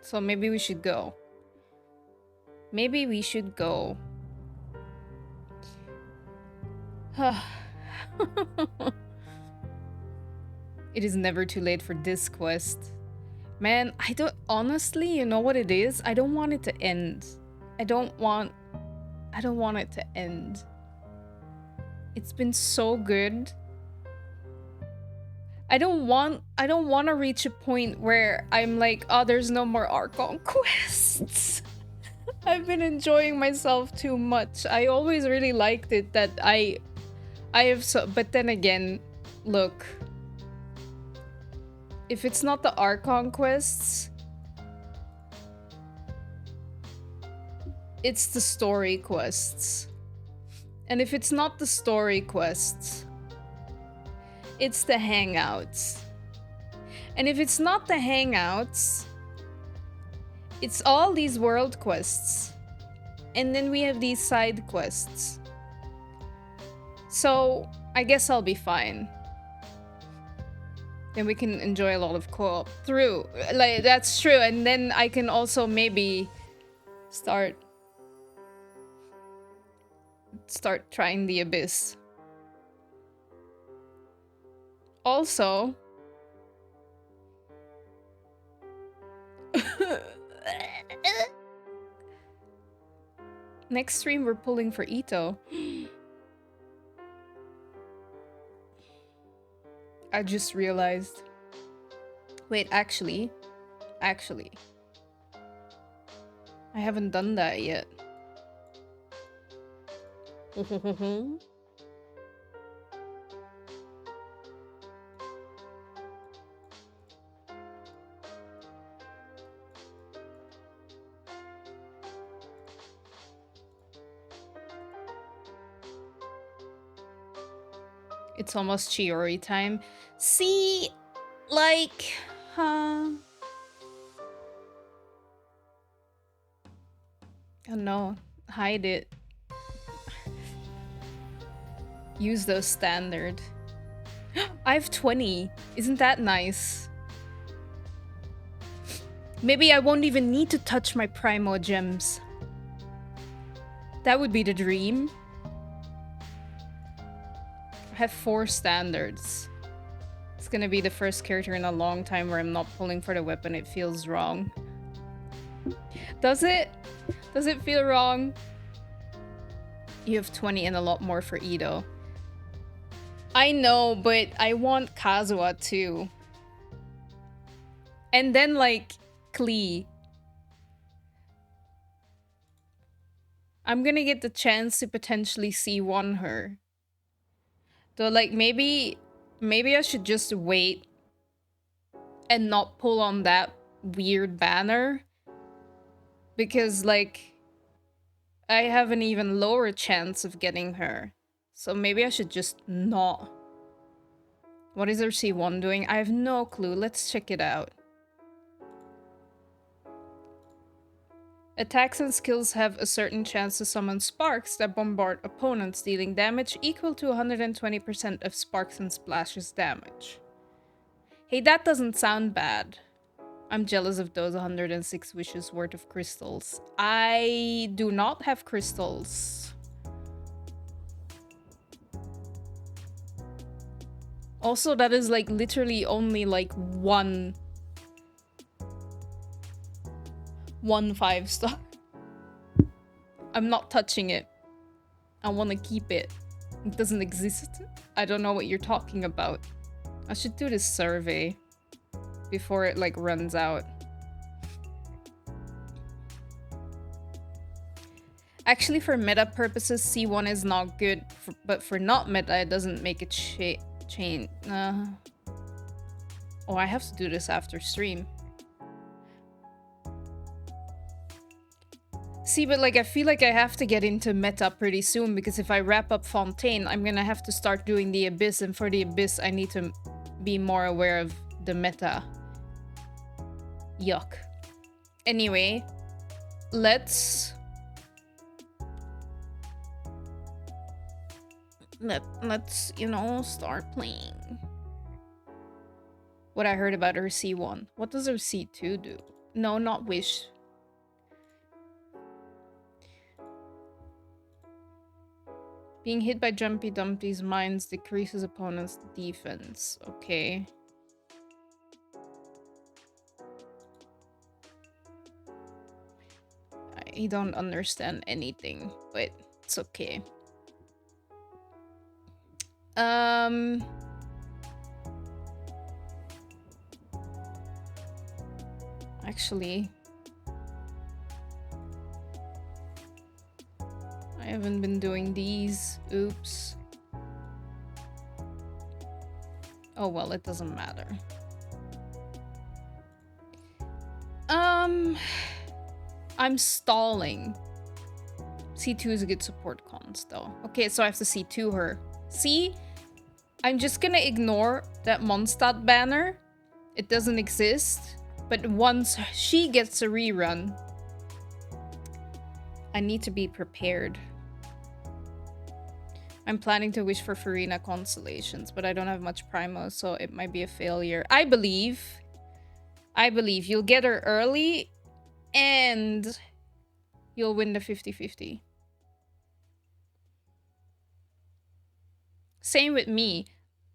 So maybe we should go. Maybe we should go. It is never too late for this quest. Man, I don't... Honestly, you know what it is? I don't want it to end. I don't want it to end. It's been so good. I don't want to reach a point where I'm like, oh, there's no more Archon quests. I've been enjoying myself too much. I always really liked it that I have so... But then again, look. If it's not the Archon quests, it's the story quests. And if it's not the story quests, it's the hangouts. And if it's not the hangouts, it's all these world quests. And then we have these side quests. So, I guess I'll be fine. Then we can enjoy a lot of co-op through. Like, that's true. And then I can also maybe start trying the Abyss. Also, next stream we're pulling for Ito. I just realized. Wait, actually. I haven't done that yet. It's almost Chiori time. See, like, oh no, hide it. Use those standard. I have 20. Isn't that nice? Maybe I won't even need to touch my Primo gems. That would be the dream. I have 4 standards. It's gonna be the first character in a long time where I'm not pulling for the weapon. It feels wrong. Does it? Does it feel wrong? You have 20 and a lot more for Ito. I know, but I want Kazuha too. And then, like, Klee. I'm gonna get the chance to potentially C1 her. Though, like, maybe I should just wait and not pull on that weird banner. Because, like, I have an even lower chance of getting her. So maybe I should just not. What is her C1 doing? I have no clue. Let's check it out. Attacks and skills have a certain chance to summon sparks that bombard opponents, dealing damage equal to 120% of sparks and splashes damage. Hey, that doesn't sound bad. I'm jealous of those 106 wishes worth of crystals. I do not have crystals. Also, that is like literally only like one 5-star. I'm not touching it. I want to keep it. It doesn't exist. I don't know what you're talking about. I should do this survey before it like runs out. Actually, for meta purposes, C1 is not good, but for not meta, it doesn't make it change. Oh, I have to do this after stream. See, but like I feel like I have to get into meta pretty soon, because if I wrap up Fontaine, I'm gonna have to start doing the Abyss, and for the Abyss, I need to be more aware of the meta. Yuck. Anyway, let's you know, start playing. What I heard about her C1. What does her C2 do? No, not wish. Being hit by Jumpy Dumpy's mines decreases opponent's defense. Okay. I don't understand anything, but it's okay. Actually, I haven't been doing these. Oops. Oh well, it doesn't matter. I'm stalling. C2 is a good support cons though. Okay, so I have to C2 her. See? I'm just gonna ignore that Mondstadt banner. It doesn't exist. But once she gets a rerun, I need to be prepared. I'm planning to wish for Farina constellations, but I don't have much primo, so it might be a failure. I believe you'll get her early and you'll win the 50-50. Same with me.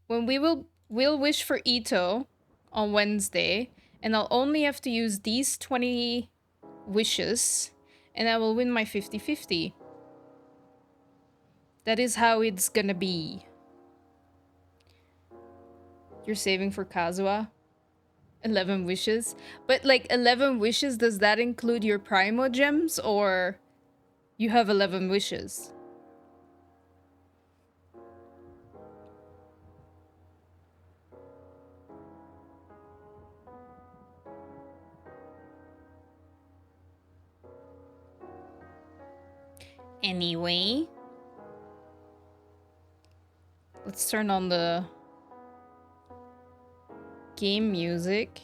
When we'll wish for Ito on Wednesday, and I'll only have to use these 20 wishes, and I will win my 50-50. That is how it's gonna be. You're saving for Kazuha? 11 wishes? But like 11 wishes, does that include your Primo gems, or you have 11 wishes? Anyway, let's turn on the game music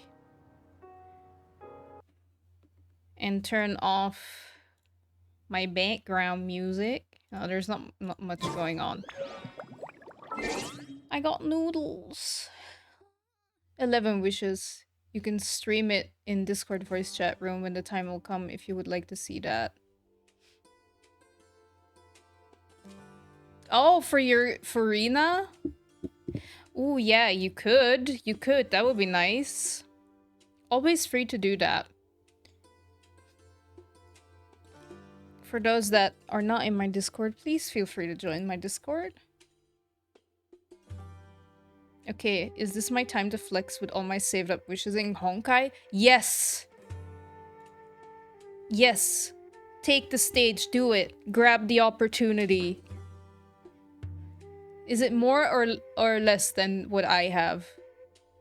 and turn off my background music. Oh, there's not much going on. I got noodles. 11 wishes. You can stream it in Discord voice chat room when the time will come if you would like to see that. Oh, for your Farina? Ooh, yeah, you could. You could. That would be nice. Always free to do that. For those that are not in my Discord, please feel free to join my Discord. Okay, is this my time to flex with all my saved up wishes in Honkai? Yes! Yes! Take the stage, do it. Grab the opportunity. Is it more or less than what I have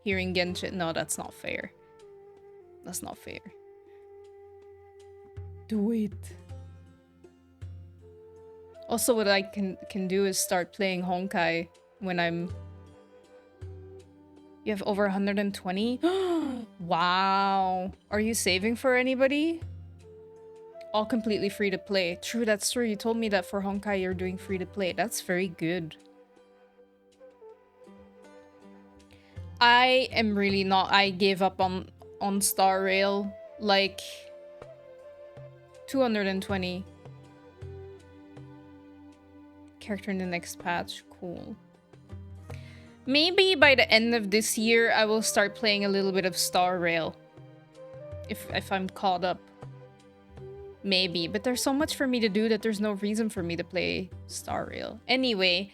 here in Genshin? No, that's not fair. That's not fair. Do it. Also, what I can do is start playing Honkai when I'm... You have over 120? Wow. Are you saving for anybody? All completely free to play. True, that's true. You told me that for Honkai you're doing free to play. That's very good. I am really not... I gave up on Star Rail. Like... 220. Character in the next patch. Cool. Maybe by the end of this year, I will start playing a little bit of Star Rail. If I'm caught up. Maybe. But there's so much for me to do that there's no reason for me to play Star Rail. Anyway,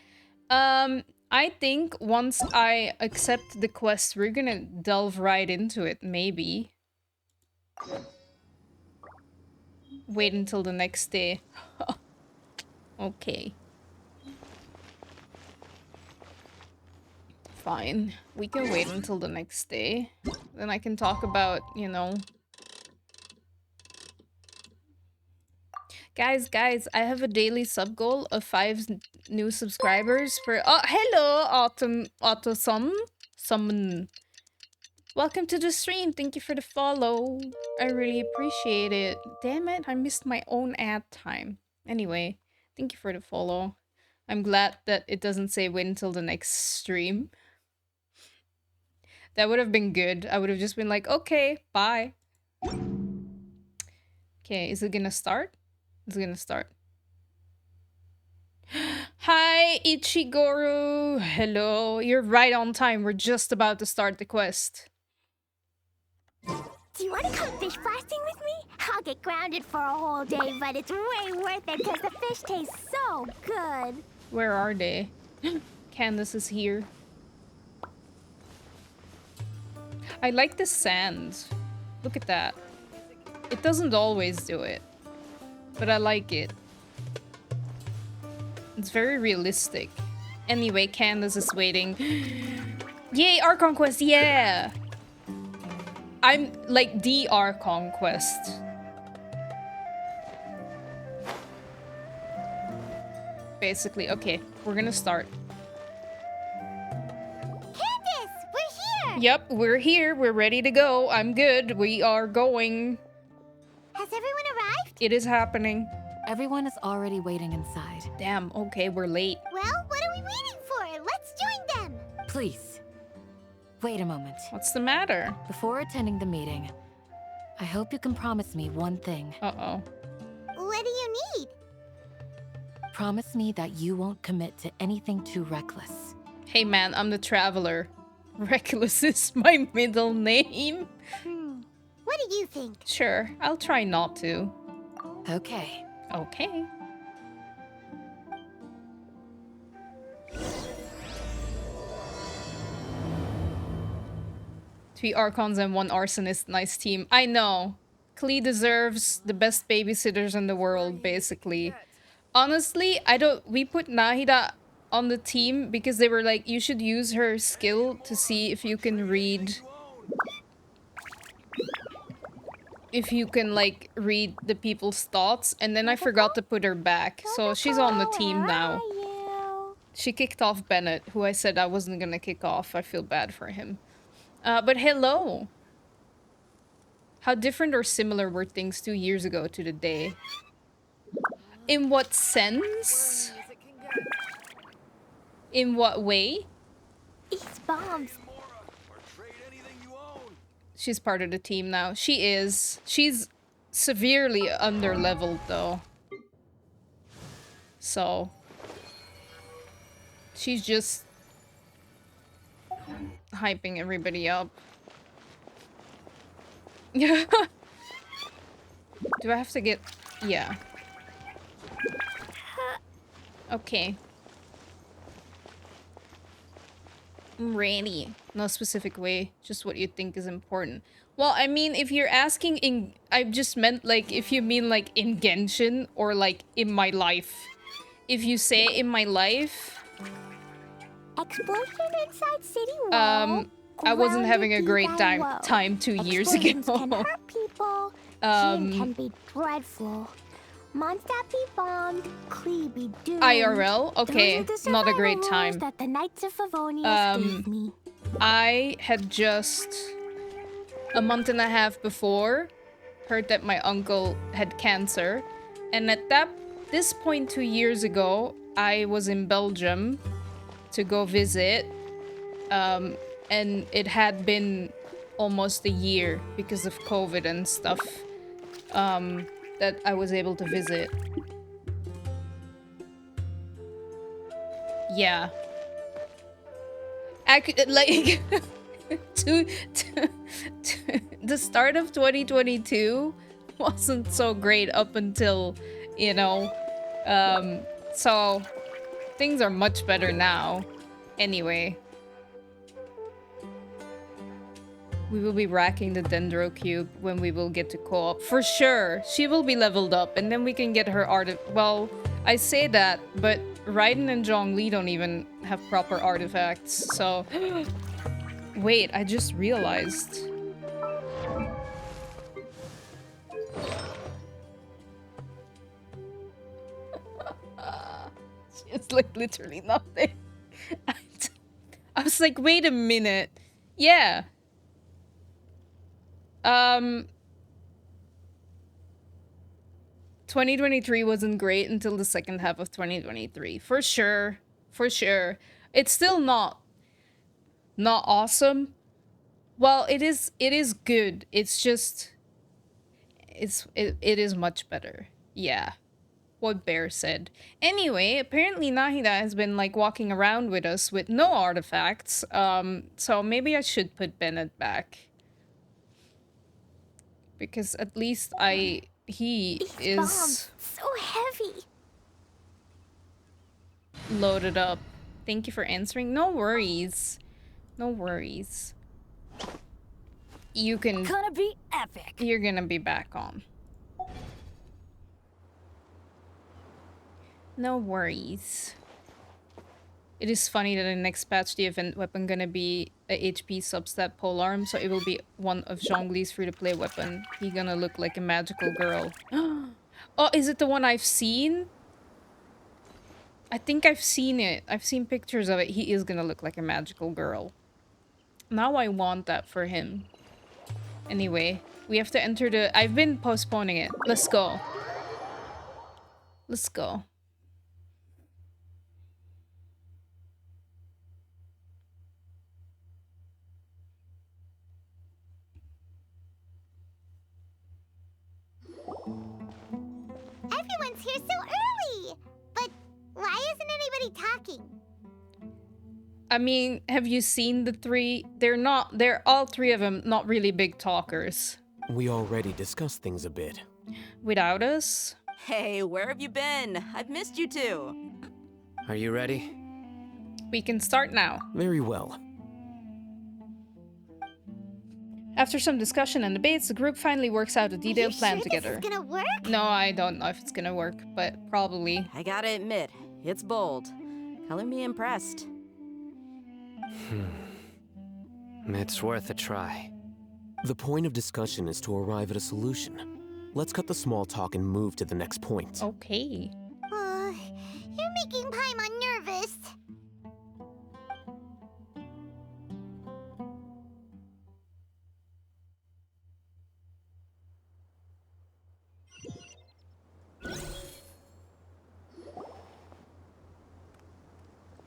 I think once I accept the quest, we're gonna delve right into it, maybe. Wait until the next day. Okay. Fine. We can wait until the next day. Then I can talk about, you know... Guys, I have a daily sub goal of 5 new subscribers for... Oh, hello, Summon. Welcome to the stream. Thank you for the follow. I really appreciate it. Damn it, I missed my own ad time. Anyway, thank you for the follow. I'm glad that it doesn't say wait until the next stream. That would have been good. I would have just been like, okay, bye. Okay, is it gonna start? It's gonna start. Hi, Ichigoru. Hello. You're right on time. We're just about to start the quest. Do you want to come fish blasting with me? I'll get grounded for a whole day, but it's way worth it because the fish taste so good. Where are they? Candace is here. I like the sand. Look at that. It doesn't always do it, but I like it. It's very realistic. Anyway, Candace is waiting. Yay, our conquest, yeah! I'm like the our conquest. Basically, okay, we're gonna start. Candace, we're here! Yep, we're here. We're ready to go. I'm good. We are going. Has everyone arrived? It is happening. Everyone is already waiting inside. Damn, okay, we're late. Well, what are we waiting for? Let's join them! Please, wait a moment. What's the matter? Before attending the meeting, I hope you can promise me one thing. Uh-oh. What do you need? Promise me that you won't commit to anything too reckless. Hey man, I'm the traveler. Reckless is my middle name. What do you think? Sure, I'll try not to. Okay. Okay. 3 Archons and 1 Arsonist. Nice team. I know. Klee deserves the best babysitters in the world, basically. Honestly, we put Nahida on the team because they were like, you should use her skill to see if you can read... If you can, like, read the people's thoughts. And then I forgot to put her back. So she's on the team now. She kicked off Bennett, who I said I wasn't gonna kick off. I feel bad for him. But hello. How different or similar were things 2 years ago to the day? In what sense? In what way? These bombs. She's part of the team now. She is. She's severely under-leveled, though. So... she's just... hyping everybody up. Do I have to get... yeah. Okay. I'm ready. No specific way. Just what you think is important. Well, I mean, if you're asking in... I just meant, like, if you mean, like, in Genshin or, like, in my life. If you say in my life... Explosion inside city wall. I wasn't having a great time 2 years ago. Can hurt people. Jin can be dreadful. Mondstadt be bombed. Klee be doomed. IRL? Okay, Those are the not a survival great rules time. that the Knights of Favonius gave me. I had just a month and a half before heard that my uncle had cancer, and at this point 2 years ago, I was in Belgium to go visit, and it had been almost a year because of COVID and stuff, that I was able to visit. Yeah. Like, the start of 2022 wasn't so great up until, you know, so things are much better now. Anyway. We will be racking the Dendro Cube when we will get to co-op. For sure! She will be leveled up, and then we can get her well, I say that, but Raiden and Zhongli don't even have proper artifacts, so... Wait, I just realized. It's like literally nothing. I was like, wait a minute. Yeah. 2023 wasn't great until the second half of 2023. For sure. For sure. It's still not awesome. Well, it is good. It's just it is much better. Yeah. What Bear said. Anyway, apparently Nahida has been like walking around with us with no artifacts. So maybe I should put Bennett back. Because at least he These bombs, is so heavy. loaded up. Thank you for answering. No worries. No worries. You can Gonna be epic. You're gonna be back on. No worries. It is funny that in next patch the event weapon gonna be a HP substat polearm, so it will be one of Zhongli's free-to-play weapon. He gonna look like a magical girl. Oh, is it the one I've seen? I think I've seen it. I've seen pictures of it. He is gonna look like a magical girl. Now I want that for him. Anyway, we have to enter the... I've been postponing it. Let's go. Let's go. Everyone's here so early! But why isn't anybody talking? I mean, have you seen the three? They're all three of them not really big talkers. We already discussed things a bit. Without us? Hey, where have you been? I've missed you too. Are you ready? We can start now. Very well. After some discussion and debates, the group finally works out a detailed plan together. This is gonna work? No, I don't know if it's gonna work, but probably. I gotta admit, it's bold. Color me impressed. It's worth a try. The point of discussion is to arrive at a solution. Let's cut the small talk and move to the next point. Okay. You're making Paimon nervous.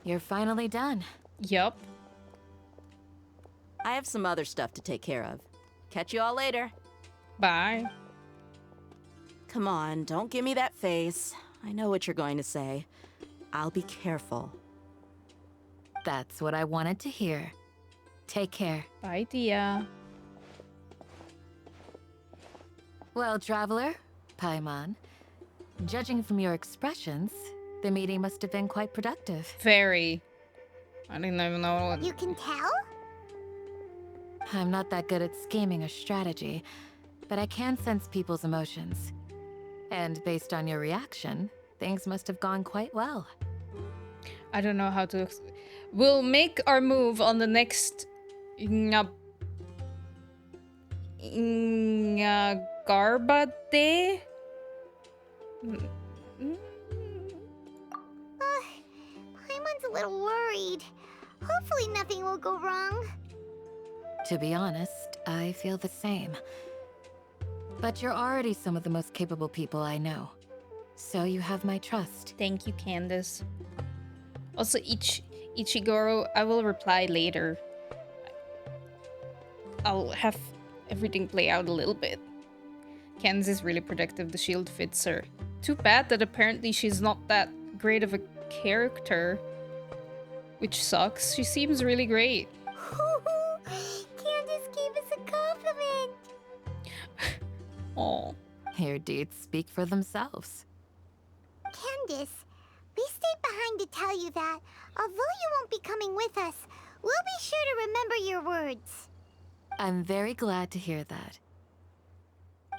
You're finally done. Yup. I have some other stuff to take care of. Catch you all later. Bye. Come on, don't give me that face. I know what you're going to say. I'll be careful. That's what I wanted to hear. Take care. Bye, Dia. Well, traveler, Paimon, judging from your expressions, the meeting must have been quite productive. Very. I didn't even know what... You can tell? I'm not that good at scheming or strategy, but I can sense people's emotions. And based on your reaction, things must have gone quite well. I don't know how to... We'll make our move on the next... Garba Day? Paimon's a little worried. Hopefully nothing will go wrong. To be honest, I feel the same. But you're already some of the most capable people I know. So you have my trust. Thank you, Candace. Also, Ichigoro, I will reply later. I'll have everything play out a little bit. Candace is really protective. The shield fits her. Too bad that apparently she's not that great of a character. Which sucks. She seems really great. Candace gave us a compliment. Oh. Your deeds speak for themselves. Candace, we stayed behind to tell you that, although you won't be coming with us, we'll be sure to remember your words. I'm very glad to hear that.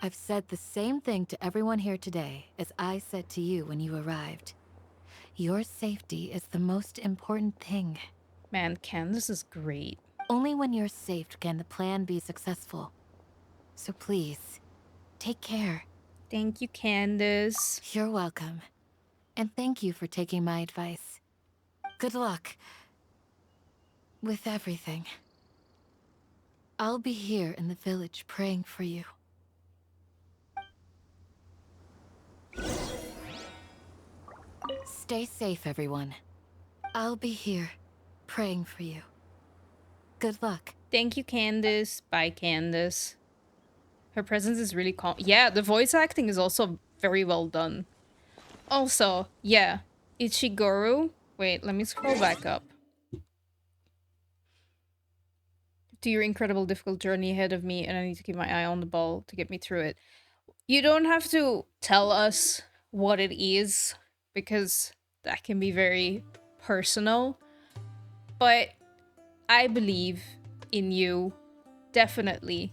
I've said the same thing to everyone here today as I said to you when you arrived. Your safety is the most important thing. Man, Candace is great. Only when you're safe can the plan be successful. So please, take care. Thank you, Candace. You're welcome. And thank you for taking my advice. Good luck with everything. I'll be here in the village praying for you. Stay safe, everyone. I'll be here praying for you. Good luck. Thank you, Candace. Bye, Candace. Her presence is really calm. Yeah, the voice acting is also very well done. Also, yeah, Ichigoro. Wait, let me scroll back up. To your incredible difficult journey ahead of me, and I need to keep my eye on the ball to get me through it. You don't have to tell us what it is, because that can be very personal. But I believe in you, definitely.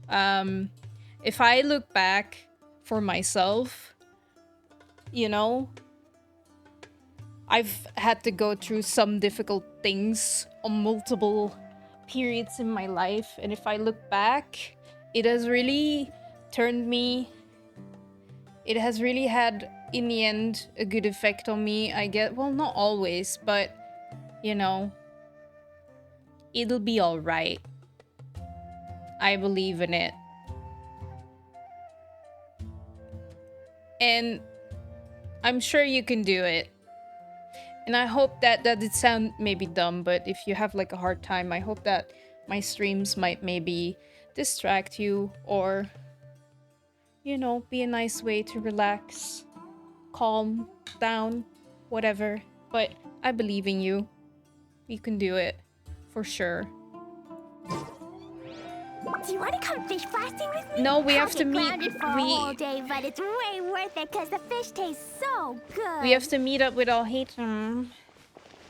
If I look back for myself, you know, I've had to go through some difficult things on multiple periods in my life, and if I look back, it has really turned me, it has really had, in the end, a good effect on me. I get, well, not always, but, you know, it'll be alright. I believe in it. And I'm sure you can do it. And I hope that it sound maybe dumb, but if you have like a hard time, I hope that my streams might maybe distract you, or, you know, be a nice way to relax, calm down, whatever. But I believe in you. You can do it. For sure. Do you want to come fish blasting with me? No, we I'll have to get meet. grounded for a whole day, but it's way worth it because the fish taste so good. We have to meet up with all Hatem.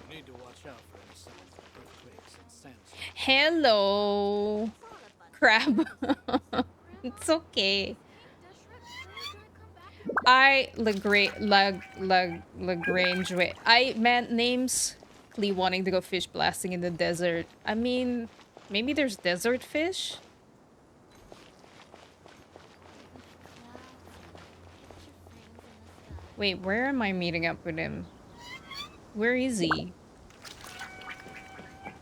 Need to watch out for any signs of earthquakes and sandstorms. Hello, crab. It's okay. Lagrange. Wait, I meant names. Wanting to go fish blasting in the desert. I mean, maybe there's desert fish. Wait, where am I meeting up with him? Where is he?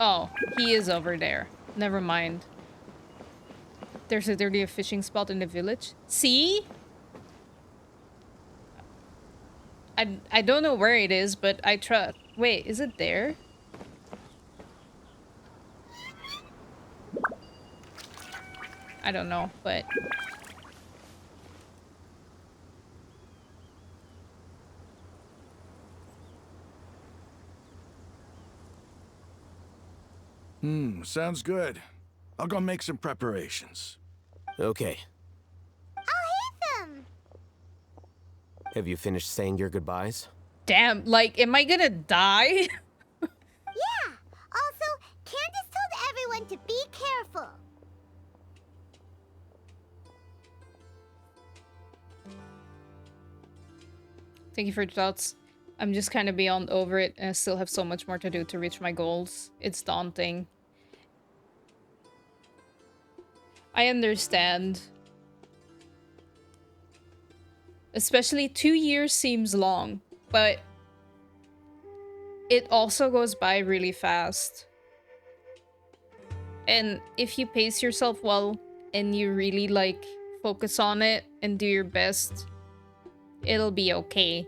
Oh, he is over there. Never mind. There's a fishing spot in the village. See? I don't know where it is, but I trust. Wait, is it there? I don't know, but... Sounds good. I'll go make some preparations. Okay. I'll hate them. Have you finished saying your goodbyes? Damn, like, am I gonna die? Yeah. Also, Candace told everyone to be careful. Thank you for your thoughts. I'm just kind of beyond over it, and I still have so much more to do to reach my goals. It's daunting. I understand. Especially 2 years seems long, but it also goes by really fast. And if you pace yourself well and you really like focus on it and do your best, it'll be okay.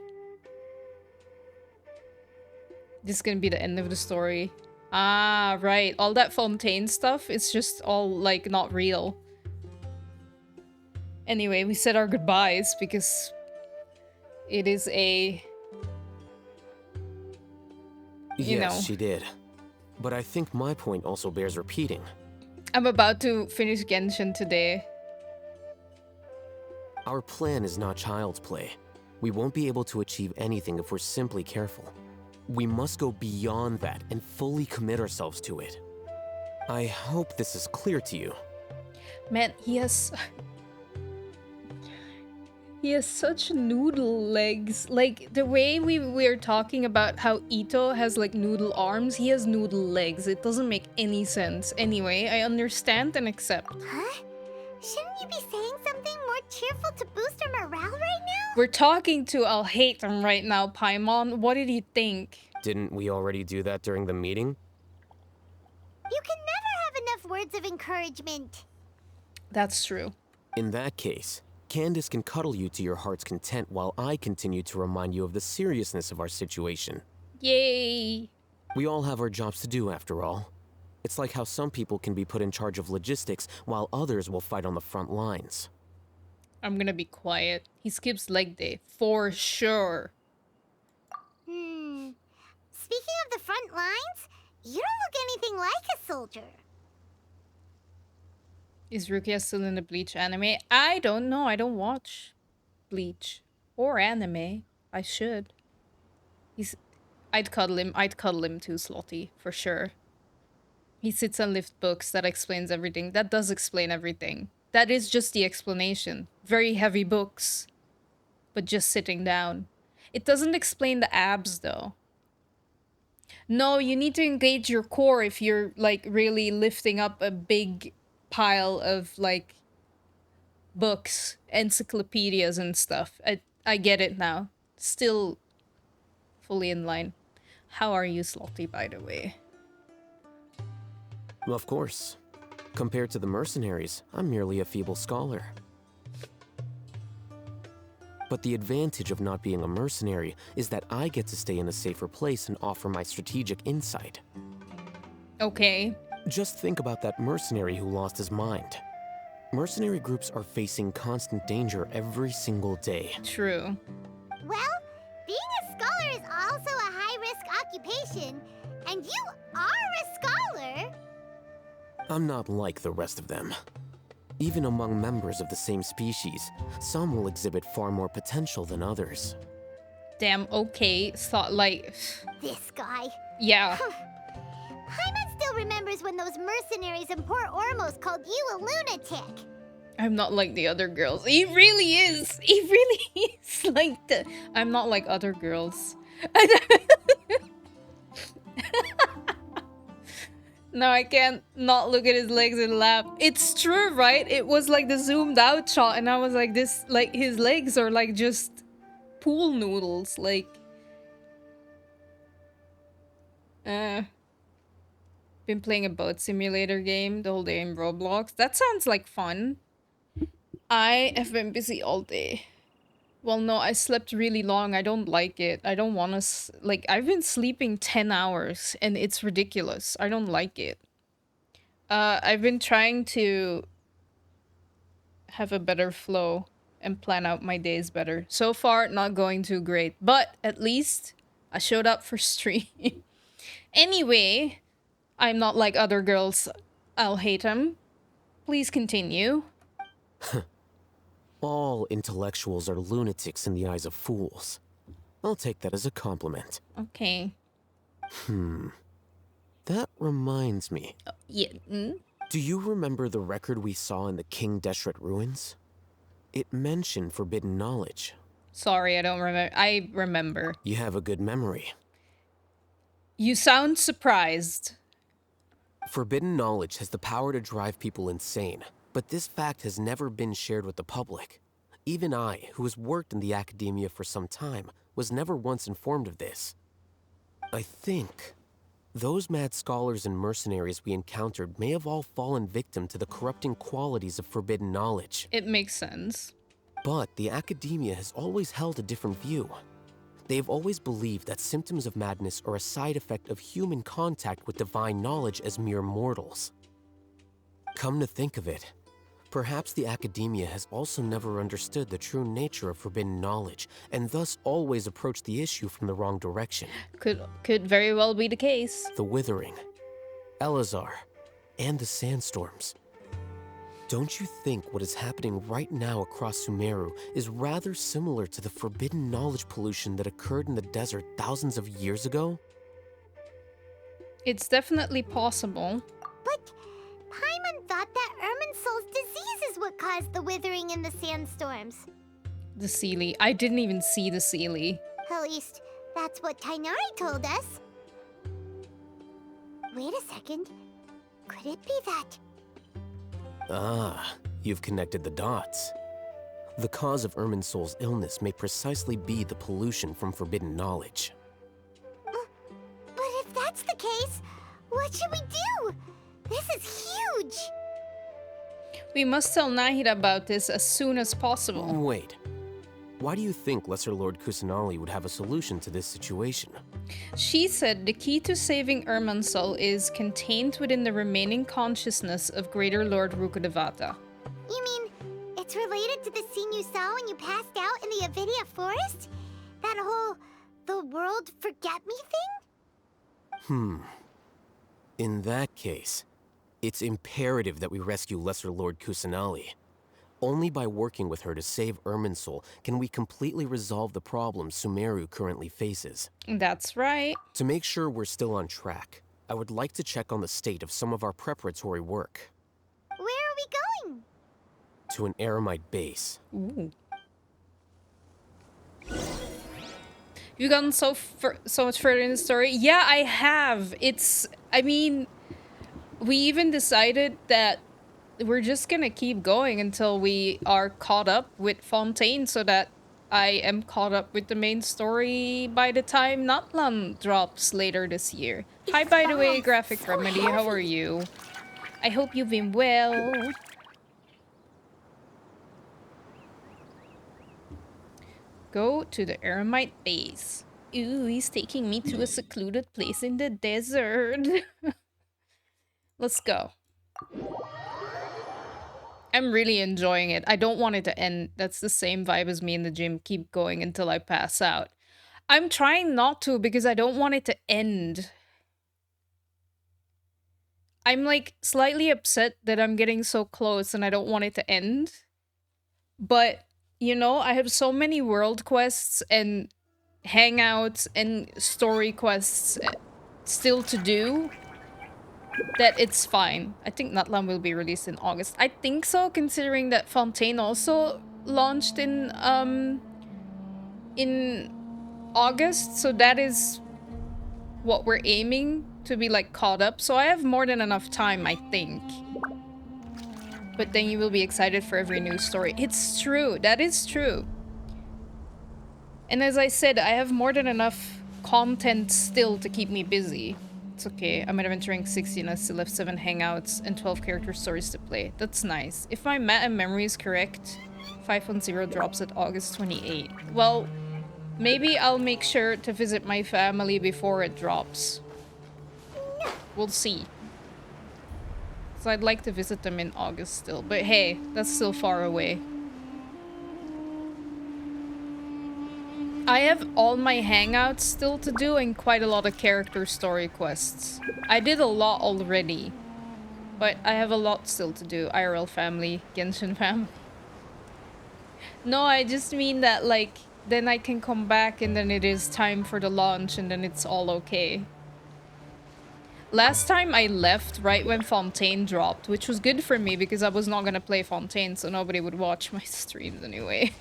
This is gonna be the end of the story. Ah, right. All that Fontaine stuff, it's just all, like, not real. Anyway, we said our goodbyes because it is a... You know. Yes, she did. But I think my point also bears repeating. I'm about to finish Genshin today. Our plan is not child's play. We won't be able to achieve anything if we're simply careful. We must go beyond that and fully commit ourselves to it. I hope this is clear to you. Man, he has... He has such noodle legs. Like, the way we were talking about how Ito has, like, noodle arms, he has noodle legs. It doesn't make any sense. Anyway, I understand and accept. Huh? Shouldn't you be saying something more cheerful to boost our morale right now? We're talking to I'll hate him right now, Paimon. What did you think? Didn't we already do that during the meeting? You can never have enough words of encouragement. That's true. In that case, Candace can cuddle you to your heart's content while I continue to remind you of the seriousness of our situation. Yay! We all have our jobs to do after all. It's like how some people can be put in charge of logistics while others will fight on the front lines. I'm gonna be quiet. He skips leg day. For sure. Speaking of the front lines, you don't look anything like a soldier. Is Rukia still in the Bleach anime? I don't know. I don't watch Bleach or anime. I should. I'd cuddle him. I'd cuddle him too, Slotty, for sure. He sits and lifts books. That explains everything. That does explain everything. That is just the explanation. Very heavy books, but just sitting down. It doesn't explain the abs, though. No, you need to engage your core if you're, like, really lifting up a big pile of, like, books, encyclopedias and stuff. I get it now. Still fully in line. How are you, Slotty, by the way? Well, of course. Compared to the mercenaries, I'm merely a feeble scholar. But the advantage of not being a mercenary is that I get to stay in a safer place and offer my strategic insight. Okay. Just think about that mercenary who lost his mind. Mercenary groups are facing constant danger every single day. True. Well, being a scholar is also a high-risk occupation, and you are a scholar. I'm not like the rest of them. Even among members of the same species, some will exhibit far more potential than others. Damn, okay. Thought, like... This guy. Yeah. Paimon still remembers when those mercenaries in Port Ormos called you a lunatic. I'm not like the other girls. He really is. He really is like the... I'm not like other girls. No, I can't not look at his legs and laugh. It's true, right? It was like the zoomed out shot and I was like this, like his legs are like just pool noodles, like... Been playing a boat simulator game the whole day in Roblox. That sounds like fun. I have been busy all day. Well, no, I slept really long. I don't like it. I don't want to... Like, I've been sleeping 10 hours, and it's ridiculous. I don't like it. I've been trying to have a better flow and plan out my days better. So far, not going too great. But at least I showed up for stream. Anyway, I'm not like other girls. I'll hate them. Please continue. All intellectuals are lunatics in the eyes of fools. I'll take that as a compliment. Okay. That reminds me. Yeah. Do you remember the record we saw in the King Deshret ruins? It mentioned forbidden knowledge. Sorry, I don't remember. I remember. You have a good memory. You sound surprised. Forbidden knowledge has the power to drive people insane, but this fact has never been shared with the public. Even I, who has worked in the academia for some time, was never once informed of this. I think those mad scholars and mercenaries we encountered may have all fallen victim to the corrupting qualities of forbidden knowledge. It makes sense. But the academia has always held a different view. They have always believed that symptoms of madness are a side effect of human contact with divine knowledge as mere mortals. Come to think of it, perhaps the academia has also never understood the true nature of forbidden knowledge, and thus always approached the issue from the wrong direction. Could very well be the case. The Withering, Elazar, and the Sandstorms. Don't you think what is happening right now across Sumeru is rather similar to the forbidden knowledge pollution that occurred in the desert thousands of years ago? It's definitely possible. But Paimon thought that Irminsul's disease is what caused the withering and the sandstorms. The Seelie. I didn't even see the Seelie. At least, that's what Tainari told us. Wait a second. Could it be that? Ah, you've connected the dots. The cause of Irminsul's illness may precisely be the pollution from forbidden knowledge. But if that's the case, what should we do? This is huge! We must tell Nahida about this as soon as possible. Wait. Why do you think Lesser Lord Kusanali would have a solution to this situation? She said the key to saving Irmansul is contained within the remaining consciousness of Greater Lord Rukkhadevata. You mean it's related to the scene you saw when you passed out in the Avidia forest? That whole the world forget me thing? In that case, it's imperative that we rescue Lesser Lord Kusanali. Only by working with her to save Irminsul can we completely resolve the problems Sumeru currently faces. That's right. To make sure we're still on track, I would like to check on the state of some of our preparatory work. Where are we going? To an Eremite base. Ooh. You've gotten so much further in the story? Yeah, I have. I mean, we even decided that we're just gonna keep going until we are caught up with Fontaine so that I am caught up with the main story by the time Natlan drops later this year. Hi, by the way, Graphic Remedy, how are you? I hope you've been well. Go to the Eremite base. Ooh, he's taking me to a secluded place in the desert. Let's go. I'm really enjoying it. I don't want it to end. That's the same vibe as me in the gym. Keep going until I pass out. I'm trying not to because I don't want it to end. I'm like slightly upset that I'm getting so close and I don't want it to end. But, you know, I have so many world quests and hangouts and story quests still to do that it's fine. I think Natlan will be released in August. I think so, considering that Fontaine also launched in August, so that is what we're aiming to be like caught up. So I have more than enough time, I think. But then you will be excited for every new story. It's true. That is true. And as I said, I have more than enough content still to keep me busy. It's okay. I'm entering 16. I still have 7 hangouts and 12 character stories to play. That's nice. If my math and memory is correct, 510 drops at August 28. Well, maybe I'll make sure to visit my family before it drops. We'll see. So I'd like to visit them in August still. But hey, that's still far away. I have all my hangouts still to do and quite a lot of character story quests. I did a lot already, but I have a lot still to do. IRL family, Genshin family. No, I just mean that, like, then I can come back and then it is time for the launch and then it's all okay. Last time I left right when Fontaine dropped, which was good for me because I was not gonna play Fontaine, so nobody would watch my streams anyway.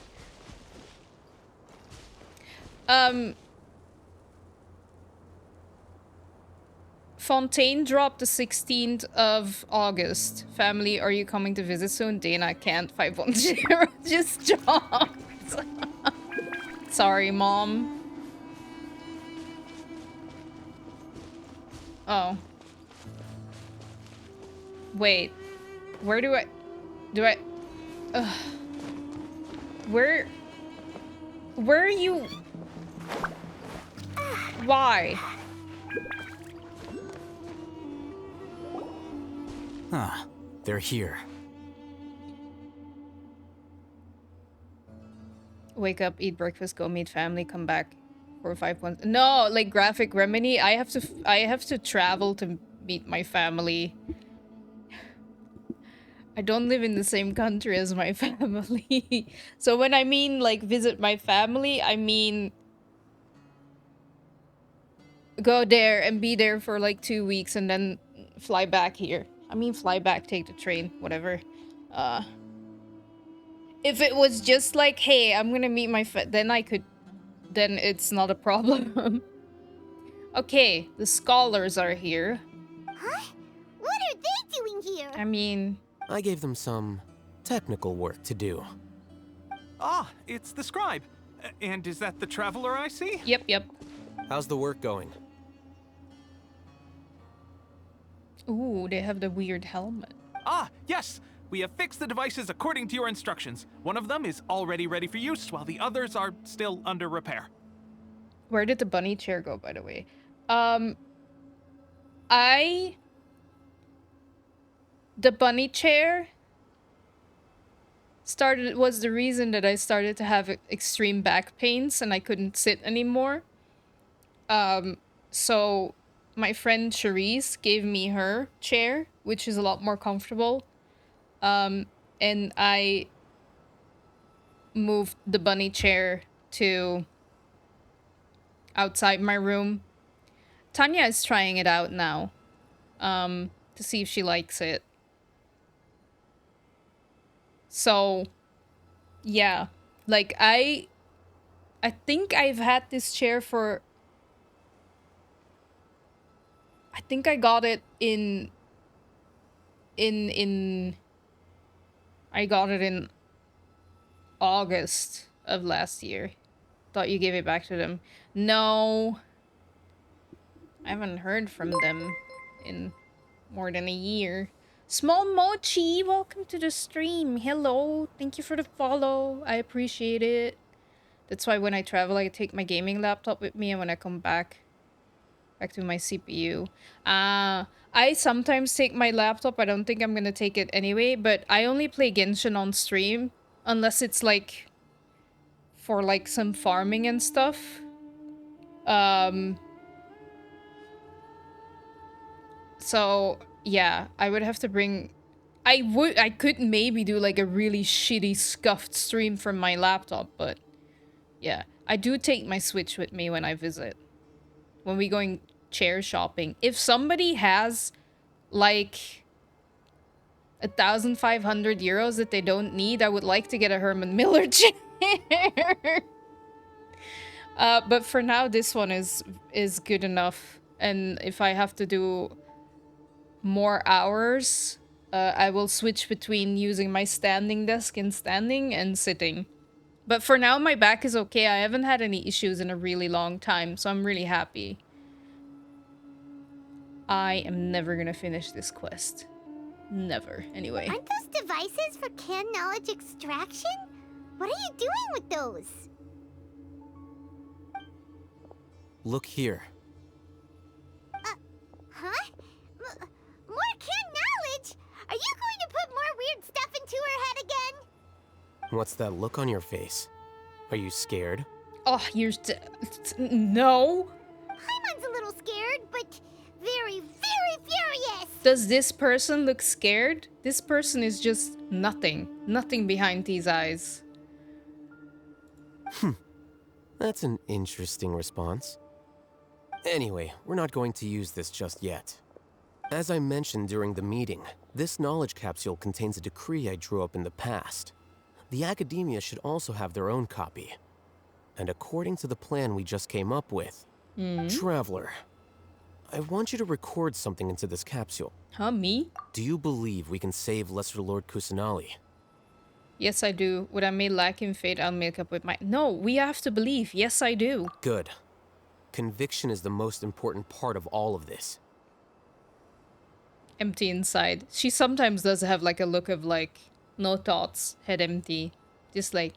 Fontaine dropped the 16th of August. Family, are you coming to visit soon? Dana can't. 510 just dropped. Sorry, Mom. Oh. Wait. Where do I... Where are you... Why? Ah, they're here. Wake up, eat breakfast, go meet family, come back for 5 months. No, like Graphic Remedy, I have to travel to meet my family. I don't live in the same country as my family. So when I mean like visit my family, I mean go there and be there for like 2 weeks and then fly back here. I mean fly back, take the train, whatever. If it was just like, hey, I'm gonna meet my then it's not a problem. Okay, the scholars are here. Huh? What are they doing here? I mean... I gave them some technical work to do. Ah, it's the scribe. And is that the traveler I see? Yep. How's the work going? Ooh, they have the weird helmet. Ah, yes! We have fixed the devices according to your instructions. One of them is already ready for use, while the others are still under repair. Where did the bunny chair go, by the way? I... The bunny chair was the reason that I started to have extreme back pains and I couldn't sit anymore. So my friend Charisse gave me her chair, which is a lot more comfortable. And I moved the bunny chair to outside my room. Tanya is trying it out now, to see if she likes it. So, yeah, like I think I've had this chair for. I think I got it in. I got it in August of last year. Thought you gave it back to them. No. I haven't heard from them in more than a year. Small Mochi, welcome to the stream. Hello. Thank you for the follow. I appreciate it. That's why when I travel, I take my gaming laptop with me, and when I come back to my CPU. I sometimes take my laptop. I don't think I'm gonna take it anyway, but I only play Genshin on stream unless it's like for like some farming and stuff. So yeah, I would have to bring. I could maybe do like a really shitty scuffed stream from my laptop, but yeah, I do take my Switch with me when I visit. When we going chair shopping. If somebody has like 1,500 euros that they don't need, I would like to get a Herman Miller chair. But for now, this one is good enough. And if I have to do more hours, I will switch between using my standing desk and standing and sitting. But for now, my back is okay. I haven't had any issues in a really long time, so I'm really happy. I am never gonna finish this quest. Never, anyway. Aren't those devices for canned knowledge extraction? What are you doing with those? Look here. Huh? More canned knowledge? Are you going to put more weird stuff into her head again? What's that look on your face? Are you scared? Oh, no. Paimon's a little scared, but very, very furious. Does this person look scared? This person is just nothing. Nothing behind these eyes. That's an interesting response. Anyway, we're not going to use this just yet. As I mentioned during the meeting, this knowledge capsule contains a decree I drew up in the past. The academia should also have their own copy. And according to the plan we just came up with, Traveler, I want you to record something into this capsule. Huh, me? Do you believe we can save Lesser Lord Kusanali? Yes, I do. What I may lack in fate, I'll make up with my... No, we have to believe. Yes, I do. Good. Conviction is the most important part of all of this. Empty inside. She sometimes does have like a look of like, no thoughts, head empty. Just like...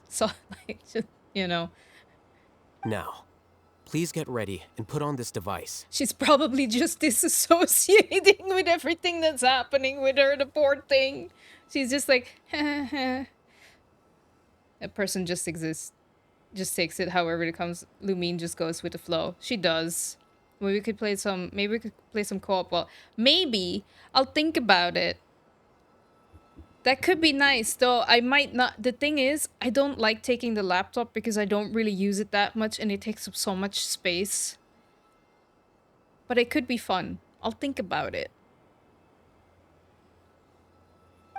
So, like, just, you know. Now, please get ready and put on this device. She's probably just disassociating with everything that's happening with her, the poor thing. She's just like, a person just exists. Just takes it however it comes. Lumine just goes with the flow. She does. Maybe we could play some co-op. Well, maybe. I'll think about it. That could be nice, though I might not. The thing is, I don't like taking the laptop because I don't really use it that much and it takes up so much space. But it could be fun. I'll think about it.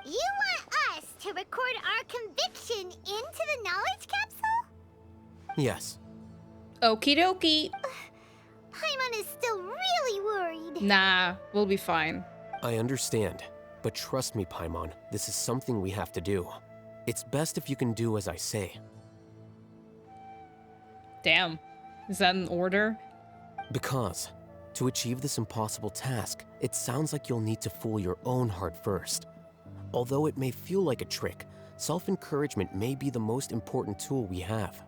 You want us to record our conviction into the knowledge capsule? Yes. Okie dokie. Paimon is still really worried. Nah, we'll be fine. I understand. But trust me, Paimon, this is something we have to do. It's best if you can do as I say. Damn. Is that an order? Because, to achieve this impossible task, it sounds like you'll need to fool your own heart first. Although it may feel like a trick, self-encouragement may be the most important tool we have.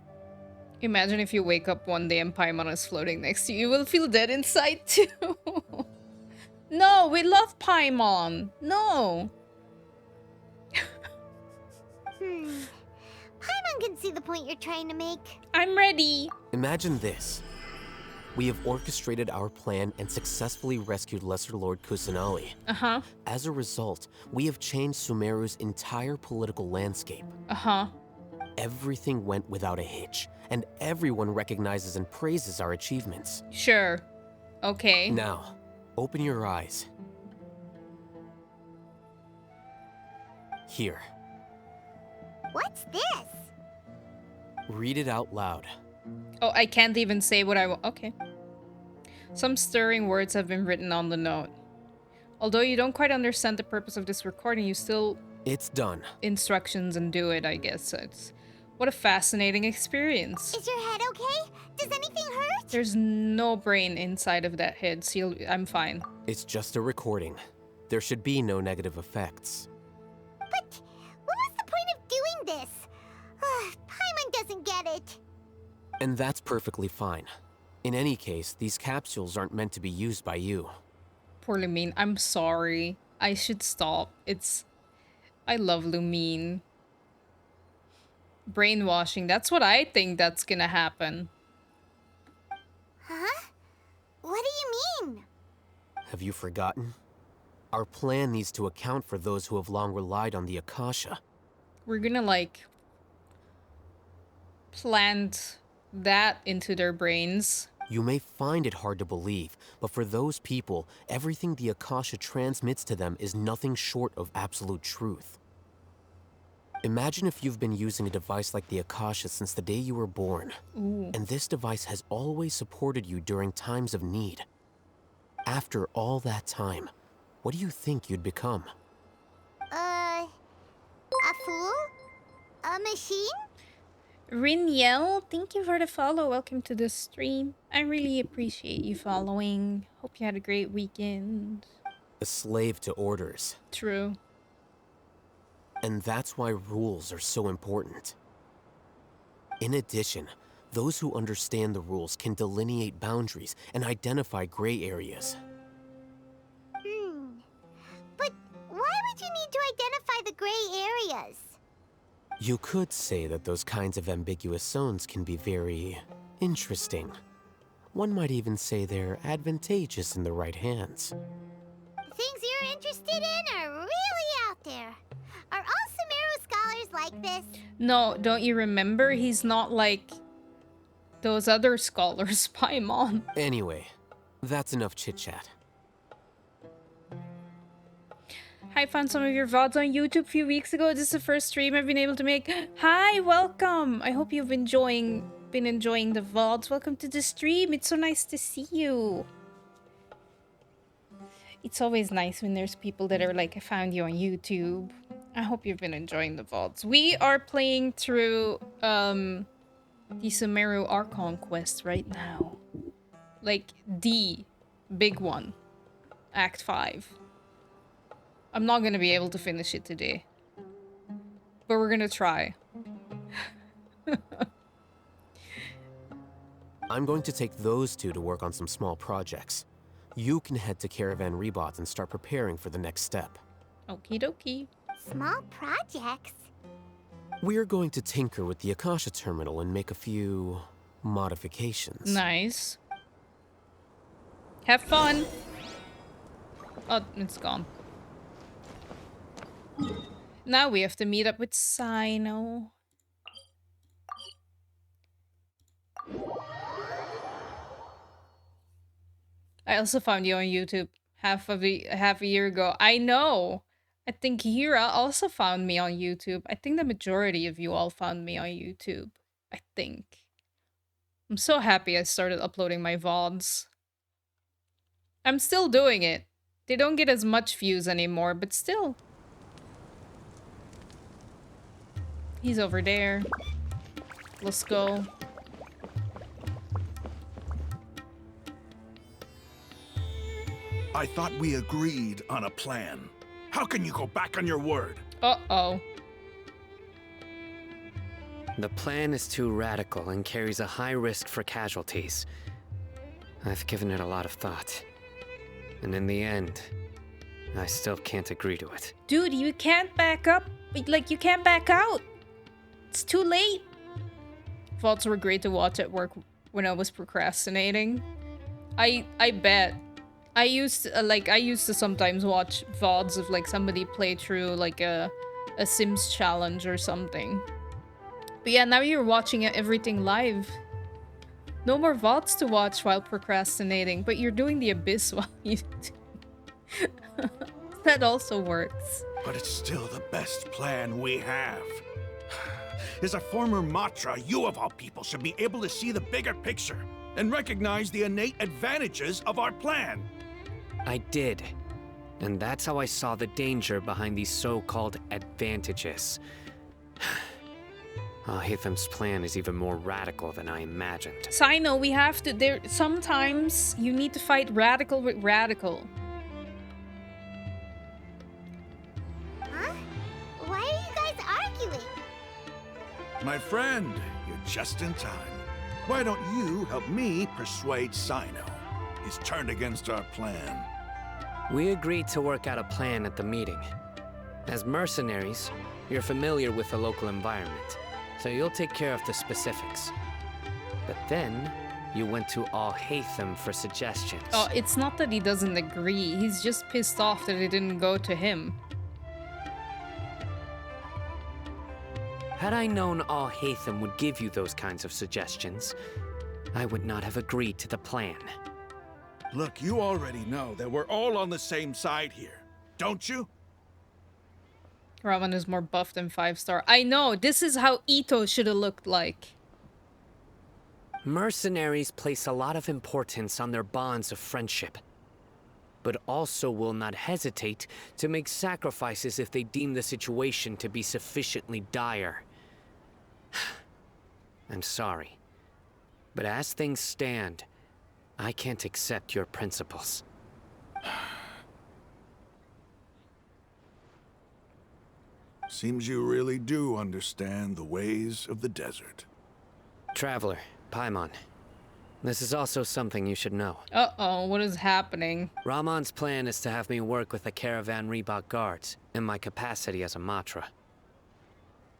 Imagine if you wake up one day and Paimon is floating next to you. You will feel dead inside too. No, we love Paimon. No. Paimon can see the point you're trying to make. I'm ready. Imagine this. We have orchestrated our plan and successfully rescued Lesser Lord Kusanali. Uh-huh. As a result, we have changed Sumeru's entire political landscape. Uh-huh. Everything went without a hitch, and everyone recognizes and praises our achievements. Sure. Okay. Now, open your eyes. Here. What's this? Read it out loud. Oh, I can't even say what I want. Okay. Some stirring words have been written on the note. Although you don't quite understand the purpose of this recording, you still... It's done. Instructions and do it, I guess. What a fascinating experience. Is your head okay? Does anything hurt? There's no brain inside of that head, so I'm fine. It's just a recording. There should be no negative effects. But what was the point of doing this? Paimon doesn't get it. And that's perfectly fine. In any case, these capsules aren't meant to be used by you. Poor Lumine. I'm sorry. I should stop. I love Lumine. Brainwashing. That's what I think that's gonna happen. Huh? What do you mean? Have you forgotten? Our plan needs to account for those who have long relied on the Akasha. We're gonna, like, plant that into their brains. You may find it hard to believe, but for those people, everything the Akasha transmits to them is nothing short of absolute truth. Imagine if you've been using a device like the Akasha since the day you were born, and this device has always supported you during times of need. After all that time, what do you think you'd become? A fool? A machine? Riniel, thank you for the follow. Welcome to the stream. I really appreciate you following. Hope you had a great weekend. A slave to orders. True. And that's why rules are so important. In addition, those who understand the rules can delineate boundaries and identify gray areas. But why would you need to identify the gray areas? You could say that those kinds of ambiguous zones can be very interesting. One might even say they're advantageous in the right hands. Things you're interested in are really out there. Are all Sumeru scholars like this? No, don't you remember? He's not like those other scholars, Paimon. Anyway, that's enough chit-chat. I found some of your VODs on YouTube a few weeks ago. This is the first stream I've been able to make. Hi, welcome. I hope you've been enjoying the VODs. Welcome to the stream. It's so nice to see you. It's always nice when there's people that are like, I found you on YouTube. I hope you've been enjoying the VODs. We are playing through the Sumeru Archon quest right now. Like the big one. Act 5. I'm not gonna be able to finish it today. But we're gonna try. I'm going to take those two to work on some small projects. You can head to Caravan Rebot and start preparing for the next step. Okie dokie. Small projects? We're going to tinker with the Akasha terminal and make a few modifications. Nice. Have fun. Oh, it's gone. Now we have to meet up with Sino. I also found you on YouTube half a year ago. I know. I think Hira also found me on YouTube. I think the majority of you all found me on YouTube. I think. I'm so happy I started uploading my VODs. I'm still doing it. They don't get as much views anymore, but still. He's over there. Let's go. I thought we agreed on a plan. How can you go back on your word? Uh-oh. The plan is too radical and carries a high risk for casualties. I've given it a lot of thought. And in the end, I still can't agree to it. Dude, you can't back up. Like, you can't back out. It's too late. VODs were great to watch at work when I was procrastinating. I bet. I used to sometimes watch VODs of like somebody play through like a Sims challenge or something. But yeah, now you're watching everything live. No more VODs to watch while procrastinating, but you're doing the Abyss while you do. That also works. But it's still the best plan we have. As a former Matra, you of all people should be able to see the bigger picture and recognize the innate advantages of our plan. I did. And that's how I saw the danger behind these so-called advantages. Hatham's plan is even more radical than I imagined. Sino, we have to sometimes you need to fight radical with radical. Huh? Why are you guys arguing? My friend, you're just in time. Why don't you help me persuade Sino? He's turned against our plan. We agreed to work out a plan at the meeting. As mercenaries, you're familiar with the local environment, so you'll take care of the specifics. But then, you went to Hatham for suggestions. Oh, it's not that he doesn't agree. He's just pissed off that it didn't go to him. Had I known Hatham would give you those kinds of suggestions, I would not have agreed to the plan. Look, you already know that we're all on the same side here, don't you? Raman is more buff than 5-star. I know, this is how Ito should have looked like. Mercenaries place a lot of importance on their bonds of friendship, but also will not hesitate to make sacrifices if they deem the situation to be sufficiently dire. I'm sorry, but as things stand, I can't accept your principles. Seems you really do understand the ways of the desert. Traveler, Paimon, this is also something you should know. Uh-oh, what is happening? Ramon's plan is to have me work with the Caravan Reebok guards in my capacity as a Matra.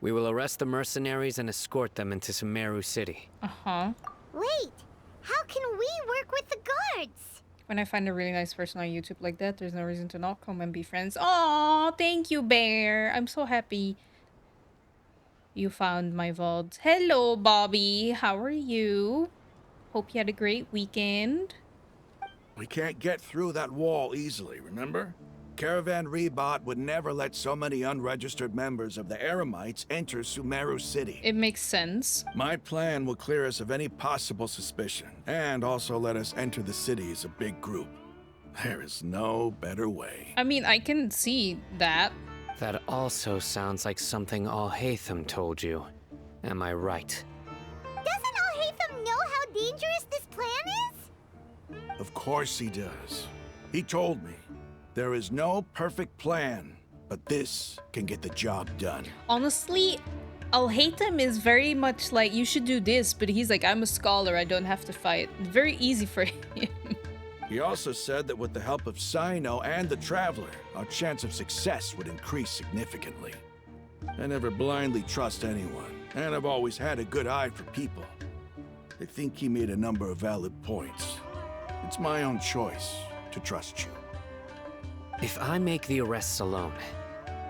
We will arrest the mercenaries and escort them into Sumeru City. Uh-huh. Wait, how can we work with the guards? When I find a really nice person on YouTube like that, there's no reason to not come and be friends. Oh, thank you, Bear. I'm so happy you found my VODs. Hello, Bobby. How are you? Hope you had a great weekend. We can't get through that wall easily, remember? Caravan Rebot would never let so many unregistered members of the Eremites enter Sumeru City. It makes sense. My plan will clear us of any possible suspicion, and also let us enter the city as a big group. There is no better way. I mean, I can see that. That also sounds like something Hatham told you. Am I right? Doesn't Alhaitham know how dangerous this plan is? Of course he does. He told me. There is no perfect plan, but this can get the job done. Honestly, Alhaitham is very much like, you should do this, but he's like, I'm a scholar, I don't have to fight. Very easy for him. He also said that with the help of Sino and the Traveler, our chance of success would increase significantly. I never blindly trust anyone, and I've always had a good eye for people. I think he made a number of valid points. It's my own choice to trust you. If I make the arrests alone,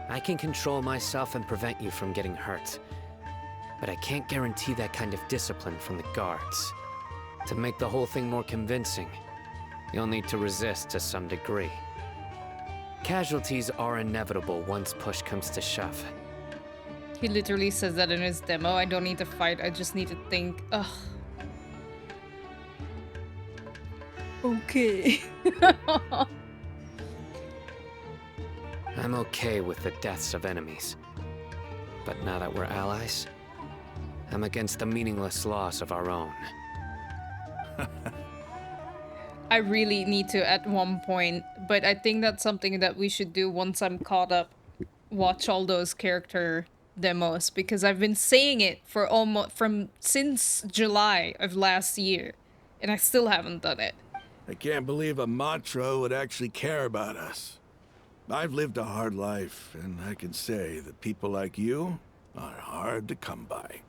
I can control myself and prevent you from getting hurt. But I can't guarantee that kind of discipline from the guards. To make the whole thing more convincing, you'll need to resist to some degree. Casualties are inevitable once push comes to shove. He literally says that in his demo. I don't need to fight, I just need to think. Ugh. Okay. I'm okay with the deaths of enemies. But now that we're allies, I'm against the meaningless loss of our own. I really need to at one point, but I think that's something that we should do once I'm caught up. Watch all those character demos because I've been saying it for since July of last year, and I still haven't done it. I can't believe a mantra would actually care about us. I've lived a hard life, and I can say that people like you are hard to come by.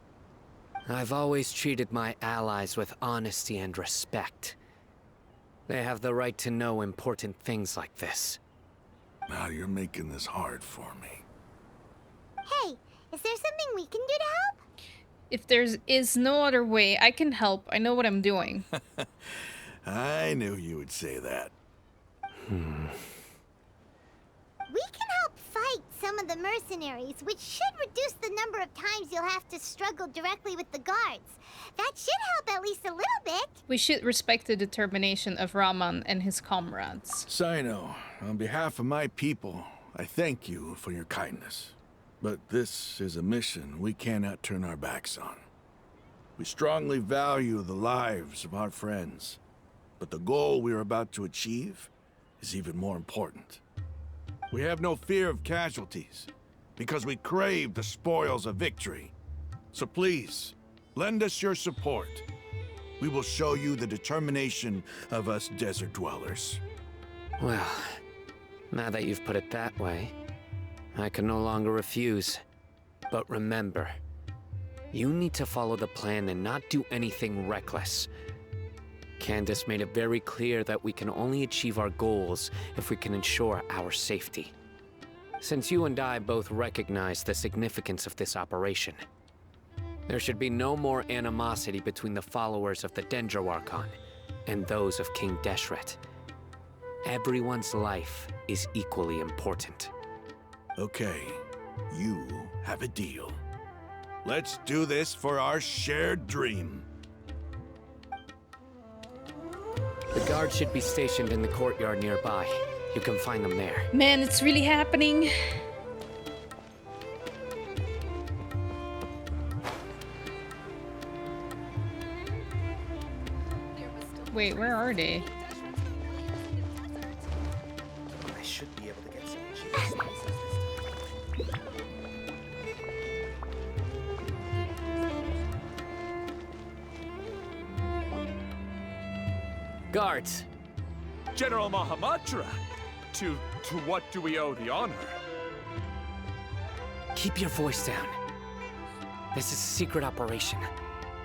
I've always treated my allies with honesty and respect. They have the right to know important things like this. Now you're making this hard for me. Hey, is there something we can do to help? If is no other way, I can help. I know what I'm doing. I knew you would say that. We can help fight some of the mercenaries, which should reduce the number of times you'll have to struggle directly with the guards. That should help at least a little bit. We should respect the determination of Raman and his comrades. Sino, on behalf of my people, I thank you for your kindness. But this is a mission we cannot turn our backs on. We strongly value the lives of our friends, but the goal we are about to achieve is even more important. We have no fear of casualties, because we crave the spoils of victory. So please, lend us your support. We will show you the determination of us desert dwellers. Well, now that you've put it that way, I can no longer refuse. But remember, you need to follow the plan and not do anything reckless. Candace made it very clear that we can only achieve our goals if we can ensure our safety. Since you and I both recognize the significance of this operation, there should be no more animosity between the followers of the Dendroarchon and those of King Deshret. Everyone's life is equally important. Okay, you have a deal. Let's do this for our shared dream. The guards should be stationed in the courtyard nearby. You can find them there. Man, it's really happening. Wait, where are they? I should be able to get some cheese this time. Guards! General Mahamatra! To what do we owe the honor? Keep your voice down. This is a secret operation.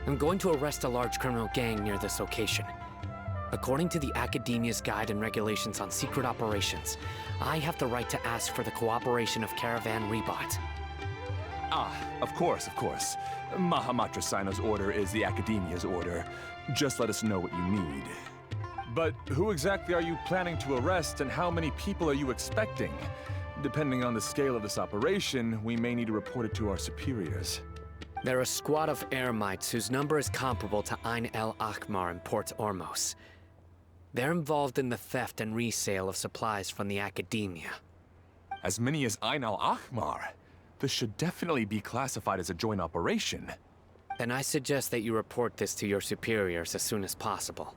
I'm going to arrest a large criminal gang near this location. According to the Academia's Guide and Regulations on Secret Operations, I have the right to ask for the cooperation of Caravan Rebot. Ah, of course. Mahamatra Sino's order is the Academia's order. Just let us know what you need. But who exactly are you planning to arrest, and how many people are you expecting? Depending on the scale of this operation, we may need to report it to our superiors. They're a squad of Eremites whose number is comparable to Ain el Akhmar in Port Ormos. They're involved in the theft and resale of supplies from the Academia. As many as Ain al Akhmar? This should definitely be classified as a joint operation. Then I suggest that you report this to your superiors as soon as possible,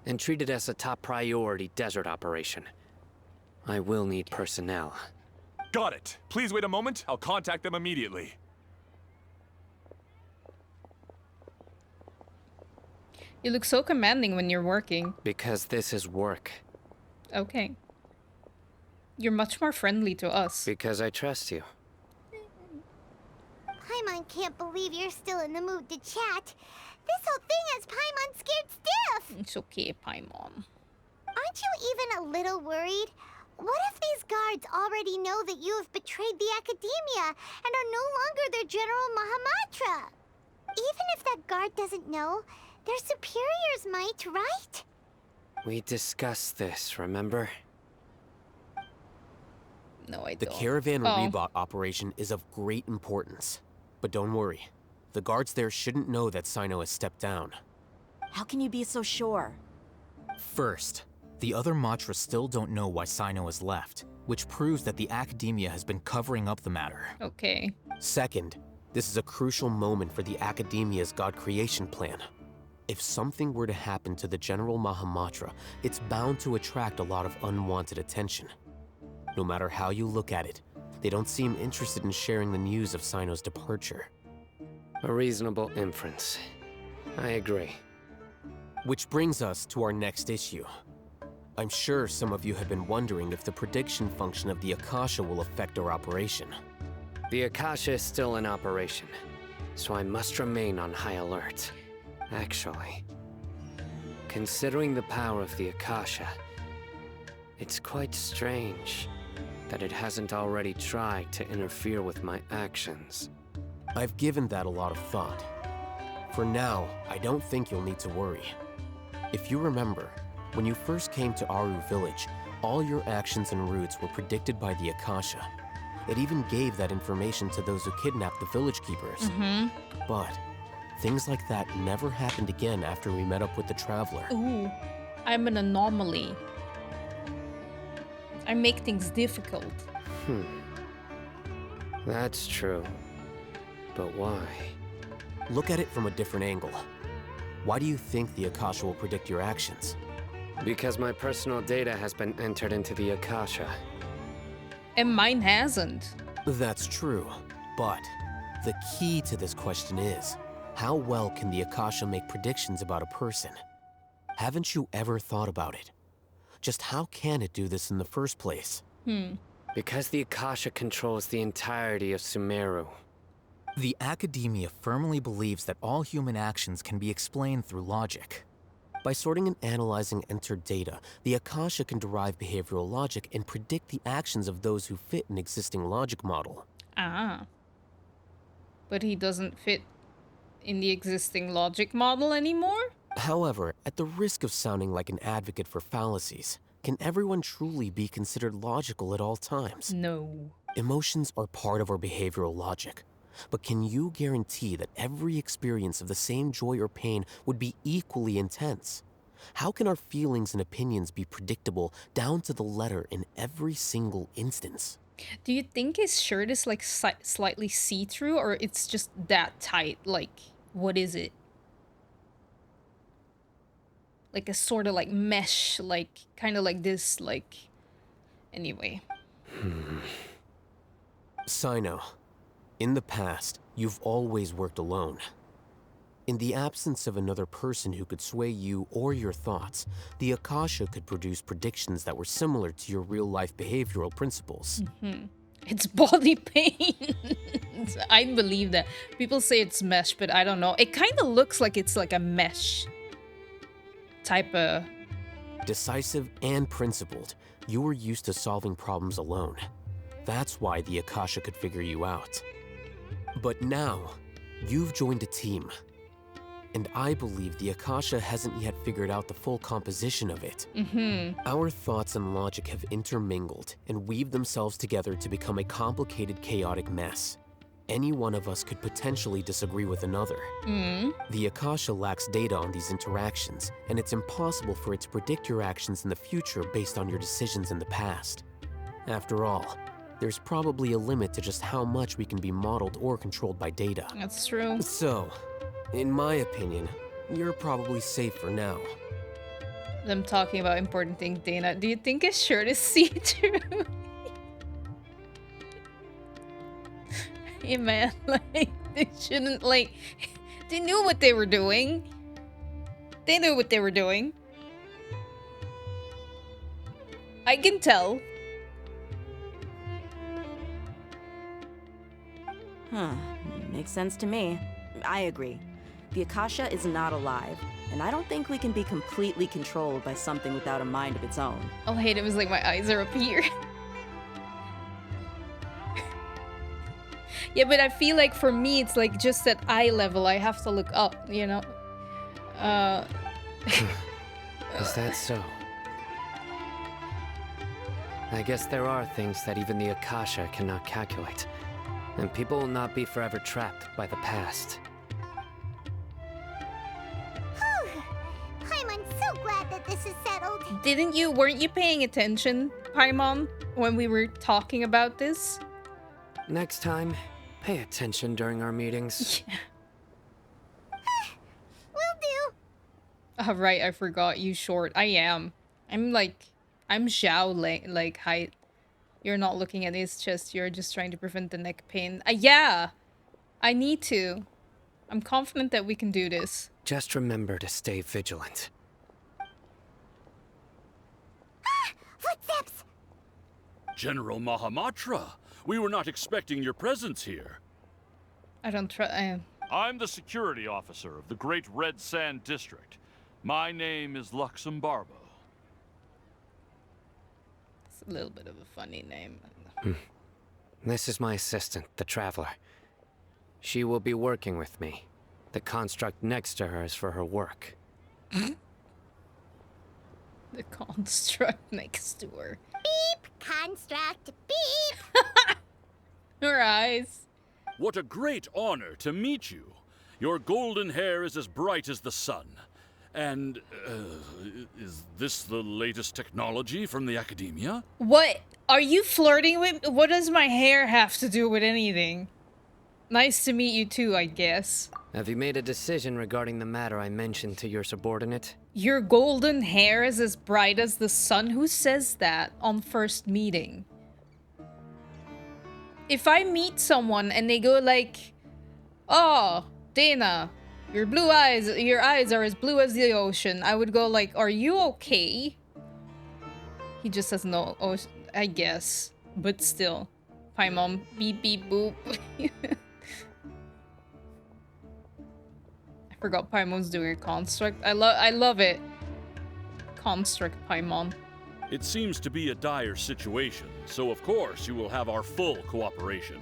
and treat it as a top priority desert operation. I will need personnel. Got it. Please wait a moment. I'll contact them immediately. You look so commanding when you're working. Because this is work. Okay. You're much more friendly to us. Because I trust you. Paimon can't believe you're still in the mood to chat. This whole thing has Paimon scared stiff. It's okay, Paimon. Aren't you even a little worried? What if these guards already know that you have betrayed the Academia and are no longer their General Mahamatra? Even if that guard doesn't know, their superiors might, right? We discussed this, remember? No, I The don't. Caravan Rebot operation is of great importance. But don't worry. The guards there shouldn't know that Sino has stepped down. How can you be so sure? First, the other Matra still don't know why Sino has left, which proves that the Academia has been covering up the matter. Okay. Second, this is a crucial moment for the Academia's God creation plan. If something were to happen to the General Mahamatra, it's bound to attract a lot of unwanted attention. No matter how you look at it, They don't seem interested in sharing the news of Sino's departure. A reasonable inference. I agree. Which brings us to our next issue. I'm sure some of you have been wondering if the prediction function of the Akasha will affect our operation. The Akasha is still in operation, so I must remain on high alert. Actually, considering the power of the Akasha, it's quite strange that it hasn't already tried to interfere with my actions. I've given that a lot of thought. For now, I don't think you'll need to worry. If you remember, when you first came to Aru Village, all your actions and routes were predicted by the Akasha. It even gave that information to those who kidnapped the village keepers. But things like that never happened again after we met up with the Traveler. Ooh, I'm an anomaly. I make things difficult. That's true. But why? Look at it from a different angle. Why do you think the Akasha will predict your actions? Because my personal data has been entered into the Akasha. And mine hasn't. That's true, but the key to this question is, how well can the Akasha make predictions about a person? Haven't you ever thought about it? Just how can it do this in the first place? Because the Akasha controls the entirety of Sumeru. The Academia firmly believes that all human actions can be explained through logic. By sorting and analyzing entered data, the Akasha can derive behavioral logic and predict the actions of those who fit an existing logic model. Ah. But he doesn't fit in the existing logic model anymore? However, at the risk of sounding like an advocate for fallacies, can everyone truly be considered logical at all times? No. Emotions are part of our behavioral logic. But can you guarantee that every experience of the same joy or pain would be equally intense? How can our feelings and opinions be predictable down to the letter in every single instance? Do you think his shirt is like slightly see-through, or it's just that tight? Like, what is it? Like a sort of like mesh, like kind of like this, like... Anyway. Sino, in the past, you've always worked alone. In the absence of another person who could sway you or your thoughts, the Akasha could produce predictions that were similar to your real-life behavioral principles. It's body pain. I believe that. People say it's mesh, but I don't know. It kind of looks like it's like a mesh type of... Decisive and principled, you were used to solving problems alone. That's why the Akasha could figure you out. But now, you've joined a team. And I believe the Akasha hasn't yet figured out the full composition of it. Our thoughts and logic have intermingled and weaved themselves together to become a complicated, chaotic mess. Any one of us could potentially disagree with another. The Akasha lacks data on these interactions, and it's impossible for it to predict your actions in the future based on your decisions in the past. After all, there's probably a limit to just how much we can be modeled or controlled by data. That's true. So, in my opinion, you're probably safe for now. Them talking about important things, Dana. Do you think his shirt is see-through? Hey man, like, they shouldn't, like... They knew what they were doing. They knew what they were doing. I can tell. Makes sense to me. I agree. The Akasha is not alive, and I don't think we can be completely controlled by something without a mind of its own. I'll hate it was like my eyes are up here. Yeah, but I feel like for me, it's like just at eye level, I have to look up, you know? Is that so? I guess there are things that even the Akasha cannot calculate, and people will not be forever trapped by the past. I'm so glad that this is settled. Weren't you paying attention, Paimon, when we were talking about this? Next time, pay attention during our meetings. Yeah. Will do. Oh, right, I forgot you short. I am. I'm Xiao like height. You're not looking at his chest, you're just trying to prevent the neck pain. Yeah! I need to. I'm confident that we can do this. Just remember to stay vigilant. Footsteps! General Mahamatra, we were not expecting your presence here. I don't try. I'm the security officer of the Great Red Sand District. My name is Luxembarbo. It's a little bit of a funny name. This is my assistant, the Traveler. She will be working with me. The construct next to her is for her work. The construct next to her. Beep! Construct, beep! Her eyes. What a great honor to meet you. Your golden hair is as bright as the sun. And, is this the latest technology from the Academia? What? Are you flirting with? What does my hair have to do with anything? Nice to meet you too, I guess. Have you made a decision regarding the matter I mentioned to your subordinate? Your golden hair is as bright as the sun? Who says that on first meeting? If I meet someone and they go like, "Oh, Dana, your eyes are as blue as the ocean," I would go like, "Are you okay?" He just says no. Oh, I guess. But still. Paimon, beep beep boop. I forgot Paimon's doing a construct. I love it. Construct Paimon. It seems to be a dire situation, so of course you will have our full cooperation.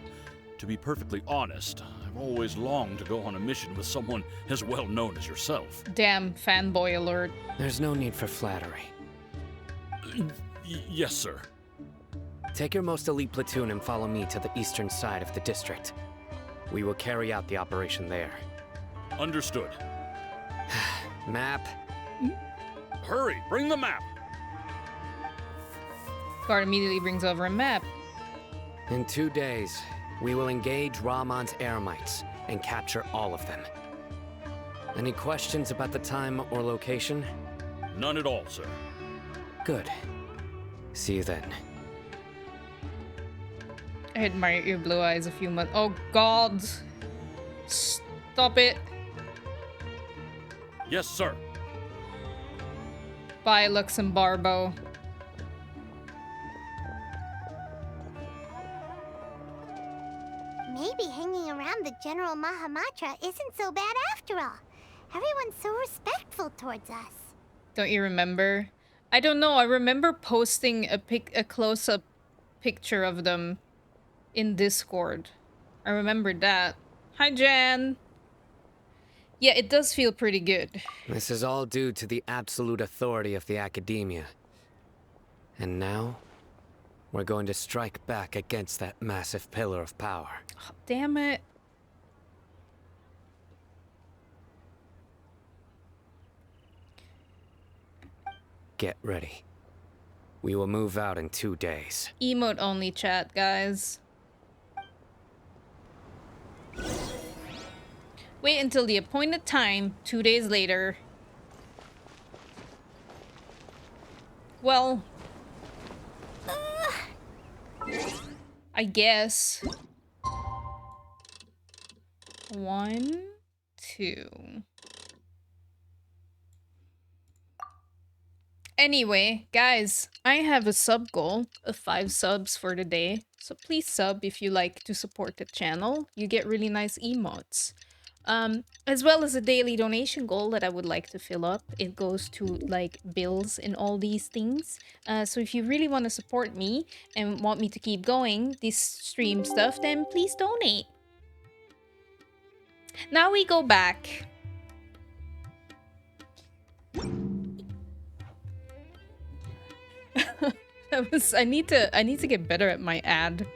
To be perfectly honest, I've always longed to go on a mission with someone as well known as yourself. Damn, fanboy alert. There's no need for flattery. Yes, sir. Take your most elite platoon and follow me to the eastern side of the district. We will carry out the operation there. Understood. Map. Hurry, bring the map! Guard immediately brings over a map. In 2 days, we will engage Rahman's Eremites and capture all of them. Any questions about the time or location? None at all, sir. Good. See you then. I admire your blue eyes a few months. Oh God! Stop it! Yes, sir. Bye, Luxembarbo. Maybe hanging around the General Mahamatra isn't so bad after all. Everyone's so respectful towards us. Don't you remember? I don't know. I remember posting a close-up picture of them in Discord. I remember that. Hi, Jan. Yeah, it does feel pretty good. This is all due to the absolute authority of the Academia. And now, we're going to strike back against that massive pillar of power. Oh, damn it. Get ready. We will move out in 2 days. Emote only chat, guys. Wait until the appointed time, 2 days later. Well, I guess. 1, 2. Anyway, guys, I have a sub goal of 5 subs for the day. So please sub if you like to support the channel. You get really nice emotes. As well as a daily donation goal that I would like to fill up. It goes to like bills and all these things. So if you really want to support me and want me to keep going this stream stuff, then please donate. Now we go back. I need to get better at my ad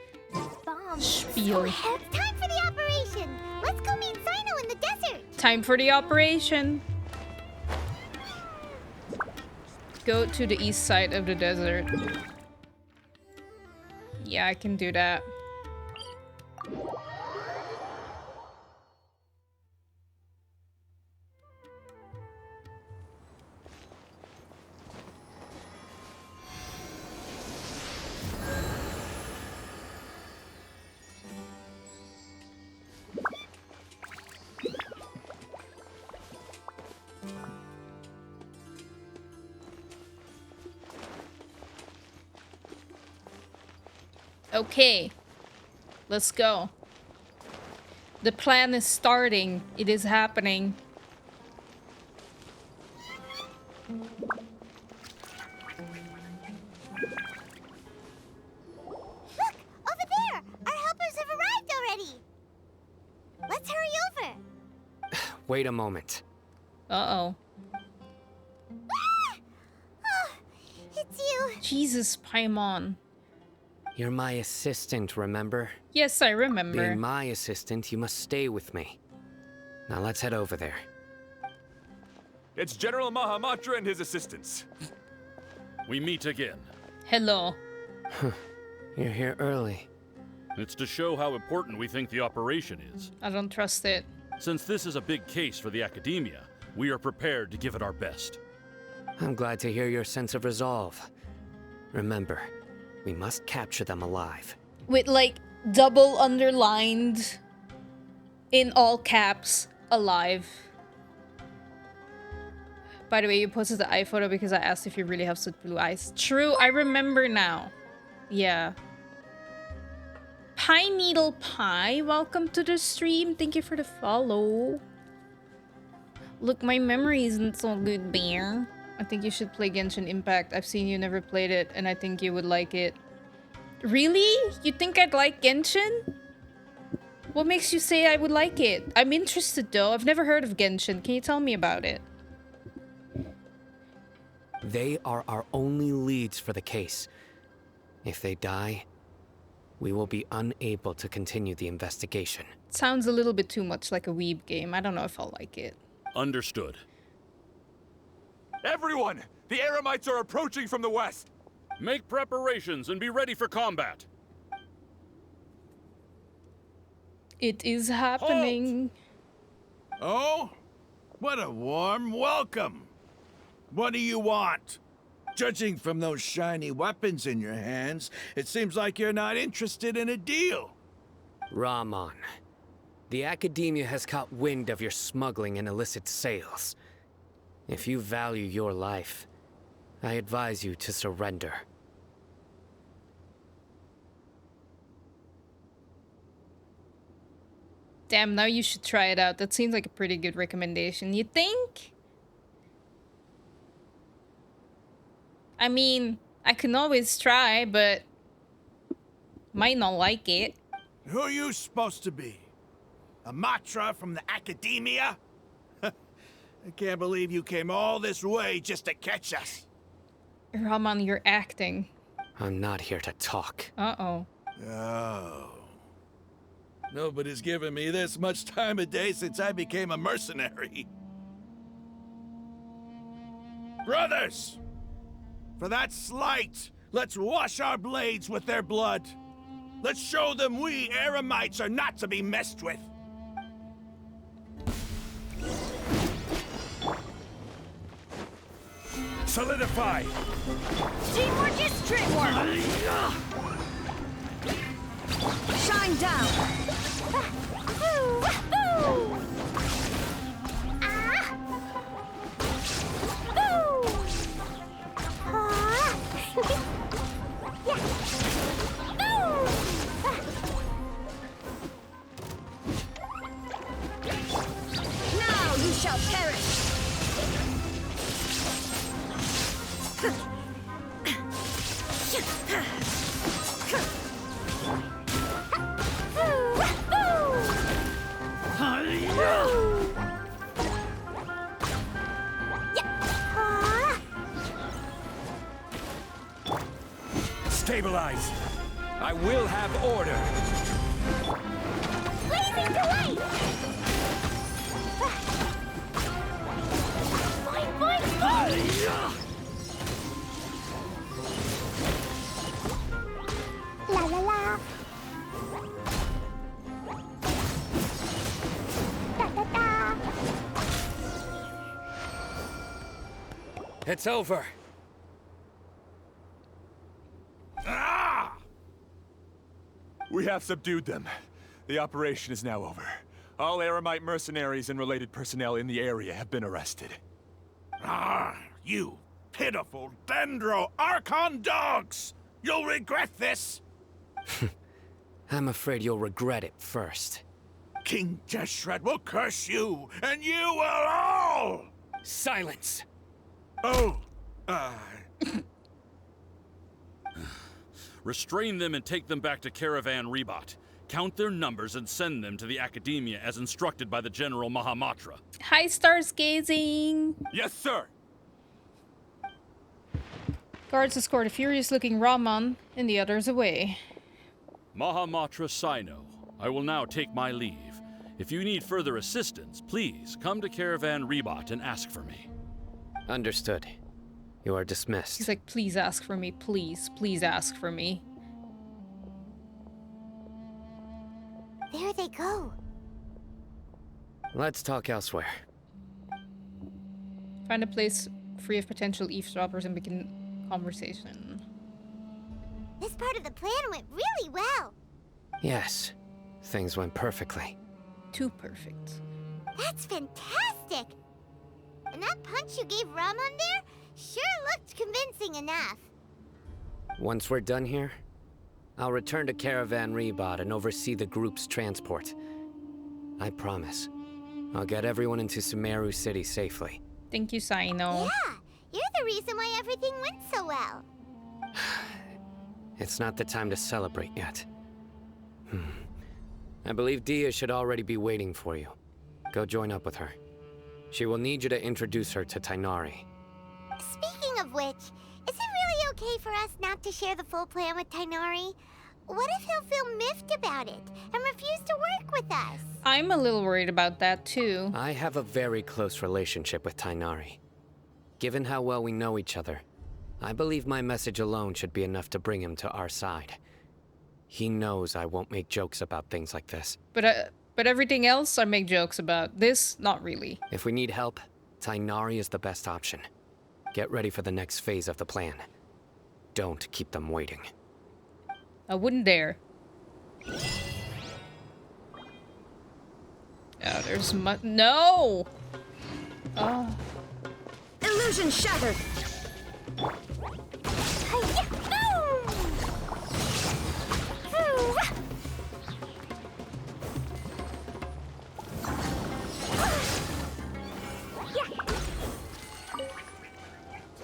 spiel. It's time for the operation. Let's go meet Sino in the desert. Time for the operation. Go to the east side of the desert. Yeah, I can do that. Okay, let's go. The plan is starting. It is happening. Look! Over there! Our helpers have arrived already! Let's hurry over! Wait a moment. Uh-oh. Ah! Oh, it's you! Jesus, Paimon. You're my assistant, remember? Yes, I remember. Being my assistant, you must stay with me. Now let's head over there. It's General Mahamatra and his assistants. We meet again. Hello. You're here early. It's to show how important we think the operation is. I don't trust it. Since this is a big case for the Academia, we are prepared to give it our best. I'm glad to hear your sense of resolve. Remember, we must capture them alive. With like double underlined in all caps, alive. By the way, you posted the eye photo because I asked if you really have such blue eyes. True, I remember now. Yeah. Pine Needle Pie, welcome to the stream. Thank you for the follow. Look, my memory isn't so good, bear. I think you should play Genshin Impact. I've seen you never played it, and I think you would like it. Really? You think I'd like Genshin? What makes you say I would like it? I'm interested though. I've never heard of Genshin. Can you tell me about it? They are our only leads for the case. If they die, we will be unable to continue the investigation. It sounds a little bit too much like a weeb game. I don't know if I'll like it. Understood. Everyone! The Eremites are approaching from the west! Make preparations and be ready for combat. It is happening. Oh? What a warm welcome. What do you want? Judging from those shiny weapons in your hands, it seems like you're not interested in a deal. Rahman, the Academia has caught wind of your smuggling and illicit sales. If you value your life, I advise you to surrender. Damn, now you should try it out. That seems like a pretty good recommendation. You think? I mean, I can always try, but might not like it. Who are you supposed to be? A Matra from the Academia? I can't believe you came all this way just to catch us. Rahman, you're acting. I'm not here to talk. Uh-oh. Oh. Nobody's given me this much time of day since I became a mercenary. Brothers! For that slight, let's wash our blades with their blood. Let's show them we Eremites are not to be messed with. Solidify! Teamwork is dreamwork! Shine down! Now you shall perish! Stabilize! I will have order! Blazing delight! Boing, boing, boing! La la la! Da da da! It's over. Ah! We have subdued them. The operation is now over. All Eremite mercenaries and related personnel in the area have been arrested. Ah, you pitiful Dendro Archon dogs! You'll regret this! I'm afraid you'll regret it first. King Deshret will curse you, and you will all! Silence! Oh, Restrain them and take them back to Caravan Rebot. Count their numbers and send them to the Academia as instructed by the General Mahamatra. Hi, stars gazing. Yes, sir. Guards escort a furious-looking Raman and the others away. Mahamatra Sino, I will now take my leave. If you need further assistance, please come to Caravan Rebot and ask for me. Understood. You are dismissed. He's like, please ask for me, please. Please ask for me. There they go. Let's talk elsewhere. Find a place free of potential eavesdroppers and begin conversation. This part of the plan went really well. Yes, things went perfectly. Too perfect. That's fantastic. And that punch you gave Raman there sure looked convincing enough. Once we're done here, I'll return to Caravan Rebot and oversee the group's transport. I promise. I'll get everyone into Sumeru City safely. Thank you, Sino. Yeah, you're the reason why everything went so well. It's not the time to celebrate yet. I believe Dia should already be waiting for you. Go join up with her. She will need you to introduce her to Tainari. Speaking of which, is it really okay for us not to share the full plan with Tainari? What if he'll feel miffed about it and refuse to work with us? I'm a little worried about that too. I have a very close relationship with Tainari. Given how well we know each other, I believe my message alone should be enough to bring him to our side. He knows I won't make jokes about things like this. But everything else I make jokes about. This, not really. If we need help, Tainari is the best option. Get ready for the next phase of the plan. Don't keep them waiting. I wouldn't dare. Oh, there's no! Oh. Illusion shattered!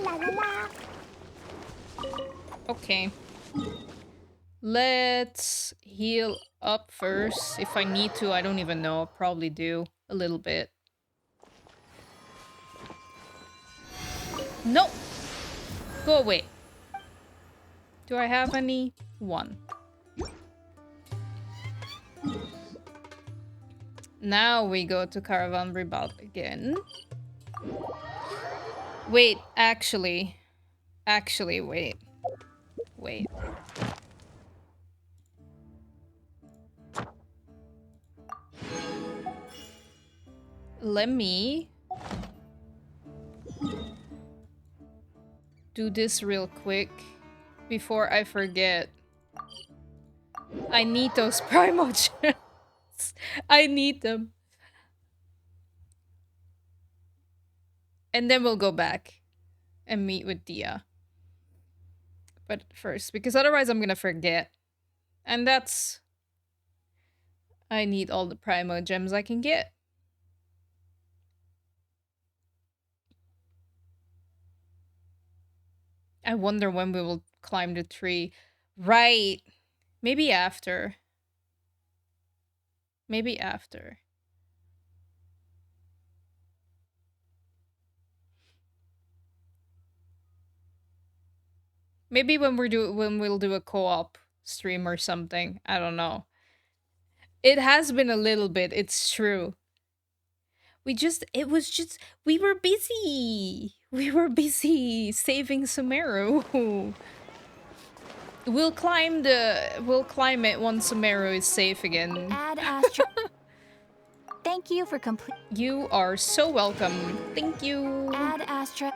La la la. Okay. Let's heal up first. If I need to, I don't even know. I'll probably do a little bit. No! Go away. Do I have any? One. Now we go to Caravan Rebot again. Wait, actually, wait. Wait. Let me do this real quick before I forget. I need those Primogems. I need them. And then we'll go back and meet with Dia. But first, because otherwise I'm gonna forget. And that's... I need all the Primogems I can get. I wonder when we will climb the tree. Right. Maybe after. Maybe after. Maybe when we'll do a co-op stream or something. I don't know. It has been a little bit, it's true. We were busy. We were busy saving Sumeru. We'll climb it once Sumeru is safe again. Add Astra. Thank you for complete. You are so welcome. Thank you. Add Astra.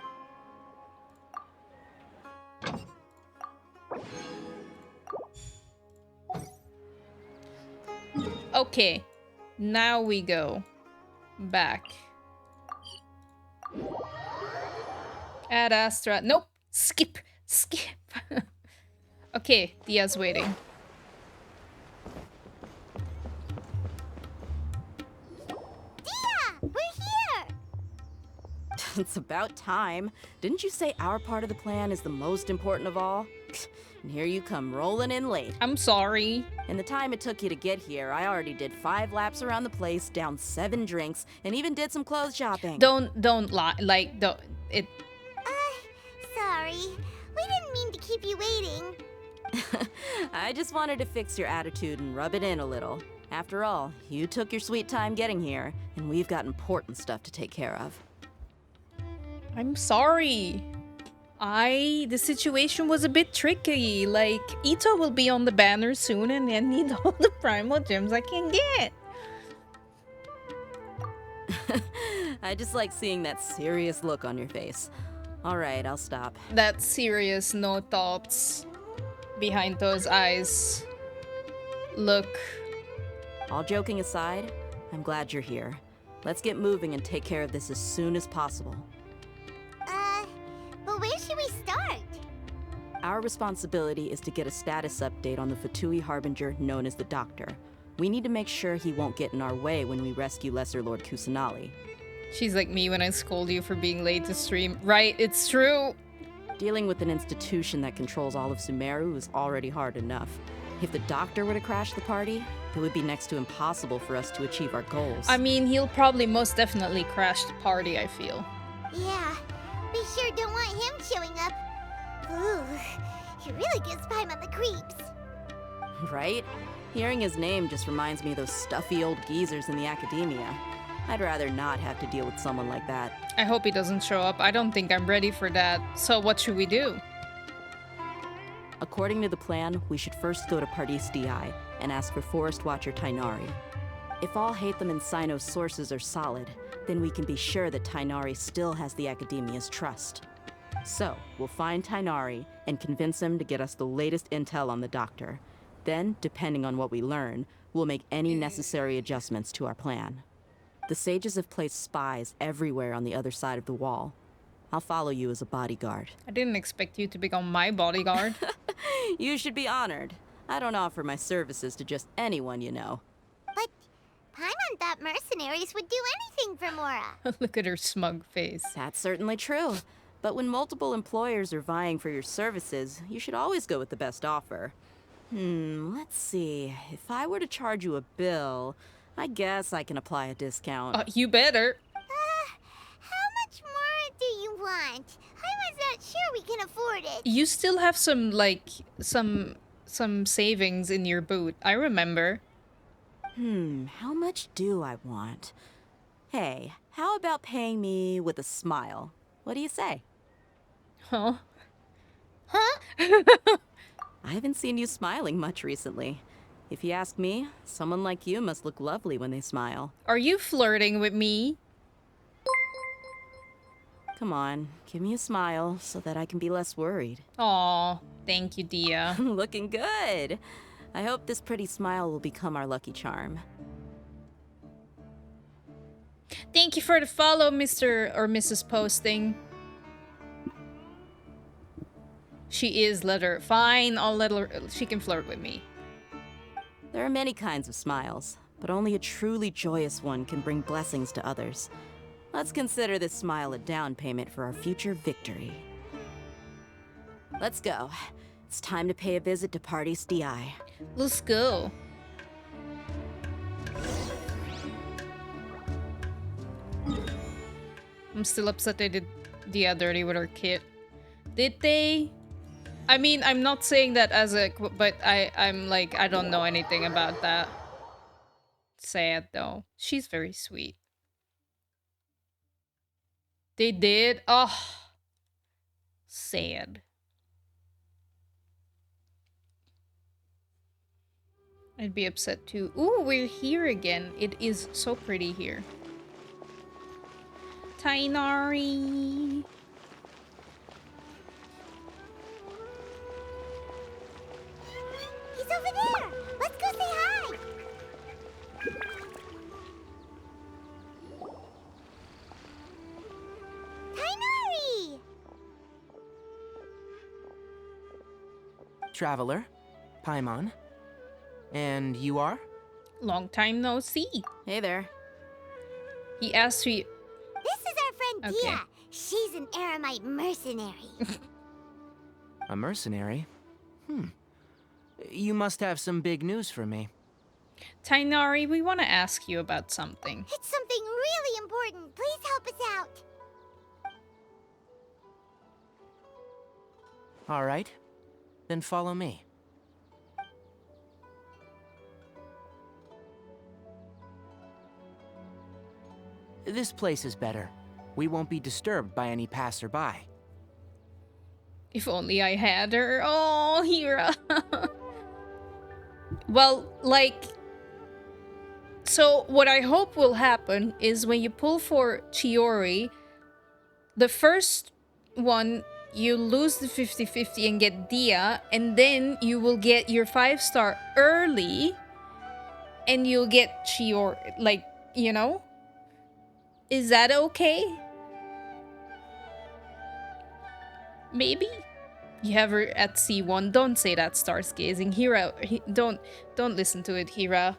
Okay. Now we go back. Ad Astra. Nope. Skip. Okay, Dia's waiting. It's about time. Didn't you say our part of the plan is the most important of all? And here you come rolling in late. I'm sorry. In the time it took you to get here, I already did 5 laps around the place, downed 7 drinks, and even did some clothes shopping. Don't lie. Like, don't. It. Sorry. We didn't mean to keep you waiting. I just wanted to fix your attitude and rub it in a little. After all, you took your sweet time getting here, and we've got important stuff to take care of. I'm sorry. The situation was a bit tricky. Like, Ito will be on the banner soon, and I need all the primal gems I can get. I just like seeing that serious look on your face. All right, I'll stop. That serious, no thoughts behind those eyes. Look. All joking aside, I'm glad you're here. Let's get moving and take care of this as soon as possible. But where should we start? Our responsibility is to get a status update on the Fatui Harbinger known as the Doctor. We need to make sure he won't get in our way when we rescue Lesser Lord Kusanali. She's like me when I scold you for being late to stream. Right, it's true. Dealing with an institution that controls all of Sumeru is already hard enough. If the Doctor were to crash the party, it would be next to impossible for us to achieve our goals. I mean, he'll probably most definitely crash the party, I feel. Yeah, we sure don't want him showing up. Ooh, he really gives Paimon the creeps. Right? Hearing his name just reminds me of those stuffy old geezers in the academia. I'd rather not have to deal with someone like that. I hope he doesn't show up. I don't think I'm ready for that. So what should we do? According to the plan, we should first go to Pardis DI and ask for Forest Watcher Tainari. If all Hatham and Sino's sources are solid, then we can be sure that Tainari still has the Academia's trust. So, we'll find Tainari and convince him to get us the latest intel on the Doctor. Then, depending on what we learn, we'll make any necessary adjustments to our plan. The sages have placed spies everywhere on the other side of the wall. I'll follow you as a bodyguard. I didn't expect you to become my bodyguard. You should be honored. I don't offer my services to just anyone you know. But Paimon thought mercenaries would do anything for Mora. Look at her smug face. That's certainly true. But when multiple employers are vying for your services, you should always go with the best offer. Let's see. If I were to charge you a bill, I guess I can apply a discount. You better. How much more do you want? I was not sure we can afford it. You still have some, like, some savings in your boot. I remember. How much do I want? Hey, how about paying me with a smile? What do you say? Huh? I haven't seen you smiling much recently. If you ask me, someone like you must look lovely when they smile. Are you flirting with me? Come on, give me a smile so that I can be less worried. Aw, thank you, Dia. Looking good. I hope this pretty smile will become our lucky charm. Thank you for the follow, Mr. or Mrs. Posting. She is letter. Fine, I'll let her. She can flirt with me. There are many kinds of smiles, but only a truly joyous one can bring blessings to others. Let's consider this smile a down payment for our future victory. Let's go. It's time to pay a visit to Pardis DI. Let's go. I'm still upset they did Dia dirty with her kit. Did they? I mean, I'm not saying that as a... But I'm like, I don't know anything about that. Sad, though. She's very sweet. They did? Oh. Sad. I'd be upset too. Ooh, we're here again. It is so pretty here. Tainari. He's over there. Let's go say hi. Tainari! Traveler, Paimon. And you are? Long time no see. Hey there. He asked me... This is our friend Okay. Dia. She's an Aramite mercenary. A mercenary? You must have some big news for me. Tainari, we want to ask you about something. It's something really important. Please help us out. All right. Then follow me. This place is better. We won't be disturbed by any passerby. If only I had her. Oh, Hira. Well, like... So, what I hope will happen is when you pull for Chiori, the first one, you lose the 50-50 and get Dia, and then you will get your 5-star early, and you'll get Chiori, like, you know? Is that okay? Maybe? You have her at C1. Don't say that, stars gazing. Hira, don't listen to it, Hira.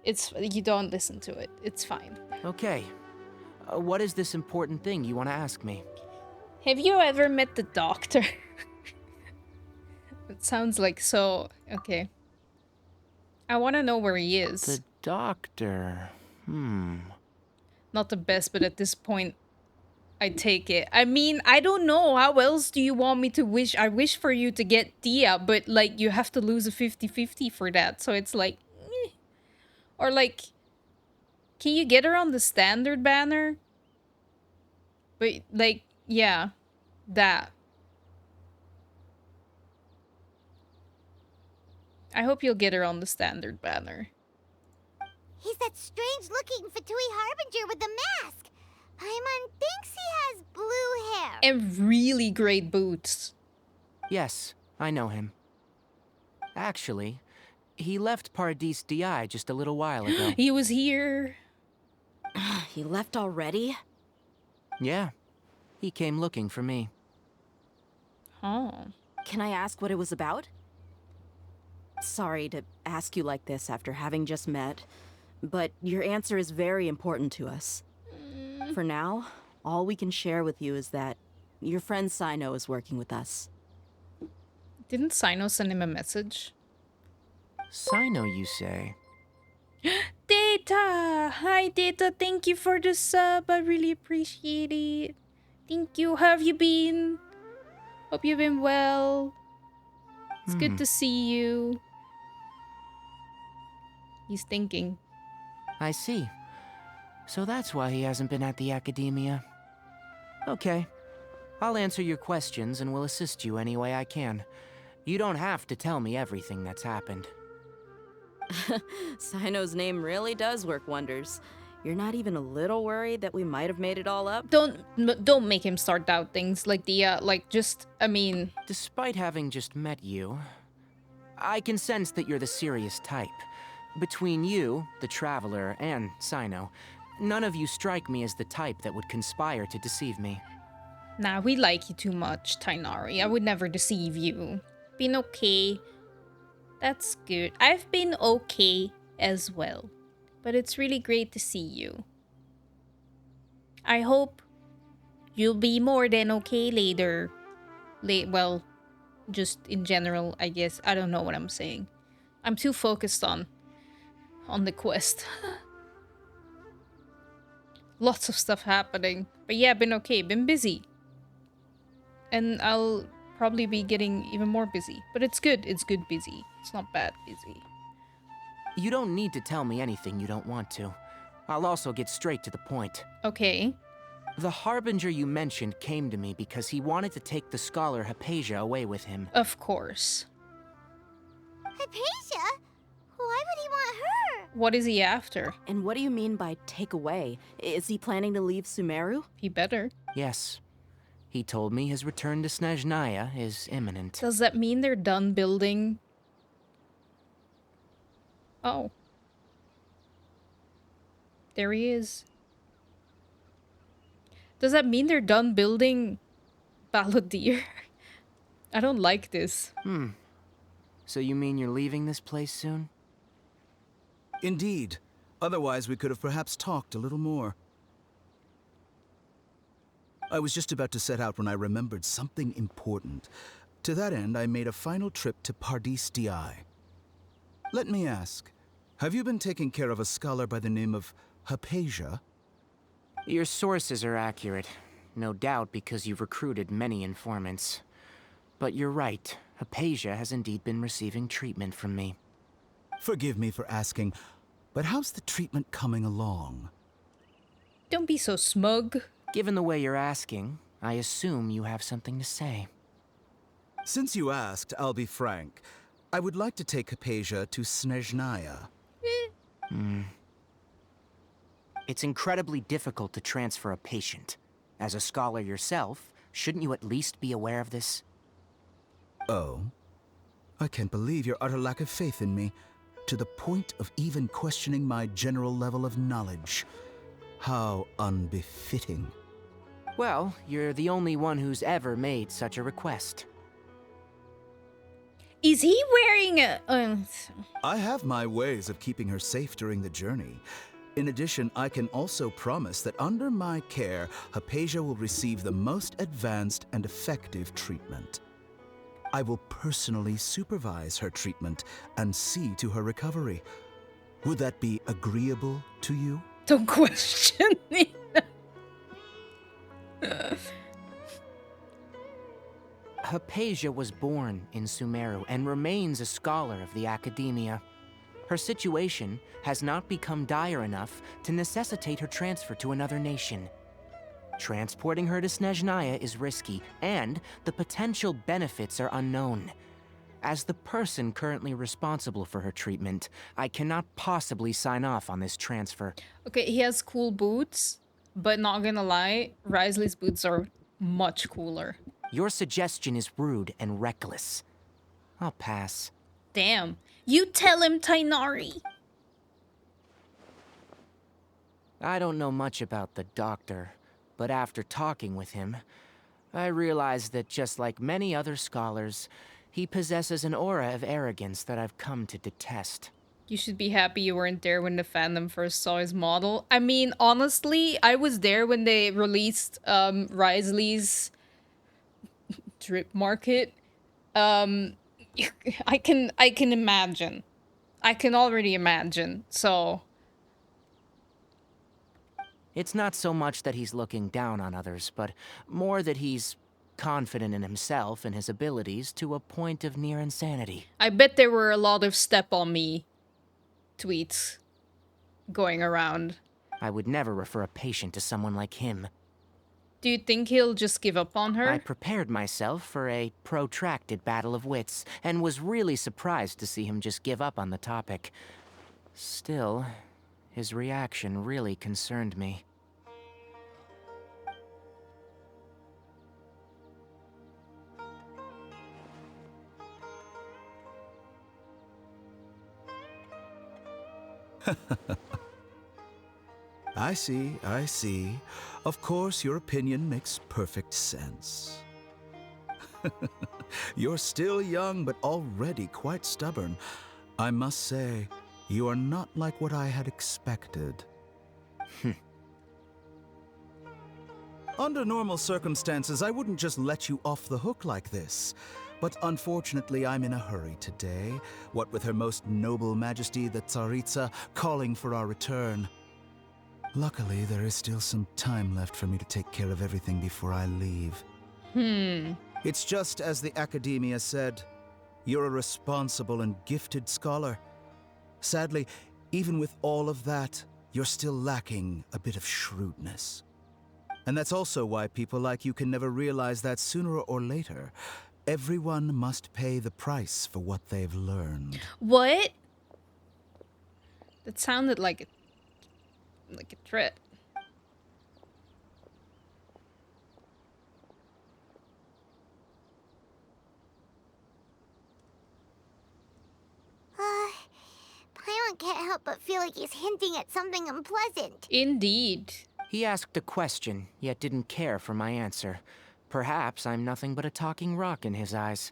You don't listen to it. It's fine. Okay. What is this important thing you want to ask me? Have you ever met the doctor? It sounds like so... Okay. I want to know where he is. The doctor. Not the best, but at this point, I take it. I mean, I don't know. How else do you want me to wish? I wish for you to get Dia, but, like, you have to lose a 50-50 for that. So it's like... eh. Or, like... Can you get her on the standard banner? But, like, yeah. That. I hope you'll get her on the standard banner. He's that strange-looking Fatui Harbinger with the mask. Paimon thinks he has blue hair. And really great boots. Yes, I know him. Actually, he left Paradis DI just a little while ago. He was here. He left already? Yeah, he came looking for me. Oh. Can I ask what it was about? Sorry to ask you like this after having just met, but your answer is very important to us. For now, all we can share with you is that your friend Sino is working with us. Didn't Sino send him a message? Sino, you say? Data! Hi, Data. Thank you for the sub. I really appreciate it. Thank you. How have you been? Hope you've been well. It's good to see you. He's thinking. I see. So that's why he hasn't been at the academia. Okay. I'll answer your questions and will assist you any way I can. You don't have to tell me everything that's happened. Sino's name really does work wonders. You're not even a little worried that we might have made it all up? Don't make him start doubt things like the I mean, despite having just met you, I can sense that you're the serious type. Between you, the Traveler, and Sino, none of you strike me as the type that would conspire to deceive me. Nah, we like you too much, Tainari. I would never deceive you. Been okay. That's good. I've been okay as well. But it's really great to see you. I hope you'll be more than okay later. Well, just in general, I guess. I don't know what I'm saying. I'm too focused on the quest. Lots of stuff happening. But yeah, been okay. Been busy. And I'll probably be getting even more busy. But it's good. It's good busy. It's not bad busy. You don't need to tell me anything you don't want to. I'll also get straight to the point. Okay. The Harbinger you mentioned came to me because he wanted to take the scholar Hypatia away with him. Of course. Hypatia? Why would he want her? What is he after? And what do you mean by take away? Is he planning to leave Sumeru? He better. Yes. He told me his return to Snezhnaya is imminent. Does that mean they're done building? Oh. There he is. Does that mean they're done building Balladeer? I don't like this. So you mean you're leaving this place soon? Indeed. Otherwise, we could have perhaps talked a little more. I was just about to set out when I remembered something important. To that end, I made a final trip to Pardis Di. Let me ask, have you been taking care of a scholar by the name of Hypatia? Your sources are accurate. No doubt because you've recruited many informants. But you're right, Hypatia has indeed been receiving treatment from me. Forgive me for asking, but how's the treatment coming along? Don't be so smug. Given the way you're asking, I assume you have something to say. Since you asked, I'll be frank. I would like to take Hypatia to Snezhnaya. It's incredibly difficult to transfer a patient. As a scholar yourself, shouldn't you at least be aware of this? Oh? I can't believe your utter lack of faith in me, to the point of even questioning my general level of knowledge. How unbefitting. Well, you're the only one who's ever made such a request. Is he wearing a... I have my ways of keeping her safe during the journey. In addition, I can also promise that under my care, Hypatia will receive the most advanced and effective treatment. I will personally supervise her treatment and see to her recovery. Would that be agreeable to you? Don't question me. Hypatia was born in Sumeru and remains a scholar of the Academia. Her situation has not become dire enough to necessitate her transfer to another nation. Transporting her to Snezhnaya is risky, and the potential benefits are unknown. As the person currently responsible for her treatment, I cannot possibly sign off on this transfer. Okay, he has cool boots, but not gonna lie, Risley's boots are much cooler. Your suggestion is rude and reckless. I'll pass. Damn. You tell him, Tainari. I don't know much about the doctor, but after talking with him, I realized that just like many other scholars, he possesses an aura of arrogance that I've come to detest. You should be happy you weren't there when the fandom first saw his model. I mean, honestly, I was there when they released Risley's drip market. I can imagine. I can already imagine. So it's not so much that he's looking down on others, but more that he's confident in himself and his abilities to a point of near insanity. I bet there were a lot of step on me tweets going around. I would never refer a patient to someone like him. Do you think he'll just give up on her? I prepared myself for a protracted battle of wits, and was really surprised to see him just give up on the topic. Still, his reaction really concerned me. I see. Of course, your opinion makes perfect sense. You're still young, but already quite stubborn. I must say, you are not like what I had expected. Under normal circumstances, I wouldn't just let you off the hook like this. But unfortunately, I'm in a hurry today, what with Her Most Noble Majesty the Tsaritsa calling for our return. Luckily, there is still some time left for me to take care of everything before I leave. It's just as the Academia said, you're a responsible and gifted scholar. Sadly, even with all of that, you're still lacking a bit of shrewdness. And that's also why people like you can never realize that sooner or later, everyone must pay the price for what they've learned. What? That sounded like a threat. Paimon can't help but feel like he's hinting at something unpleasant. Indeed. He asked a question, yet didn't care for my answer. Perhaps I'm nothing but a talking rock in his eyes.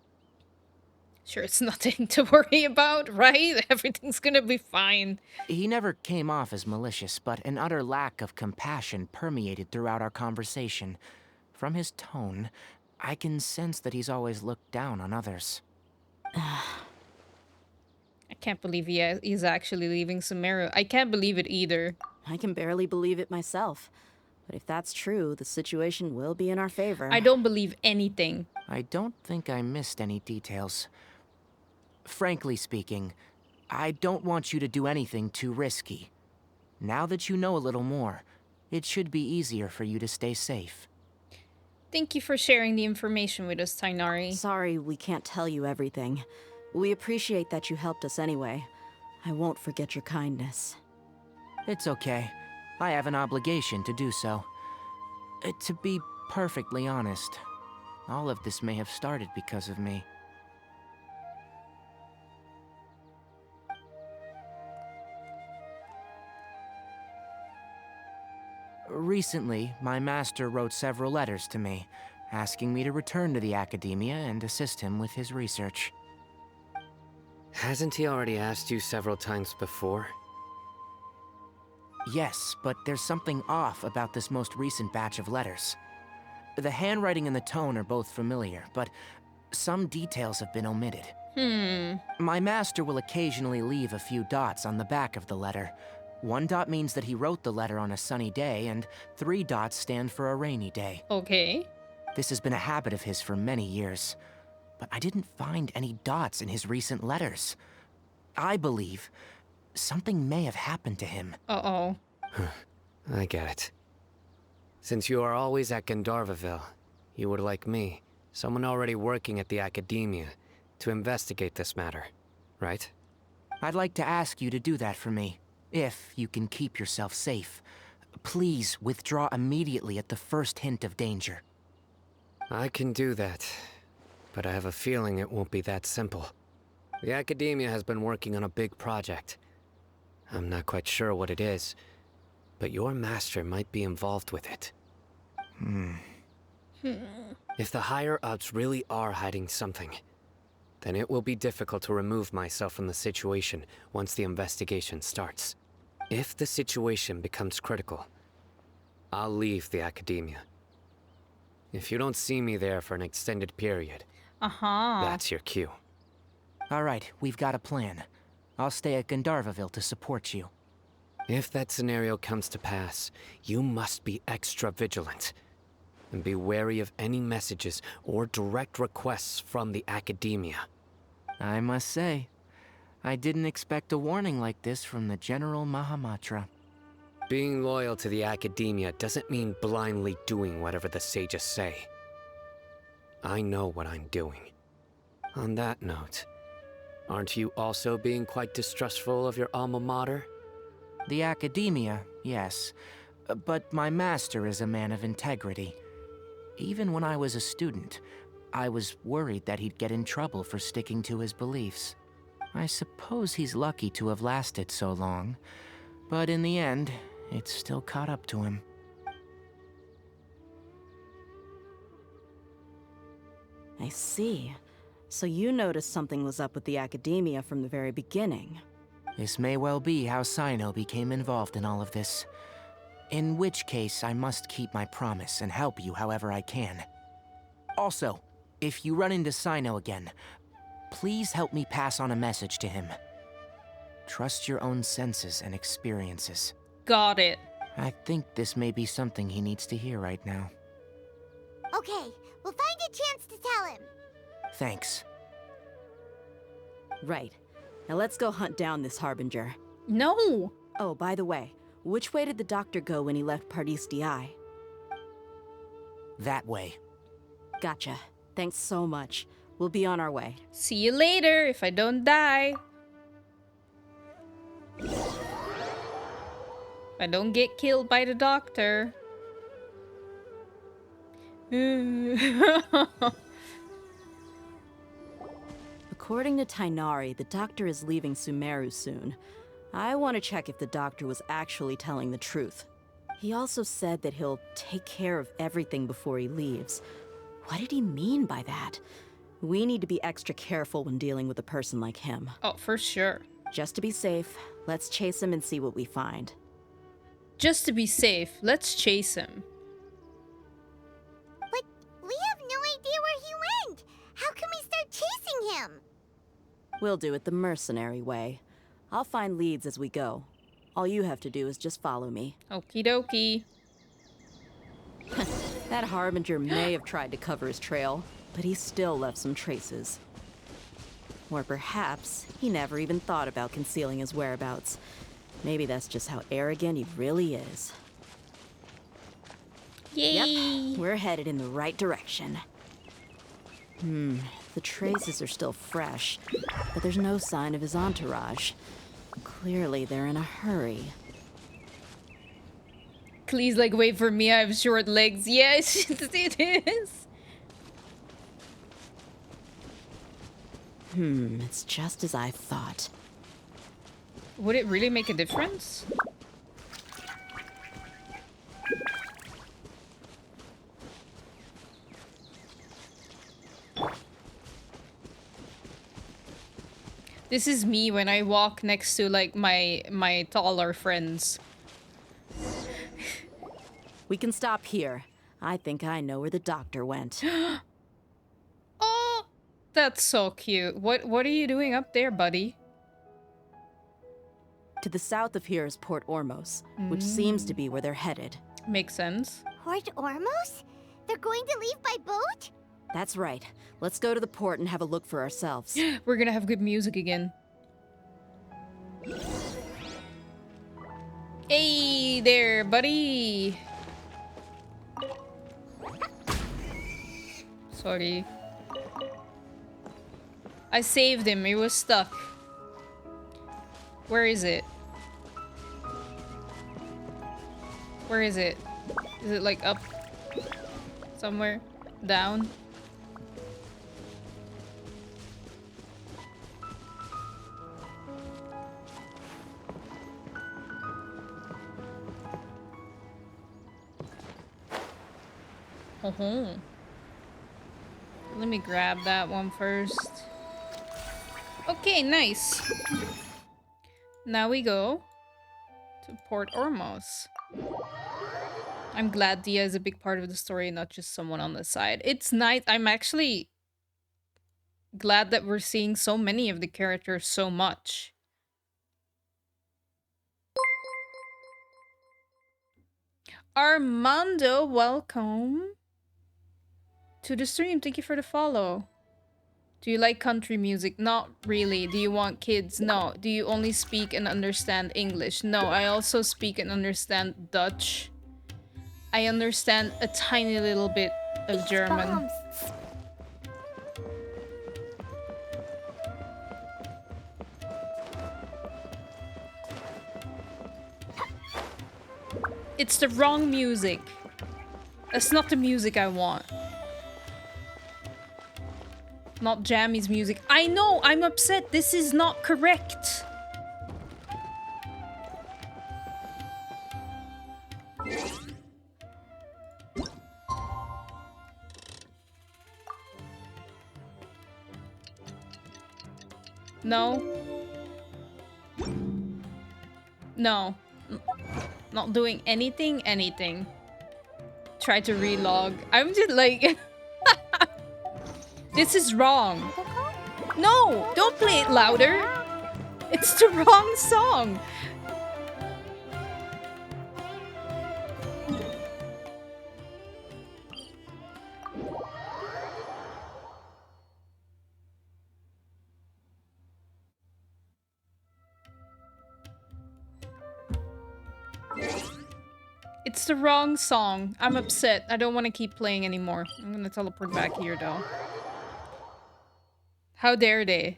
Sure, it's nothing to worry about, right? Everything's gonna be fine. He never came off as malicious, but an utter lack of compassion permeated throughout our conversation. From his tone, I can sense that he's always looked down on others. I can't believe he's actually leaving Sumeru. I can't believe it either. I can barely believe it myself. But if that's true, the situation will be in our favor. I don't believe anything. I don't think I missed any details. Frankly speaking, I don't want you to do anything too risky. Now that you know a little more, it should be easier for you to stay safe. Thank you for sharing the information with us, Tainari. Sorry we can't tell you everything. We appreciate that you helped us anyway. I won't forget your kindness. It's okay. I have an obligation to do so. To be perfectly honest, all of this may have started because of me. Recently, my master wrote several letters to me, asking me to return to the Academia and assist him with his research. Hasn't he already asked you several times before? Yes, but there's something off about this most recent batch of letters. The handwriting and the tone are both familiar, but some details have been omitted. My master will occasionally leave a few dots on the back of the letter. 1 dot means that he wrote the letter on a sunny day, and 3 dots stand for a rainy day. Okay. This has been a habit of his for many years, but I didn't find any dots in his recent letters. I believe something may have happened to him. Uh-oh. I get it. Since you are always at Gandharvaville, you would like me, someone already working at the Academia, to investigate this matter, right? I'd like to ask you to do that for me, if you can keep yourself safe. Please withdraw immediately at the first hint of danger. I can do that, but I have a feeling it won't be that simple. The Academia has been working on a big project. I'm not quite sure what it is, but your master might be involved with it. If the higher-ups really are hiding something, then it will be difficult to remove myself from the situation once the investigation starts. If the situation becomes critical, I'll leave the Academia. If you don't see me there for an extended period, that's your cue. All right, we've got a plan. I'll stay at Gandharvaville to support you. If that scenario comes to pass, you must be extra vigilant. And be wary of any messages or direct requests from the Academia. I must say, I didn't expect a warning like this from the General Mahamatra. Being loyal to the Academia doesn't mean blindly doing whatever the sages say. I know what I'm doing. On that note, aren't you also being quite distrustful of your alma mater? The Academia, yes. But my master is a man of integrity. Even when I was a student, I was worried that he'd get in trouble for sticking to his beliefs. I suppose he's lucky to have lasted so long, but in the end, it's still caught up to him. I see. So you noticed something was up with the Academia from the very beginning. This may well be how Sino became involved in all of this. In which case, I must keep my promise and help you however I can. Also, if you run into Sino again, please help me pass on a message to him. Trust your own senses and experiences. Got it. I think this may be something he needs to hear right now. Okay, we'll find a chance to tell him. Thanks. Right. Now let's go hunt down this Harbinger. No! Oh, by the way, which way did the doctor go when he left Pardis DI? That way. Gotcha. Thanks so much. We'll be on our way. See you later if I don't die. If I don't get killed by the doctor. According to Tainari, the doctor is leaving Sumeru soon. I want to check if the doctor was actually telling the truth. He also said that he'll take care of everything before he leaves. What did he mean by that? We need to be extra careful when dealing with a person like him. Oh, for sure. Just to be safe, let's chase him and see what we find. Just to be safe, let's chase him. We'll do it the mercenary way. I'll find leads as we go. All you have to do is just follow me. Okie dokie. That Harbinger may have tried to cover his trail, but he still left some traces. Or perhaps he never even thought about concealing his whereabouts. Maybe that's just how arrogant he really is. Yay! Yep, we're headed in the right direction. The traces are still fresh, but there's no sign of his entourage. Clearly, they're in a hurry. Please, like, wait for me. I have short legs. Yes, it is. It's just as I thought. Would it really make a difference? This is me when I walk next to like my taller friends. We can stop here. I think I know where the doctor went. Oh, that's so cute. What are you doing up there, buddy? To the south of here is Port Ormos, which seems to be where they're headed. Makes sense. Port Ormos? They're going to leave by boat? That's right. Let's go to the port and have a look for ourselves. We're gonna have good music again. Hey there, buddy. Sorry. I saved him. He was stuck. Where is it? Where is it? Is it like up somewhere? Down? Let me grab that one first. Okay, nice. Now we go to Port Ormos. I'm glad Dia is a big part of the story, not just someone on the side. It's nice. I'm actually glad that we're seeing so many of the characters so much. Armando, welcome to the stream. Thank you for the follow. Do you like country music? Not really. Do you want kids? No. Do you only speak and understand English? No. I also speak and understand Dutch. I understand a tiny little bit of German. It's the wrong music. That's not the music I want. Not Jammy's music. I know, I'm upset. This is not correct. No. No. Not doing anything. Try to relog. I'm just like... This is wrong. No! Don't play it louder! It's the wrong song! It's the wrong song. I'm upset. I don't want to keep playing anymore. I'm gonna teleport back here though. How dare they?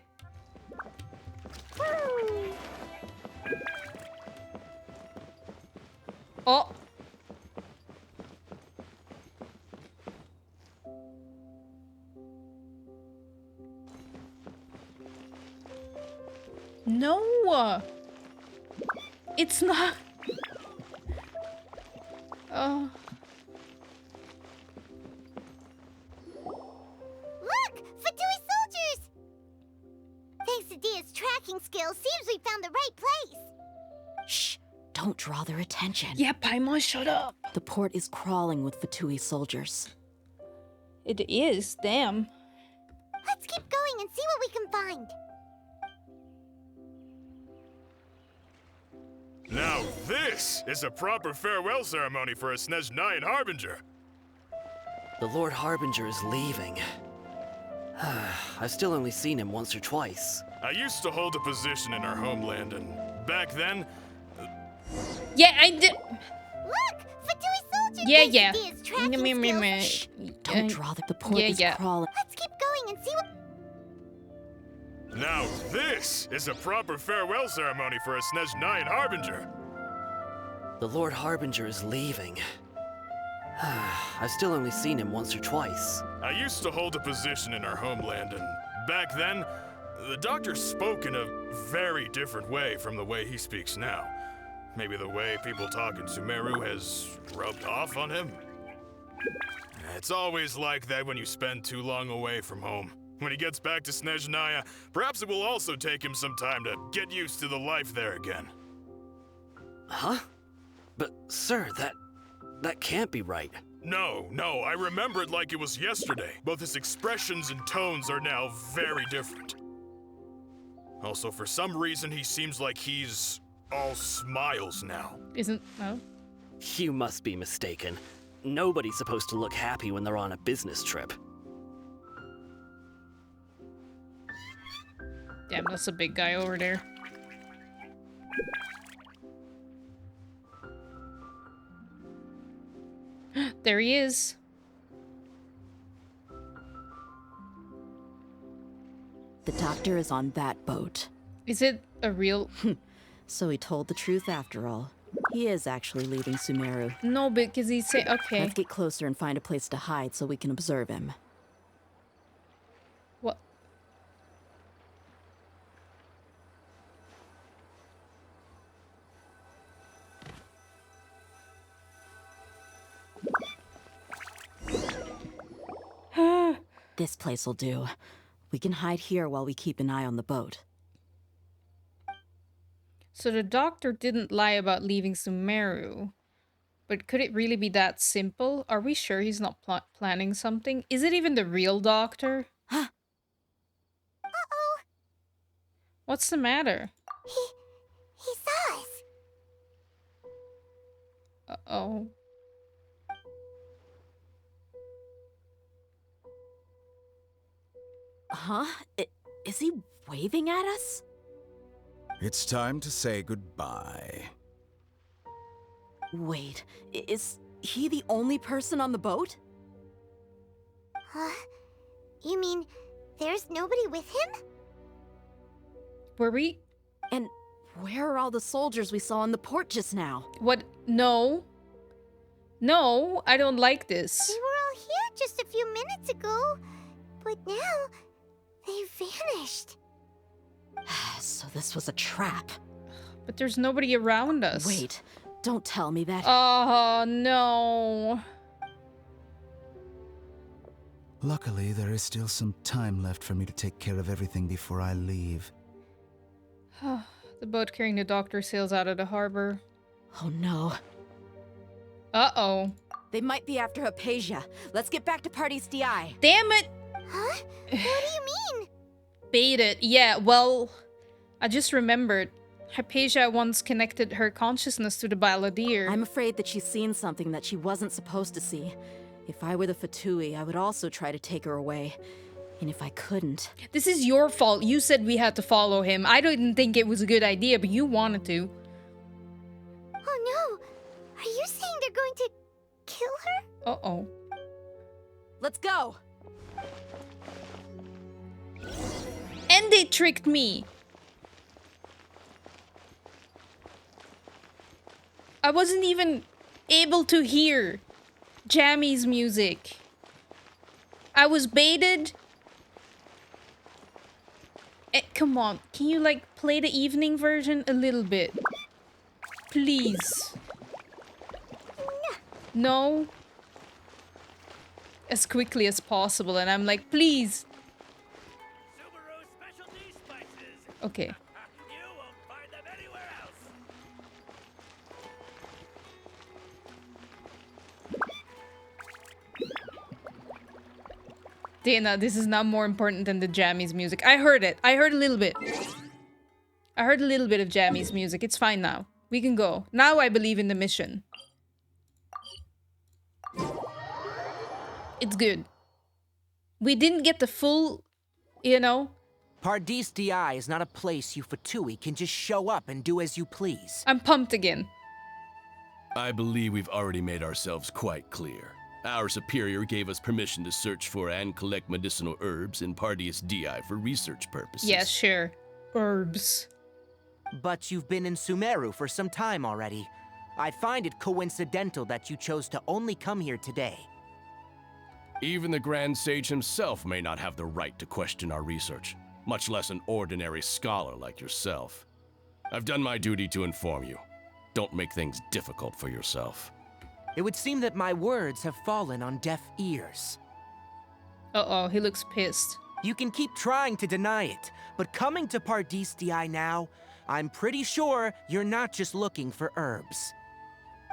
Oh! No! It's not... Oh. Look! Fatui soldiers! Thanks to Dia's tracking skills, seems we found the right place. Shh! Don't draw their attention. Yeah, Paimon, shut up! The port is crawling with Fatui soldiers. It is, damn. Let's keep going and see what we can find. Now this is a proper farewell ceremony for a Snezhnayan Harbinger. The Lord Harbinger is leaving. I've still only seen him once or twice. I used to hold a position in our homeland, and back then... Yeah, I did. Look! Fatui soldier Yeah. is tracking skills. Don't draw the port is crawling. Let's keep going and see what... Now this is a proper farewell ceremony for a Snezhnayan Harbinger. The Lord Harbinger is leaving. I've still only seen him once or twice. I used to hold a position in our homeland, and back then, the doctor spoke in a very different way from the way he speaks now. Maybe the way people talk in Sumeru has rubbed off on him. It's always like that when you spend too long away from home. When he gets back to Snezhnaya, perhaps it will also take him some time to get used to the life there again. Huh? But, sir, that can't be right. No, I remember it like it was yesterday. Both his expressions and tones are now very different. Also, for some reason, he seems like he's all smiles now. No? You must be mistaken. Nobody's supposed to look happy when they're on a business trip. Damn, that's a big guy over there. There he is. The doctor is on that boat. Is it a real... So he told the truth after all. He is actually leaving Sumeru. No, because he said... Okay. Let's get closer and find a place to hide so we can observe him. What? This place will do. We can hide here while we keep an eye on the boat. So the doctor didn't lie about leaving Sumeru. But could it really be that simple? Are we sure he's not planning something? Is it even the real doctor? Uh-oh. What's the matter? He saw us. Uh-oh. Huh? Is he waving at us? It's time to say goodbye. Wait, is he the only person on the boat? You mean there's nobody with him? Were we... And where are all the soldiers we saw in the port just now? What? No. No, I don't like this. They were all here just a few minutes ago. But now, they vanished. So this was a trap. But there's nobody around us. Wait, don't tell me that... Oh, no. Luckily, there is still some time left for me to take care of everything before I leave. The boat carrying the doctor sails out of the harbor. Oh no. Uh-oh. They might be after Hypatia. Let's get back to Party's DI. Damn it! Huh? What do you mean? Bait it. Yeah, well, I just remembered. Hypatia once connected her consciousness to the balladeer. I'm afraid that she's seen something that she wasn't supposed to see. If I were the Fatui, I would also try to take her away. And if I couldn't... This is your fault. You said we had to follow him. I didn't think it was a good idea, but you wanted to. Oh no! Are you saying they're going to kill her? Uh-oh. Let's go! And they tricked me. I wasn't even able to hear Jammy's music. I was baited. Come on, can you like play the evening version a little bit? Please. No? As quickly as possible, and I'm like, please. Okay. Dana, this is not more important than the Jammy's music. I heard it. I heard a little bit. I heard a little bit of Jammy's music. It's fine now. We can go. Now I believe in the mission. It's good. We didn't get the full, you know. Pardis DI is not a place you Fatui can just show up and do as you please. I'm pumped again. I believe we've already made ourselves quite clear. Our superior gave us permission to search for and collect medicinal herbs in Pardis DI for research purposes. Yeah, sure. Herbs. But you've been in Sumeru for some time already. I find it coincidental that you chose to only come here today. Even the Grand Sage himself may not have the right to question our research, much less an ordinary scholar like yourself. I've done my duty to inform you. Don't make things difficult for yourself. It would seem that my words have fallen on deaf ears. Uh-oh, he looks pissed. You can keep trying to deny it, but coming to Pardis DI now, I'm pretty sure you're not just looking for herbs.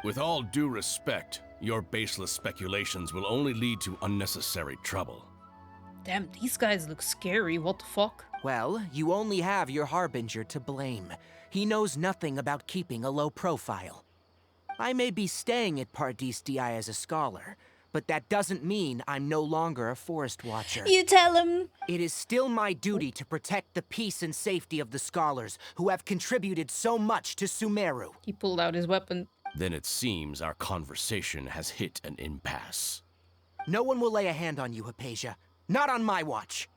With all due respect, your baseless speculations will only lead to unnecessary trouble. Damn, these guys look scary. What the fuck? Well, you only have your Harbinger to blame. He knows nothing about keeping a low profile. I may be staying at Pardis DI as a scholar, but that doesn't mean I'm no longer a forest watcher. You tell him. It is still my duty to protect the peace and safety of the scholars who have contributed so much to Sumeru. He pulled out his weapon. Then it seems our conversation has hit an impasse. No one will lay a hand on you, Hypatia. Not on my watch.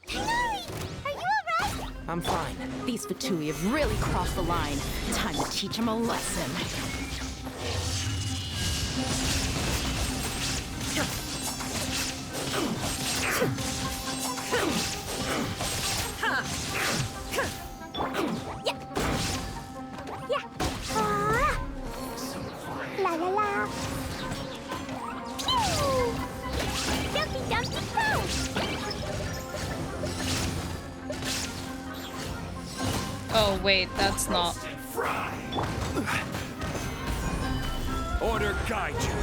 Tighnari, are you alright? I'm fine. These Fatui have really crossed the line. Time to teach them a lesson. La la la. Pew! Dumpty dumpty go! Oh, wait, that's not. Order guide you.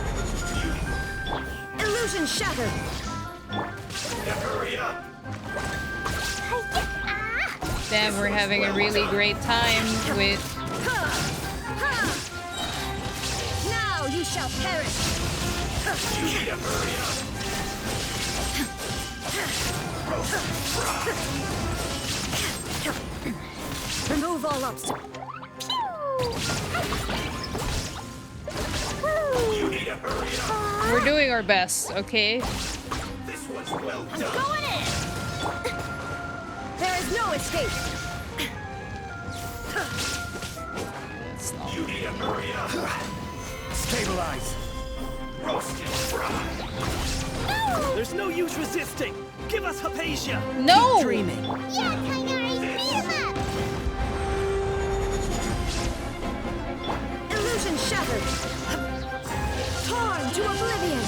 Illusion shattered. Hurry up. Damn, we're having a really great time with... Now you shall perish. You need to hurry up. Remove all obstacles. You need to hurry up. We're doing our best, okay? This was well done. I'm going in. There is no escape. You need to hurry up. Stabilize. Roast and fry. No! There's no use resisting. Give us Hypatia. No! Keep dreaming. Yeah, Tighnari, beat him up! Illusion shattered. Torn to oblivion.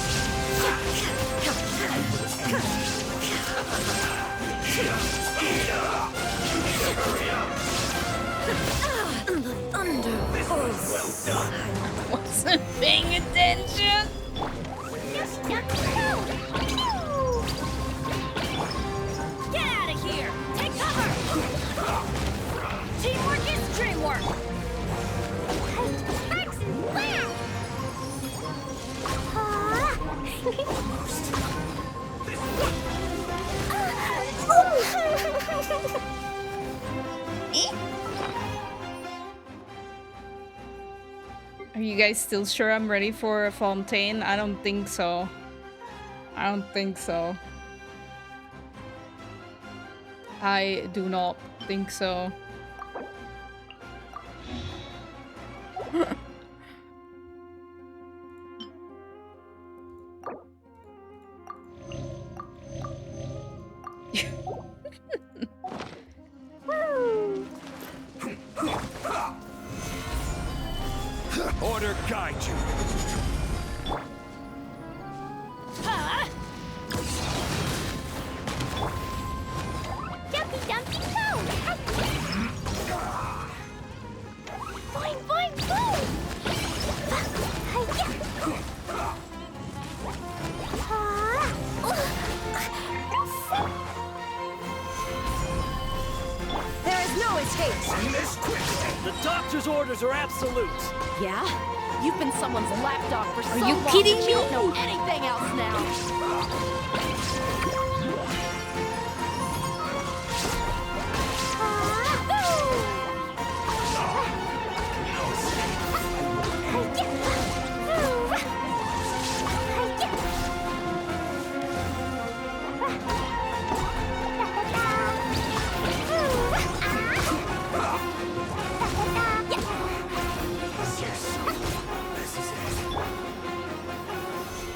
Well done. Wasn't paying attention. Dumpty dumpty go! Pew! Get out of here. Take cover. Teamwork is dreamwork. Sparks and splash! Are you guys still sure I'm ready for a Fontaine? I don't think so. I don't think so. I do not think so. Order guide you. Dumpty dumpty go! Boing boing boom! There is no escape. Bring this quick. orders are absolute. Yeah? You've been someone's lapdog for so you long kidding that you me? don't know anything else now.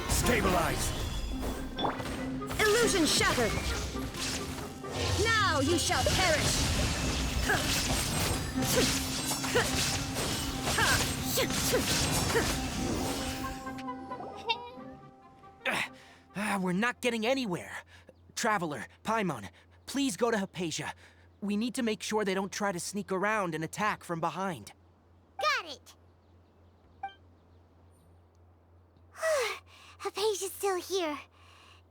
Stabilize! Illusion shattered! Now you shall perish! We're not getting anywhere. Traveler, Paimon, please go to Hypatia. We need to make sure they don't try to sneak around and attack from behind. Got it! Hypatia's still here.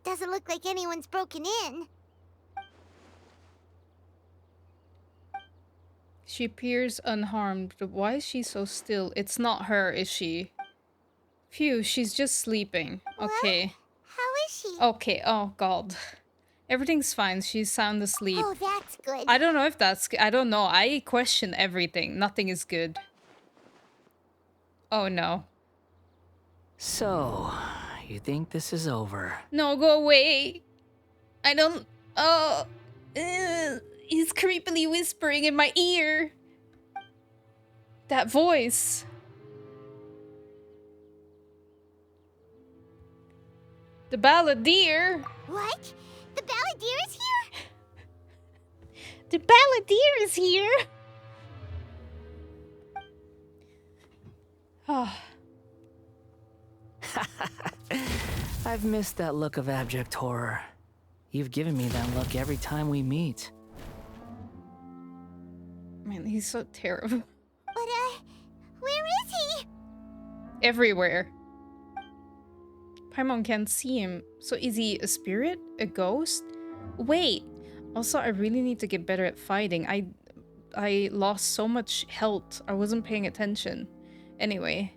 Doesn't look like anyone's broken in. She appears unharmed, but why is she so still? It's not her, is she? Phew, she's just sleeping. Okay. How is she? Okay, oh god. Everything's fine, she's sound asleep. Oh, that's good. I don't know if that's I don't know. I question everything. Nothing is good. Oh no. So, you think this is over? No, go away. I don't... Oh... he's creepily whispering in my ear. That voice. The balladeer. What? The balladeer is here? The balladeer is here. Oh. I've missed that look of abject horror. You've given me that look every time we meet. Man, he's so terrible. But, where is he? Everywhere. Paimon can't see him. So is he a spirit? A ghost? Wait. Also, I really need to get better at fighting. I lost so much health. I wasn't paying attention. Anyway.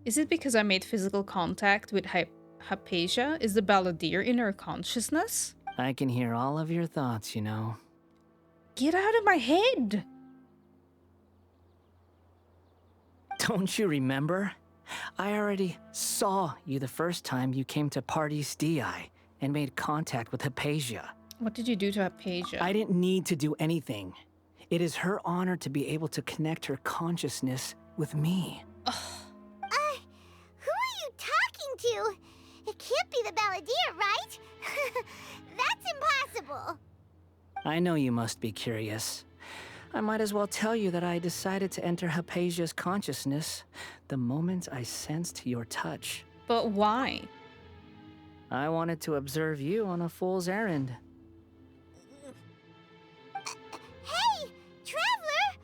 Is it because I made physical contact with Hypatia? Is the balladeer in her consciousness? I can hear all of your thoughts, you know. Get out of my head! Don't you remember? I already saw you the first time you came to Party's DI and made contact with Hypatia. What did you do to Hypatia? I didn't need to do anything. It is her honor to be able to connect her consciousness with me. Who are you talking to? It can't be the balladeer, right? That's impossible. I know you must be curious. I might as well tell you that I decided to enter Hypatia's consciousness the moment I sensed your touch. But why? I wanted to observe you on a fool's errand. Hey, Traveler!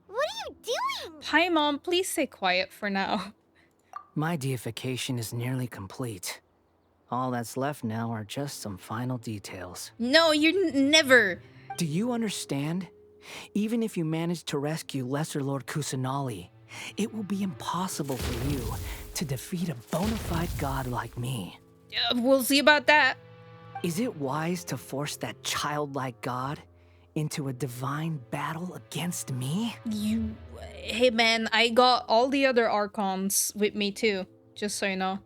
What are you doing? Paimon, please stay quiet for now. My deification is nearly complete. All that's left now are just some final details. No, you never. Do you understand? Even if you manage to rescue Lesser Lord Kusanali, it will be impossible for you to defeat a bona fide god like me. We'll see about that. Is it wise to force that childlike god into a divine battle against me? Hey man, I got all the other Archons with me too, just so you know.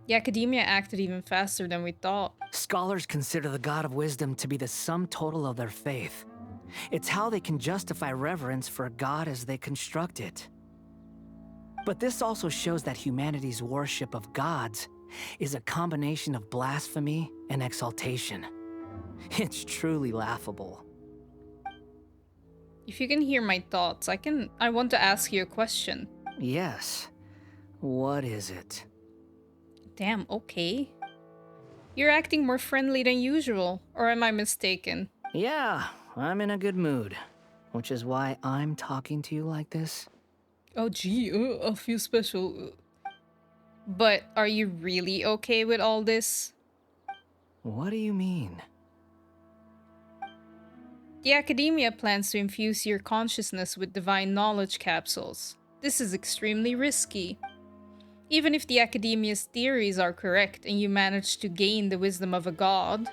The Academia acted even faster than we thought. Scholars consider the God of Wisdom to be the sum total of their faith. It's how they can justify reverence for a god as they construct it. But this also shows that humanity's worship of gods is a combination of blasphemy and exaltation. It's truly laughable. If you can hear my thoughts, I want to ask you a question. Yes. What is it? Damn, okay. You're acting more friendly than usual, or am I mistaken? Yeah, I'm in a good mood, which is why I'm talking to you like this. Oh gee, I feel special. But are you really okay with all this? What do you mean? The Academia plans to infuse your consciousness with divine knowledge capsules. This is extremely risky. Even if the Academia's theories are correct and you manage to gain the wisdom of a god,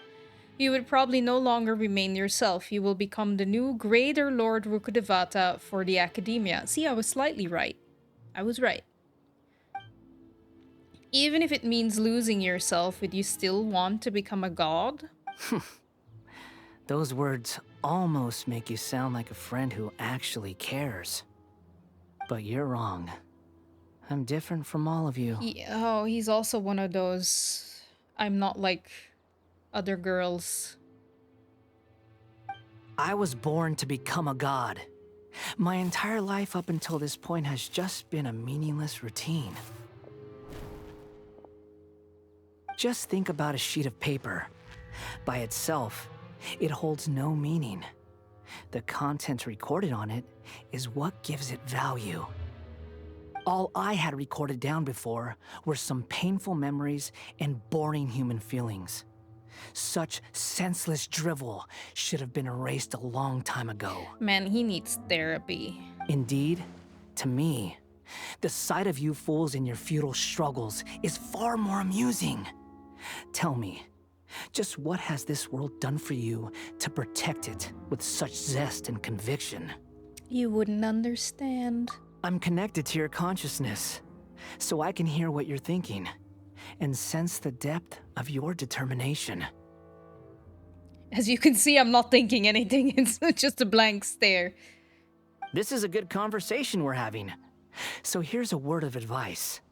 you would probably no longer remain yourself. You will become the new greater Lord Rukkhadevata for the Academia. See, I was slightly right. I was right. Even if it means losing yourself, would you still want to become a god? Those words almost make you sound like a friend who actually cares. But you're wrong. I'm different from all of you. He's also one of those, I'm not like other girls. I was born to become a god. My entire life up until this point has just been a meaningless routine. Just think about a sheet of paper. By itself, it holds no meaning. The content recorded on it is what gives it value. All I had recorded down before were some painful memories and boring human feelings. Such senseless drivel should have been erased a long time ago. Man, he needs therapy. Indeed, to me, the sight of you fools in your futile struggles is far more amusing. Tell me, just what has this world done for you to protect it with such zest and conviction? You wouldn't understand. I'm connected to your consciousness, so I can hear what you're thinking and sense the depth of your determination. As you can see, I'm not thinking anything. It's just a blank stare. This is a good conversation we're having. So here's a word of advice.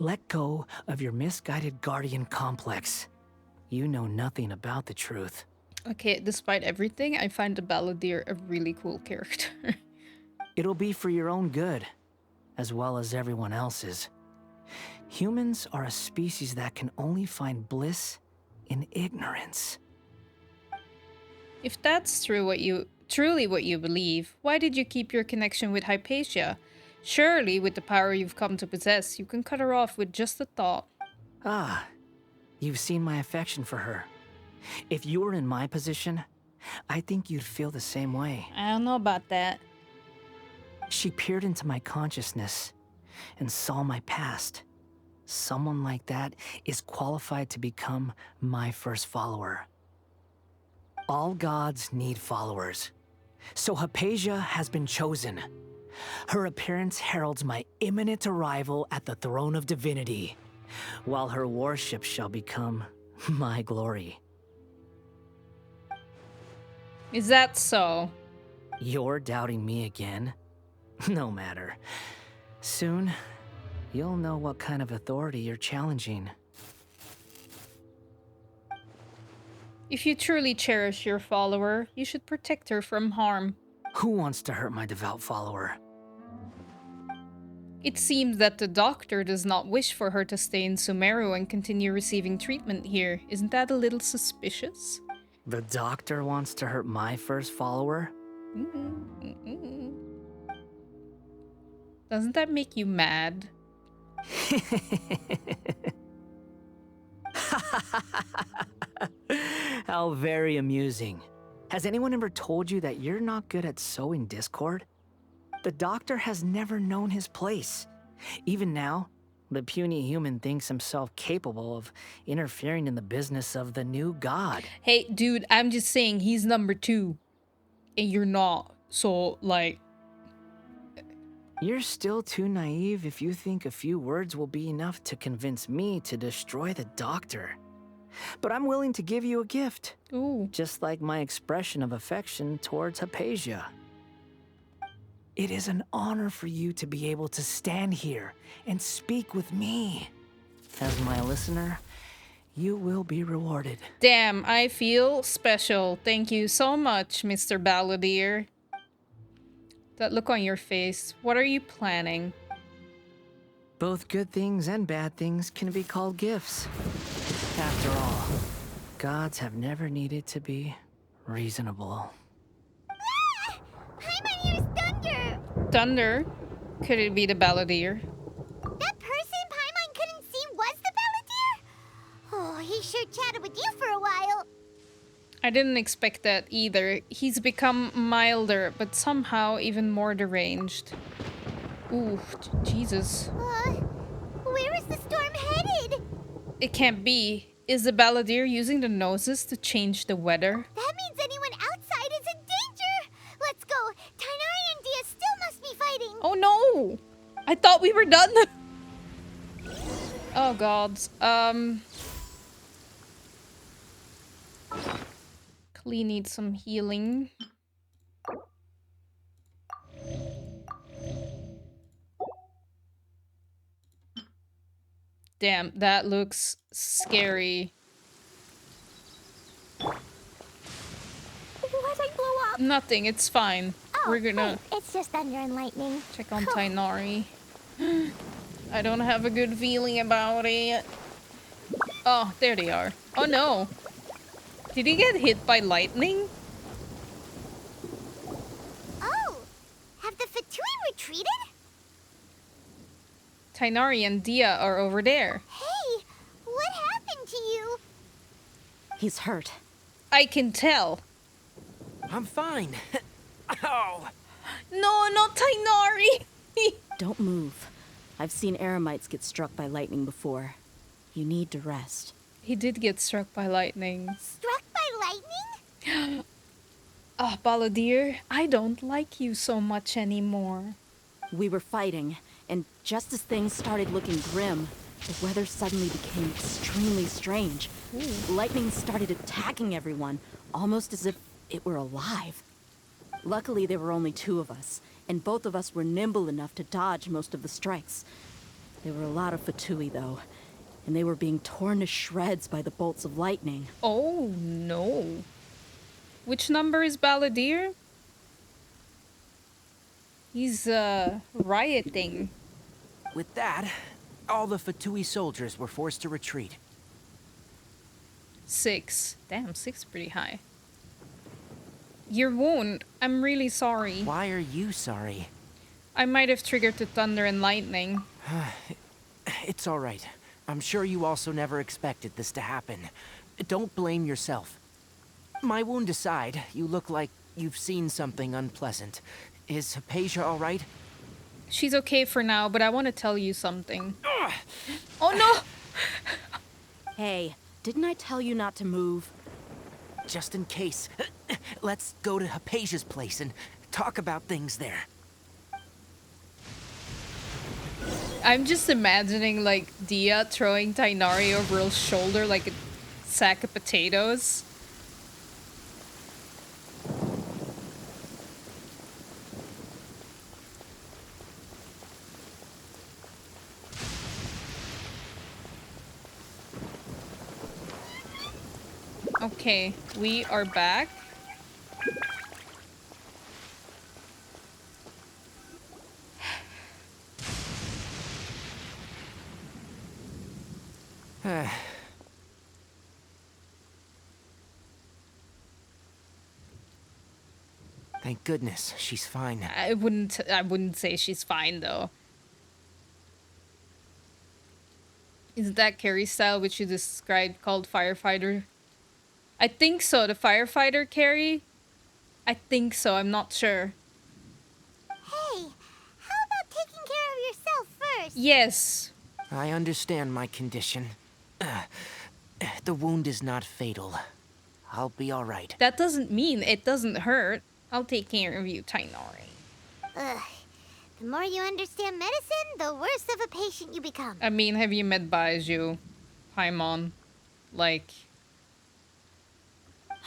Let go of your misguided guardian complex. You know nothing about the truth. Okay, despite everything, I find the Balladeer a really cool character. It'll be for your own good, as well as everyone else's. Humans are a species that can only find bliss in ignorance. If that's truly what you believe, why did you keep your connection with Hypatia? Surely, with the power you've come to possess, you can cut her off with just a thought. Ah, you've seen my affection for her. If you were in my position, I think you'd feel the same way. I don't know about that. She peered into my consciousness and saw my past. Someone like that is qualified to become my first follower. All gods need followers. So Hypatia has been chosen. Her appearance heralds my imminent arrival at the throne of divinity, while her worship shall become my glory. Is that so? You're doubting me again? No matter. Soon, you'll know what kind of authority you're challenging. If you truly cherish your follower, you should protect her from harm. Who wants to hurt my devout follower? It seems that the doctor does not wish for her to stay in Sumeru and continue receiving treatment here. Isn't that a little suspicious? The doctor wants to hurt my first follower? Doesn't that make you mad? How very amusing. Has anyone ever told you that you're not good at sowing discord? The doctor has never known his place. Even now, the puny human thinks himself capable of interfering in the business of the new god. Hey, dude, I'm just saying he's number 2. And you're not. So, like... You're still too naive if you think a few words will be enough to convince me to destroy the doctor. But I'm willing to give you a gift. Ooh. Just like my expression of affection towards Hypatia. It is an honor for you to be able to stand here and speak with me. As my listener, you will be rewarded. Damn, I feel special. Thank you so much, Mr. Balladeer. That look on your face. What are you planning? Both good things and bad things can be called gifts. After all, gods have never needed to be reasonable. Ah! Paimon hears thunder! Thunder? Could it be the Balladeer? That person Paimon couldn't see was the Balladeer? Oh, he sure chatted with you for a while. I didn't expect that either. He's become milder, but somehow even more deranged. Ooh, Jesus. Where is the storm headed? It can't be. Is the balladeer using the noses to change the weather? That means anyone outside is in danger! Let's go! Tainari and Dia still must be fighting! Oh no! I thought we were done! Oh god. Klee needs some healing. Damn, that looks scary. What I blow up? Nothing, it's fine. We're gonna It's just thunder and lightning. check on Tainari. I don't have a good feeling about it. Oh, there they are. Oh no. Did he get hit by lightning? Oh! Have the Fatui retreated? Tainari and Dia are over there. Hey! What happened to you? He's hurt. I can tell. I'm fine. Ow! No, not Tainari! Don't move. I've seen eremites get struck by lightning before. You need to rest. He did get struck by lightning. Struck by lightning? Ah, Balladeer, I don't like you so much anymore. We were fighting, and just as things started looking grim, the weather suddenly became extremely strange. Lightning started attacking everyone, almost as if it were alive. Luckily, there were only two of us, and both of us were nimble enough to dodge most of the strikes. There were a lot of Fatui, though, and they were being torn to shreds by the bolts of lightning. Oh, no. Which number is Balladeer? He's, rioting. With that, all the Fatui soldiers were forced to retreat. 6. Damn, 6 is pretty high. Your wound. I'm really sorry. Why are you sorry? I might have triggered the thunder and lightning. It's all right. I'm sure you also never expected this to happen. Don't blame yourself. My wound aside, you look like you've seen something unpleasant. Is Hypatia all right? She's okay for now, but I want to tell you something. Oh no! Hey, didn't I tell you not to move? Just in case, let's go to Hypatia's place and talk about things there. I'm just imagining, like, Dia throwing Tainari over her shoulder like a sack of potatoes. Okay, we are back. Thank goodness, she's fine. I wouldn't say she's fine though. Isn't that Carrie's style which you described called firefighter? I think so, the firefighter Carrie? I think so, I'm not sure. Hey, how about taking care of yourself first? Yes. I understand my condition. The wound is not fatal. I'll be all right. That doesn't mean it doesn't hurt. I'll take care of you, Tainari. Ugh. The more you understand medicine, the worse of a patient you become. I mean, have you met Baiju, Paimon? Like...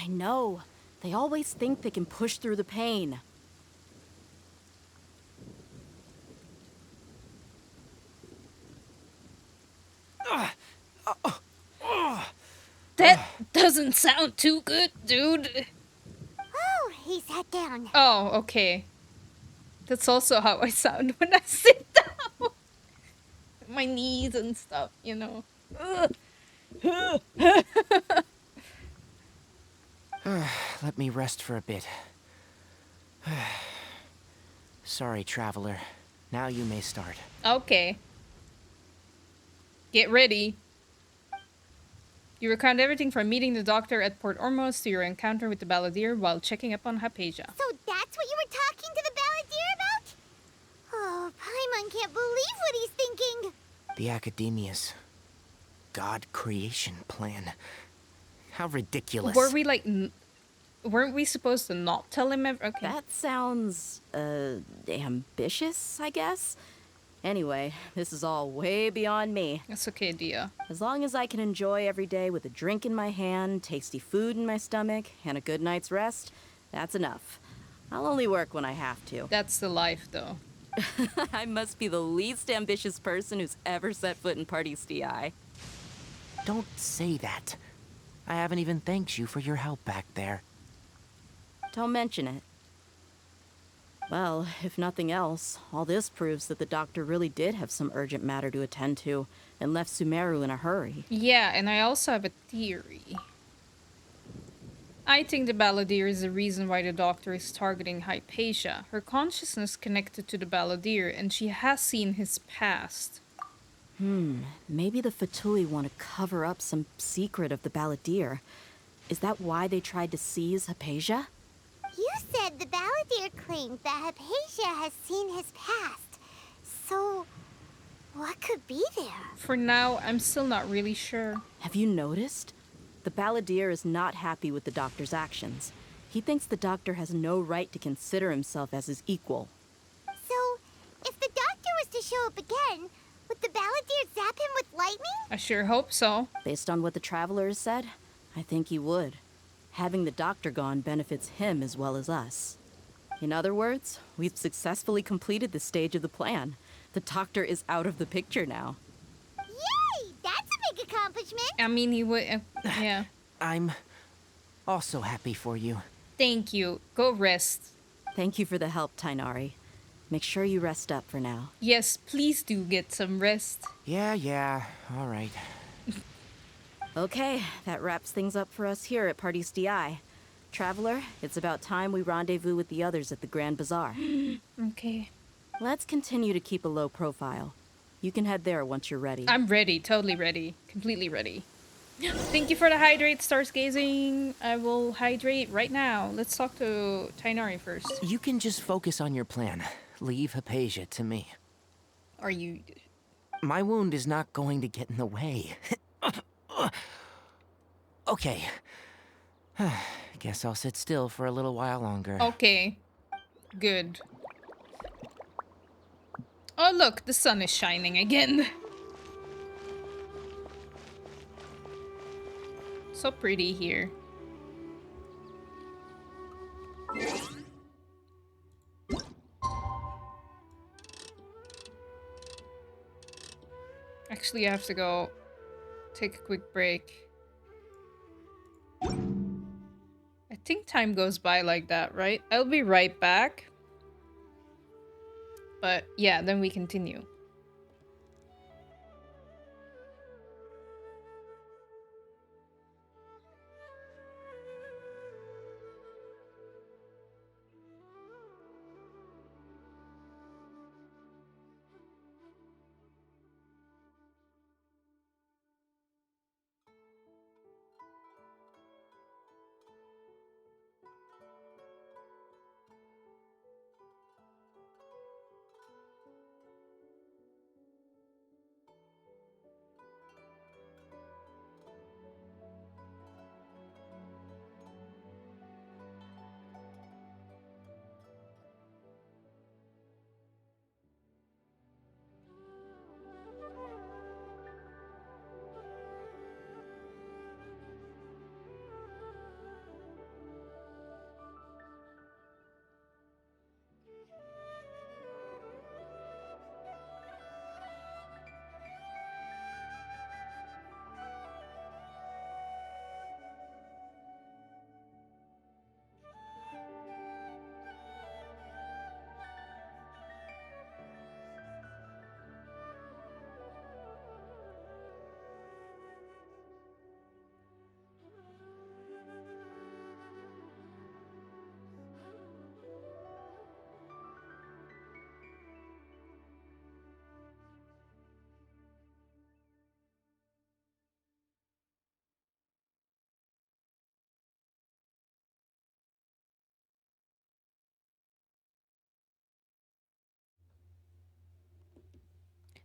I know. They always think they can push through the pain. That doesn't sound too good, dude. Oh, he sat down. Oh, okay. That's also how I sound when I sit down. My knees and stuff, you know. Let me rest for a bit. Sorry, traveler. Now you may start. Okay. Get ready. You recount everything from meeting the doctor at Port Ormos to your encounter with the balladeer while checking up on Hypatia. So that's what you were talking to the balladeer about? Oh, Paimon can't believe what he's thinking. The Academia's God creation plan. How ridiculous. Were we like, weren't we supposed to not tell him? Okay. That sounds, ambitious, I guess? Anyway, this is all way beyond me. That's okay, Dia. As long as I can enjoy every day with a drink in my hand, tasty food in my stomach, and a good night's rest, that's enough. I'll only work when I have to. That's the life, though. I must be the least ambitious person who's ever set foot in Party's DI. Don't say that. I haven't even thanked you for your help back there. Don't mention it. Well, if nothing else, all this proves that the doctor really did have some urgent matter to attend to and left Sumeru in a hurry. Yeah, and I also have a theory. I think the balladeer is the reason why the doctor is targeting Hypatia. Her consciousness connected to the balladeer, and she has seen his past. Maybe the Fatui want to cover up some secret of the balladeer. Is that why they tried to seize Hypatia? You said the balladeer claimed that Hypatia has seen his past. So, what could be there? For now, I'm still not really sure. Have you noticed? The balladeer is not happy with the doctor's actions. He thinks the doctor has no right to consider himself as his equal. So, if the doctor was to show up again, would the balladeer zap him with lightning? I sure hope so. Based on what the traveler has said, I think he would. Having the doctor gone benefits him as well as us. In other words, we've successfully completed this stage of the plan. The doctor is out of the picture now. Yay! That's a big accomplishment! I mean, he would... yeah. I'm also happy for you. Thank you. Go rest. Thank you for the help, Tainari. Make sure you rest up for now. Yes, please do get some rest. Yeah, all right. Okay, that wraps things up for us here at Party's DI. Traveler, it's about time we rendezvous with the others at the Grand Bazaar. Okay. Let's continue to keep a low profile. You can head there once you're ready. I'm ready. Totally ready. Completely ready. Thank you for the hydrate, stars gazing. I will hydrate right now. Let's talk to Tainari first. You can just focus on your plan. Leave Hypatia to me. Are you... My wound is not going to get in the way. Okay. Guess I'll sit still for a little while longer. Okay. Good. Oh look, the sun is shining again. So pretty here. Actually, I have to go take a quick break. I think time goes by like that, right? I'll be right back. But yeah, then we continue.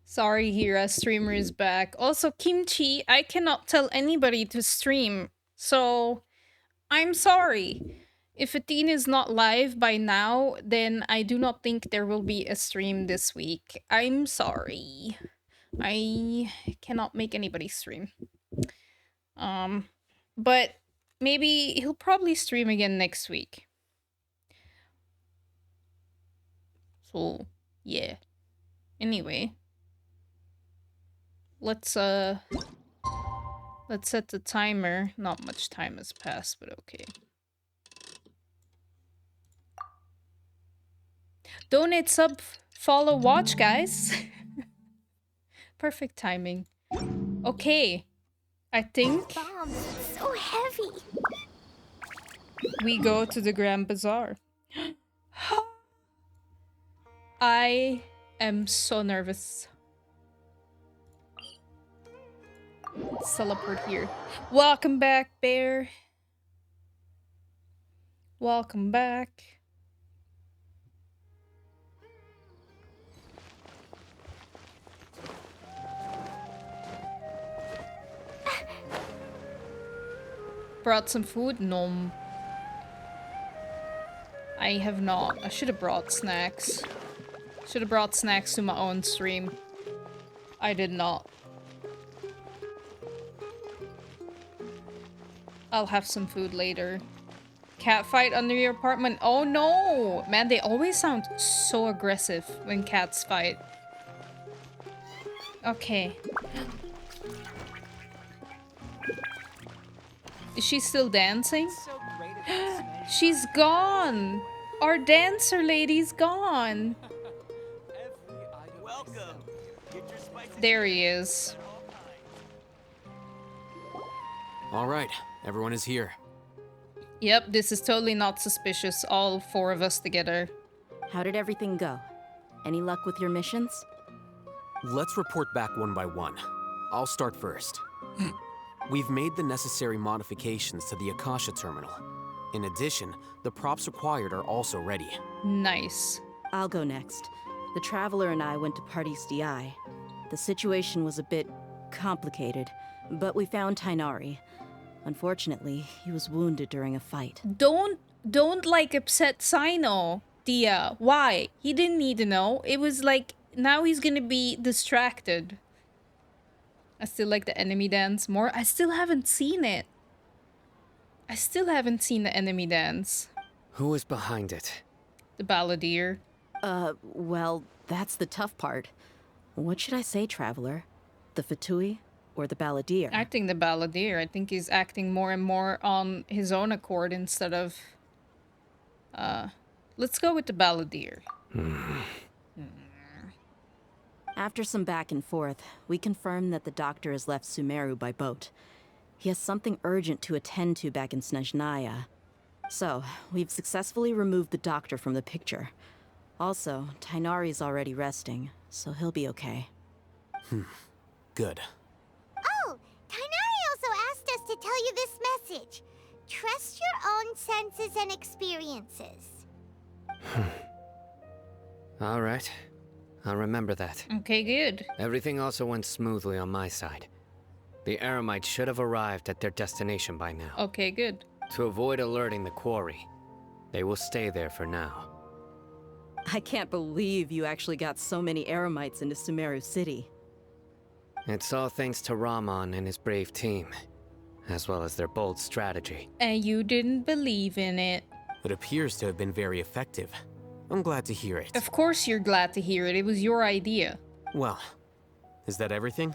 Sorry, Hira, streamer is back. Also, Kimchi, I cannot tell anybody to stream, so I'm sorry. If Athena is not live by now, then I do not think there will be a stream this week. I'm sorry. I cannot make anybody stream. But maybe he'll probably stream again next week. So, yeah. Anyway, let's set the timer. Not much time has passed, but okay. Donate, sub, follow, watch, guys. Perfect timing. Okay. I think Bombs, so heavy. we go to the Grand Bazaar. I am so nervous. Let's teleport here. Welcome back, Bear. Welcome back. Brought some food? No. I have not. I should have brought snacks. Should have brought snacks to my own stream. I did not. I'll have some food later. Cat fight under your apartment? Oh no! Man, they always sound so aggressive when cats fight. Okay. Is she still dancing? She's gone! Our dancer lady's gone! There he is. All right, everyone is here. Yep, this is totally not suspicious. All 4 of us together. How did everything go? Any luck with your missions? Let's report back one by one. I'll start first. We've made the necessary modifications to the Akasha terminal. In addition, the props required are also ready. Nice. I'll go next. The Traveler and I went to Party's DI. The situation was a bit complicated, but we found Tainari. Unfortunately, he was wounded during a fight. Don't like upset Sino, Dia. Why? He didn't need to know. It was like, now he's gonna be distracted. I still like the enemy dance more. I still haven't seen it. I still haven't seen the enemy dance. Who is behind it? The balladeer. Well, that's the tough part. What should I say, Traveler? The Fatui or the balladeer? I think the balladeer. I think he's acting more and more on his own accord instead of... let's go with the balladeer. After some back and forth, we confirmed that the doctor has left Sumeru by boat. He has something urgent to attend to back in Snezhnaya. So, we've successfully removed the doctor from the picture. Also, Tainari's already resting, so he'll be okay. Good. Oh, Tainari also asked us to tell you this message. Trust your own senses and experiences. All right. I'll remember that. Okay, good. Everything also went smoothly on my side. The Eremites should have arrived at their destination by now. Okay, good. To avoid alerting the quarry, they will stay there for now. I can't believe you actually got so many Eremites into Sumeru City. It's all thanks to Rahman and his brave team, as well as their bold strategy. And you didn't believe in it. It appears to have been very effective. I'm glad to hear it. Of course you're glad to hear it. It was your idea. Well, is that everything?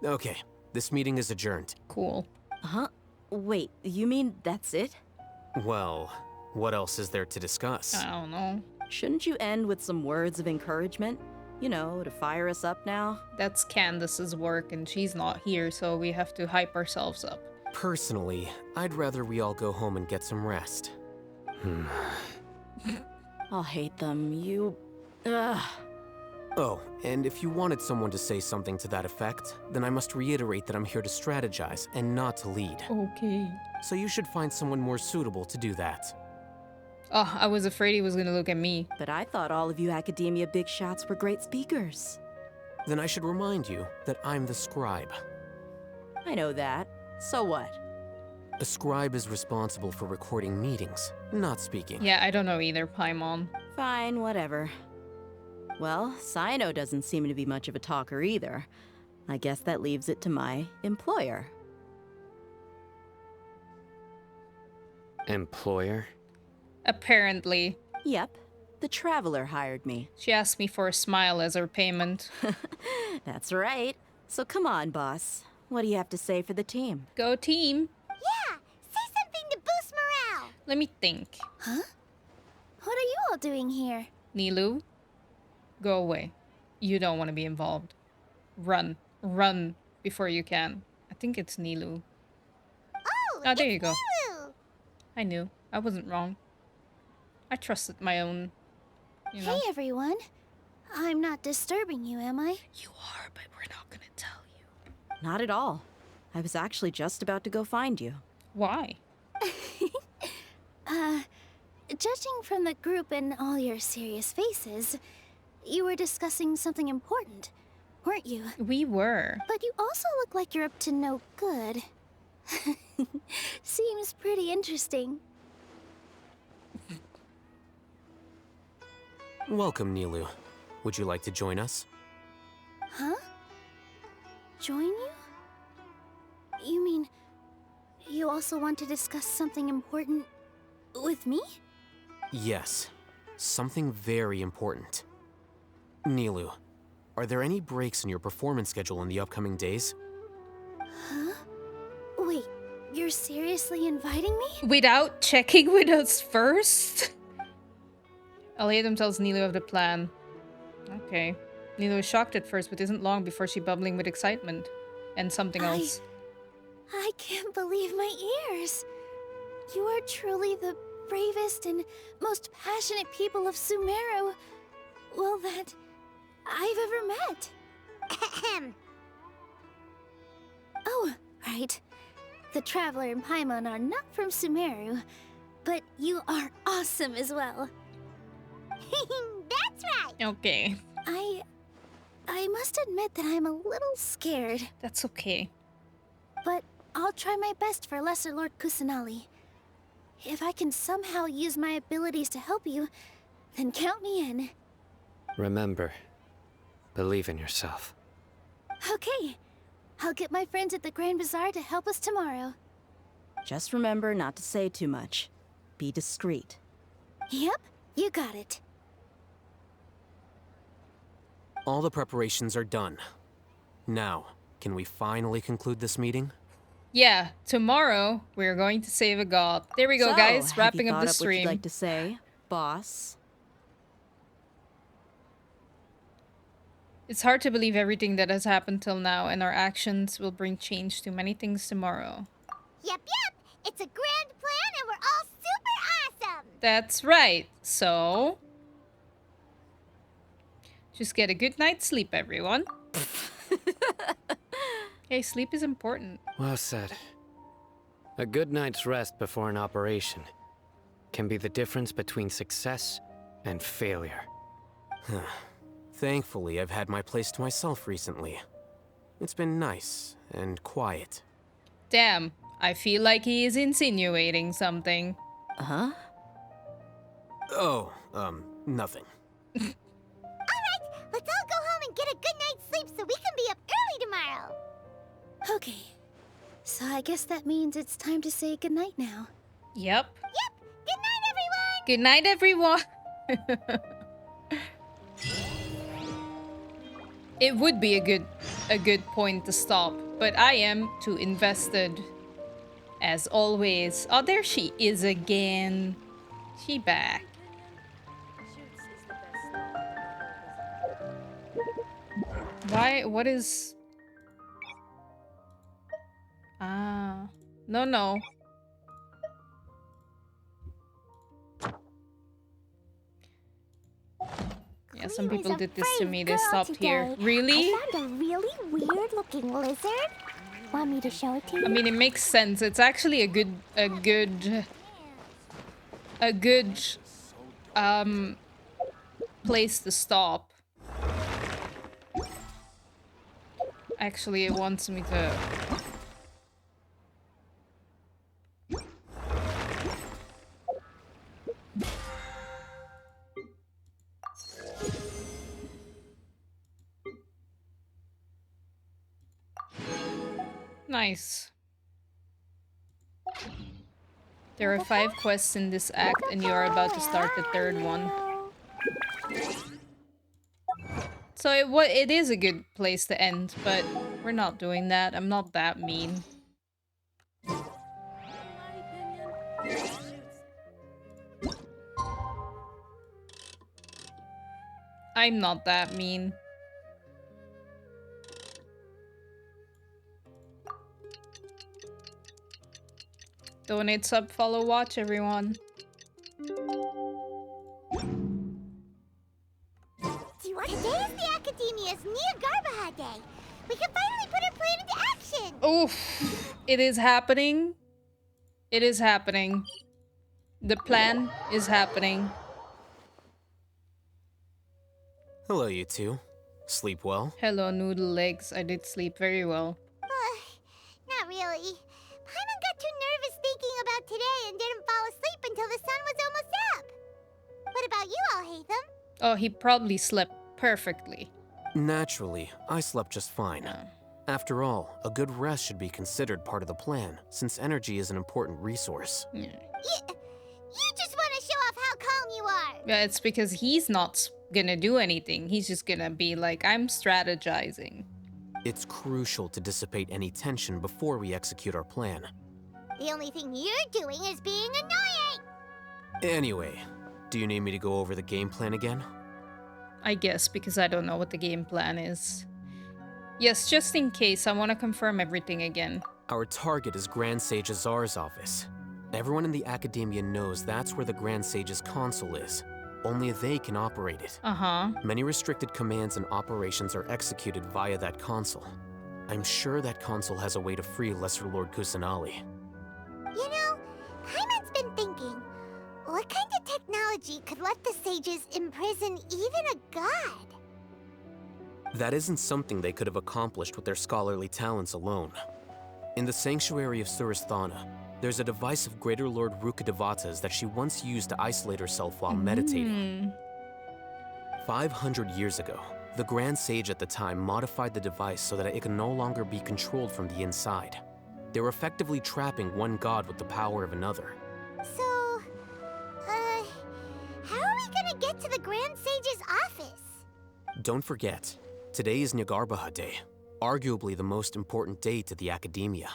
Okay, this meeting is adjourned. Cool. Huh? Wait, you mean that's it? Well, what else is there to discuss? I don't know. Shouldn't you end with some words of encouragement? You know, to fire us up now? That's Candace's work and she's not here, so we have to hype ourselves up. Personally, I'd rather we all go home and get some rest. I'll hate them. You... Ugh. Oh, and if you wanted someone to say something to that effect, then I must reiterate that I'm here to strategize and not to lead. Okay. So you should find someone more suitable to do that. Oh, I was afraid he was gonna look at me. But I thought all of you academia big shots were great speakers. Then I should remind you that I'm the scribe. I know that. So what? A scribe is responsible for recording meetings, not speaking. Yeah, I don't know either, Paimon. Fine, whatever. Well, Sino doesn't seem to be much of a talker either. I guess that leaves it to my employer. Employer? Apparently. Yep. The Traveler hired me. She asked me for a smile as her payment. That's right. So come on, boss. What do you have to say for the team? Go team. Yeah, say something to boost morale. Let me think. Huh? What are you all doing here? Nilu, go away. You don't want to be involved. Run. Run before you can. I think it's Nilu. Oh, there you go. Nilu. I knew. I wasn't wrong. I trusted my own, you know. Hey, everyone. I'm not disturbing you, am I? You are, but we're not gonna tell you. Not at all. I was actually just about to go find you. Why? Judging from the group and all your serious faces, you were discussing something important, weren't you? We were. But you also look like you're up to no good. Seems pretty interesting. Welcome, Nilu. Would you like to join us? Huh? Join you? You mean, you also want to discuss something important with me? Yes. Something very important. Nilu, are there any breaks in your performance schedule in the upcoming days? Huh? Wait, you're seriously inviting me? Without checking with us first? Aladdin tells Nilu of the plan. Okay. Nilu is shocked at first, but isn't long before she's bubbling with excitement. And something else. I can't believe my ears. You are truly the bravest and most passionate people of Sumeru, well, that I've ever met. Ahem. Oh, right. The Traveler and Paimon are not from Sumeru, but you are awesome as well. That's right. Okay. I must admit that I'm a little scared. That's okay. But I'll try my best for Lesser Lord Kusanali. If I can somehow use my abilities to help you, then count me in. Remember, believe in yourself. Okay. I'll get my friends at the Grand Bazaar to help us tomorrow. Just remember not to say too much. Be discreet. Yep, you got it. All the preparations are done. Now, can we finally conclude this meeting? Yeah, tomorrow we're going to save a god. There we go, So, guys. have Wrapping you up thought the up what you'd stream. like to say, boss? It's hard to believe everything that has happened till now, and our actions will bring change to many things tomorrow. Yep. It's a grand plan and we're all super awesome. That's right. So, just get a good night's sleep, everyone. Hey, sleep is important. Well said. A good night's rest before an operation can be the difference between success and failure. Thankfully, I've had my place to myself recently. It's been nice and quiet. Damn, I feel like he is insinuating something. Huh? Oh, nothing. Alright, let's all go home and get a good night's sleep so we can be up early tomorrow. Okay. So I guess that means it's time to say goodnight now. Yep. Good night, everyone! Good night, everyone. It would be a good point to stop, but I am too invested. As always. Oh, there she is again. She back. Why? What is... Ah. No. Yeah, some people did this to me. They stopped here. Really? I found a really weird-looking lizard. Want me to show it to you? I mean, it makes sense. It's actually a good place to stop. Actually, it wants me to... Nice. There are 5 quests in this act, and you are about to start the 3rd one. So it is a good place to end, but we're not doing that. I'm not that mean. I'm not that mean. Donate, sub, follow, watch, everyone. Today is the Academia's Garbaha Day. We can finally put our plan into action. Oof. It is happening. It is happening. The plan is happening. Hello, you two. Sleep well? Hello, noodle legs. I did sleep very well. Not really. Paimon got too nervous thinking about today and didn't fall asleep until the sun was almost up. What about you, Alhaitham? Oh, he probably slept perfectly. Naturally, I slept just fine. After all, a good rest should be considered part of the plan, since energy is an important resource. You just want to show off how calm you are. Yeah, it's because he's not gonna do anything. He's just gonna be like, I'm strategizing. It's crucial to dissipate any tension before we execute our plan. The only thing you're doing is being annoying. Anyway, do you need me to go over the game plan again? I guess, because I don't know what the game plan is. Yes, just in case, I want to confirm everything again. Our target is Grand Sage Azar's office. Everyone in the Academia knows that's where the Grand Sage's console is. Only they can operate it. Many restricted commands and operations are executed via that console. I'm sure that console has a way to free Lesser Lord Kusanali. You know, Paimon's been thinking, what kind of technology could let the sages imprison even a god? That isn't something they could have accomplished with their scholarly talents alone. In the Sanctuary of Surasthana, there's a device of Greater Lord Rukkhadevata's that she once used to isolate herself while meditating. 500 years ago, the Grand Sage at the time modified the device so that it could no longer be controlled from the inside. They were effectively trapping one god with the power of another. So, how are we gonna get to the Grand Sage's office? Don't forget, today is Nyargarbaha Day, arguably the most important day to the Academia.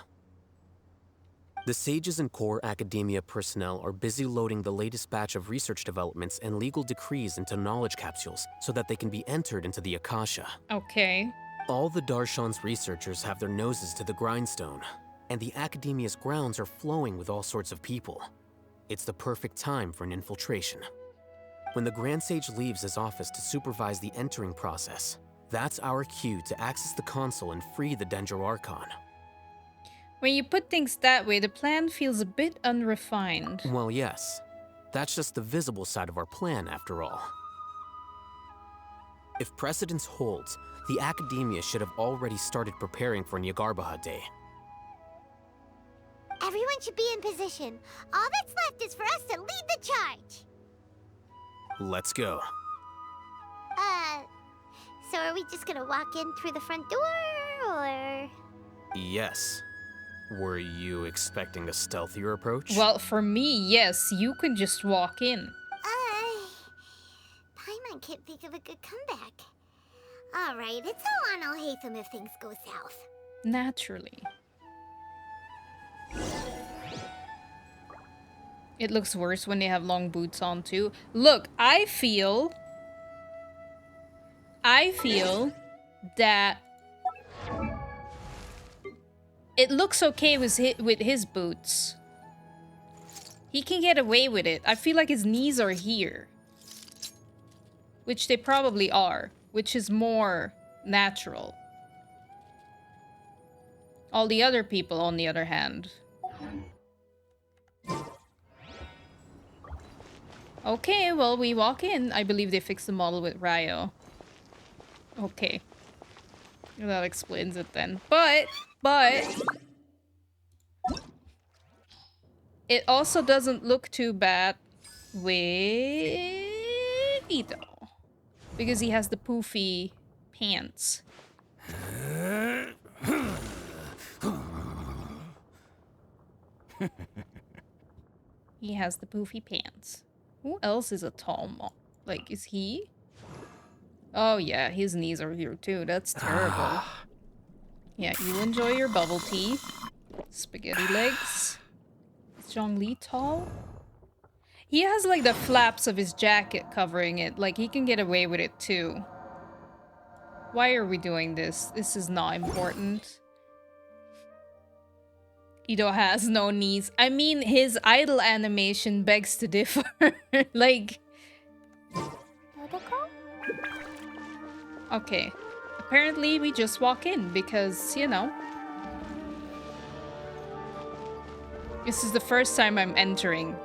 The sages and core Academia personnel are busy loading the latest batch of research developments and legal decrees into knowledge capsules so that they can be entered into the Akasha. Okay. All the Darshan's researchers have their noses to the grindstone, and the Academia's grounds are flowing with all sorts of people. It's the perfect time for an infiltration. When the Grand Sage leaves his office to supervise the entering process, that's our cue to access the console and free the Dendro Archon. When you put things that way, the plan feels a bit unrefined. Well, yes. That's just the visible side of our plan, after all. If precedence holds, the Academia should have already started preparing for Nyargarbaha Day. Everyone should be in position. All that's left is for us to lead the charge. Let's go. So are we just gonna walk in through the front door, or...? Yes. Were you expecting a stealthier approach? Well, for me, yes, you can just walk in. Paimon can't think of a good comeback. Alright, it's all on Alhaitham if things go south. Naturally. It looks worse when they have long boots on too. Look, I feel that it looks okay with his boots. He can get away with it. I feel like his knees are here. Which they probably are. Which is more natural. All the other people, on the other hand. Okay, well, we walk in. I believe they fixed the model with Ryo. Okay. That explains it then. But it also doesn't look too bad with Ito. Because he has the poofy pants. He has the poofy pants. Who else is a tall mo? Like, is he? Oh yeah, his knees are here too. That's terrible. Yeah, you enjoy your bubble tea. Spaghetti legs. Is Zhongli tall? He has like the flaps of his jacket covering it. Like, he can get away with it too. Why are we doing this? This is not important. Ito has no knees. I mean, his idle animation begs to differ. Like... Okay. Apparently, we just walk in because, you know... This is the first time I'm entering.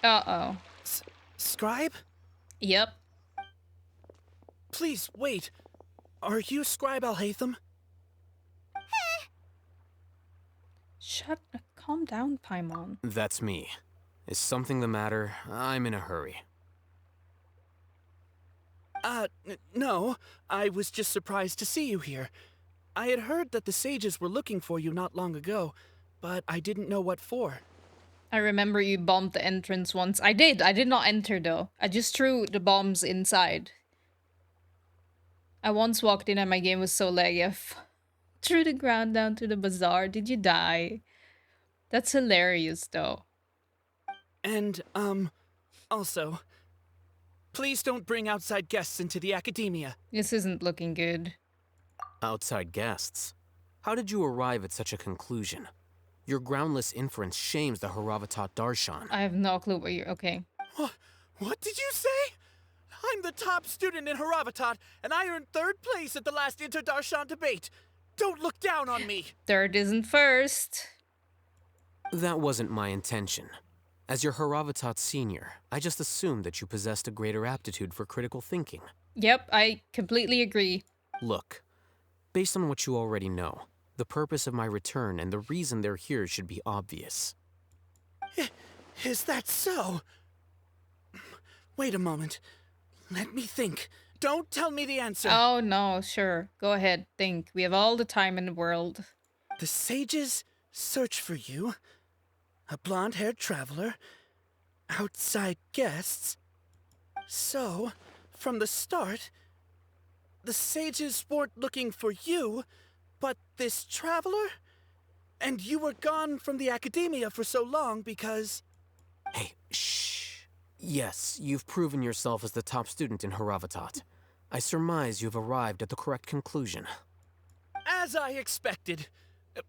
Uh-oh. Scribe? Yep. Please, wait. Are you Scribe Alhaitham? Calm down, Paimon. That's me. Is something the matter? I'm in a hurry. No. I was just surprised to see you here. I had heard that the sages were looking for you not long ago, but I didn't know what for. I remember you bombed the entrance once. I did not enter though. I just threw the bombs inside. I once walked in and my game was so laggy. I threw the ground down to the bazaar. Did you die? That's hilarious though. And, also, please don't bring outside guests into the academia. This isn't looking good. Outside guests? How did you arrive at such a conclusion? Your groundless inference shames the Haravatat Darshan. I have no clue what you're... Okay. What did you say? I'm the top student in Haravatat, and I earned 3rd place at the last Inter-Darshan debate. Don't look down on me. 3rd isn't 1st. That wasn't my intention. As your Haravatat senior, I just assumed that you possessed a greater aptitude for critical thinking. Yep, I completely agree. Look, based on what you already know, the purpose of my return and the reason they're here should be obvious. Is that so? Wait a moment. Let me think. Don't tell me the answer. Oh no, sure. Go ahead, think. We have all the time in the world. The sages search for you. A blonde-haired traveler. Outside guests. So, from the start, the sages weren't looking for you, but this traveler? And you were gone from the academia for so long because... Hey, shh. Yes, you've proven yourself as the top student in Haravatat. I surmise you've arrived at the correct conclusion. As I expected.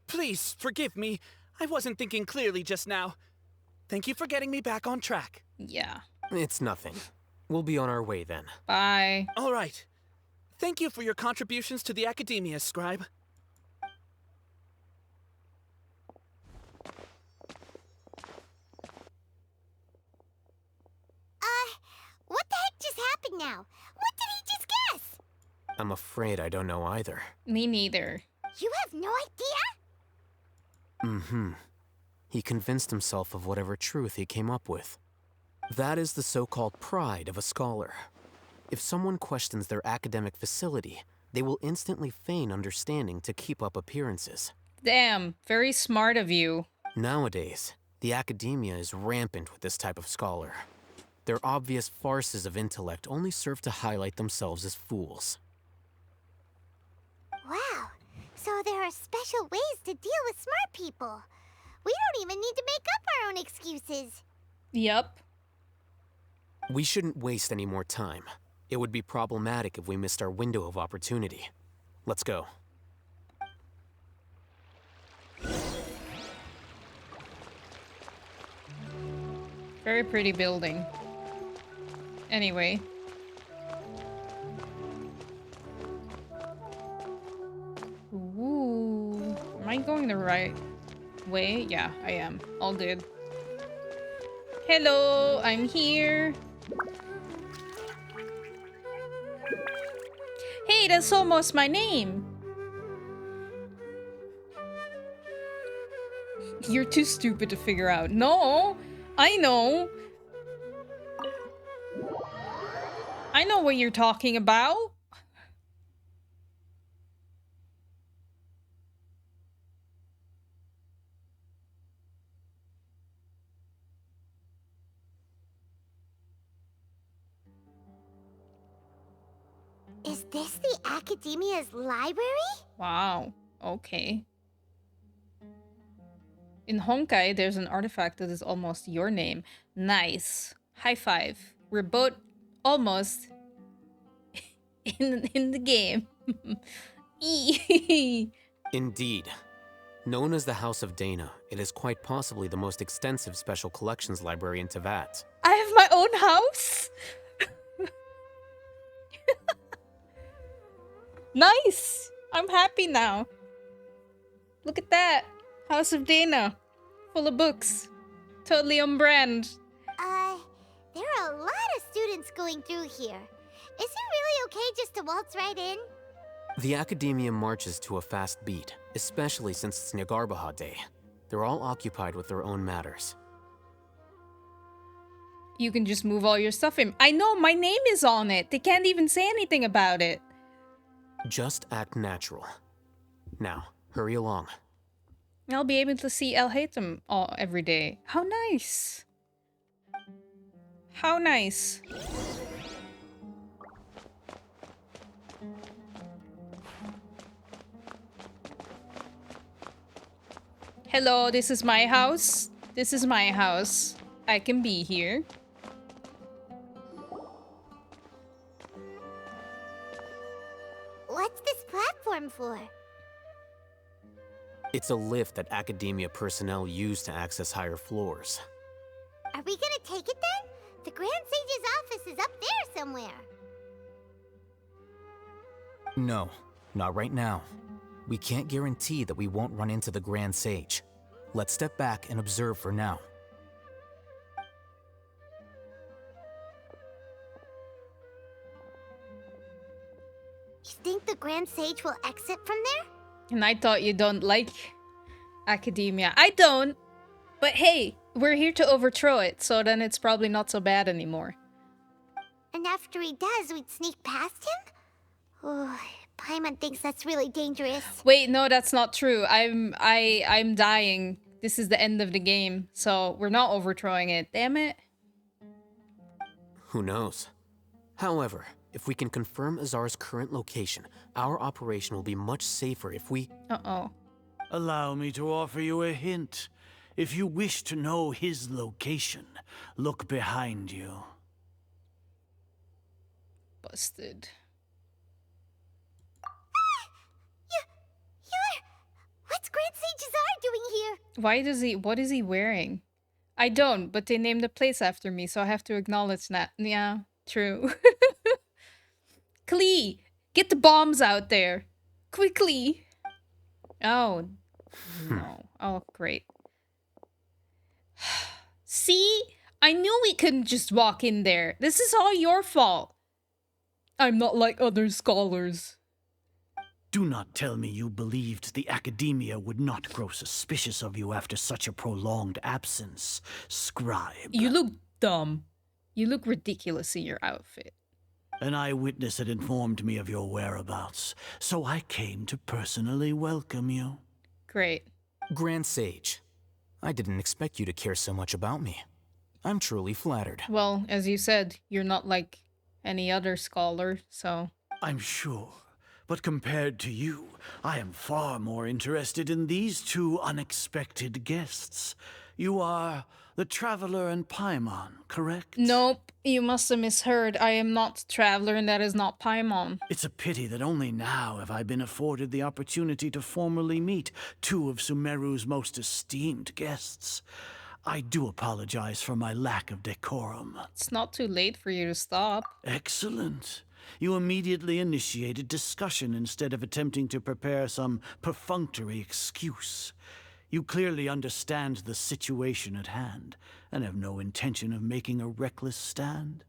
Please, forgive me. I wasn't thinking clearly just now. Thank you for getting me back on track. Yeah. It's nothing. We'll be on our way then. Bye. All right. Thank you for your contributions to the academia, Scribe. What the heck just happened now? What did he just guess? I'm afraid I don't know either. Me neither. You have no idea? Mm-hmm. He convinced himself of whatever truth he came up with. That is the so-called pride of a scholar. If someone questions their academic facility, they will instantly feign understanding to keep up appearances. Damn, very smart of you. Nowadays, the academia is rampant with this type of scholar. Their obvious farces of intellect only serve to highlight themselves as fools. Wow, so there are special ways to deal with smart people. We don't even need to make up our own excuses. Yep. We shouldn't waste any more time. It would be problematic if we missed our window of opportunity. Let's go. Very pretty building. Anyway. Ooh. Am I going the right? way? Yeah, I am. All good. Hello, I'm here. Hey, that's almost my name. You're too stupid to figure out. No, I know. I know what you're talking about. Is this the Academia's library? Wow, okay. In Honkai, there's an artifact that is almost your name. Nice. High five. We're both almost in the game. Indeed. Known as the House of Dana, it is quite possibly the most extensive special collections library in Teyvat. I have my own house? Nice! I'm happy now. Look at that. House of Dana. Full of books. Totally on brand. There are a lot of students going through here. Is it really okay just to waltz right in? The Academia marches to a fast beat, especially since it's Nagarbaha Day. They're all occupied with their own matters. You can just move all your stuff in. I know, my name is on it. They can't even say anything about it. Just act natural. Now, hurry along. I'll be able to see El Hatem every day. How nice. How nice. Hello, this is my house. This is my house. I can be here. What's this platform for? It's a lift that Academia personnel use to access higher floors. Are we gonna take it then? The Grand Sage's office is up there somewhere. No, not right now. We can't guarantee that we won't run into the Grand Sage. Let's step back and observe for now. You think the Grand Sage will exit from there? And I thought you don't like Academia. I don't. But hey, we're here to overthrow it, so then it's probably not so bad anymore. And after he does, we'd sneak past him? Oh, Paimon thinks that's really dangerous. Wait, no, that's not true. I'm dying. This is the end of the game, so we're not overthrowing it. Damn it. Who knows? However, if we can confirm Azar's current location, our operation will be much safer if we... Uh-oh. Allow me to offer you a hint. If you wish to know his location, look behind you. Busted. What's Grand Sage Azar doing here? What is he wearing? I don't, but they named the place after me, so I have to acknowledge that. Yeah, true. Klee, get the bombs out there. Quickly. Oh, no. Oh, great. See? I knew we couldn't just walk in there. This is all your fault. I'm not like other scholars. Do not tell me you believed the Academia would not grow suspicious of you after such a prolonged absence, scribe. You look dumb. You look ridiculous in your outfit. An eyewitness had informed me of your whereabouts, so I came to personally welcome you. Great. Grand Sage, I didn't expect you to care so much about me. I'm truly flattered. Well, as you said, you're not like any other scholar, so... I'm sure. But compared to you, I am far more interested in these two unexpected guests. You are the Traveler and Paimon, correct? Nope, you must have misheard. I am not Traveler, and that is not Paimon. It's a pity that only now have I been afforded the opportunity to formally meet two of Sumeru's most esteemed guests. I do apologize for my lack of decorum. It's not too late for you to stop. Excellent. You immediately initiated discussion instead of attempting to prepare some perfunctory excuse. You clearly understand the situation at hand, and have no intention of making a reckless stand.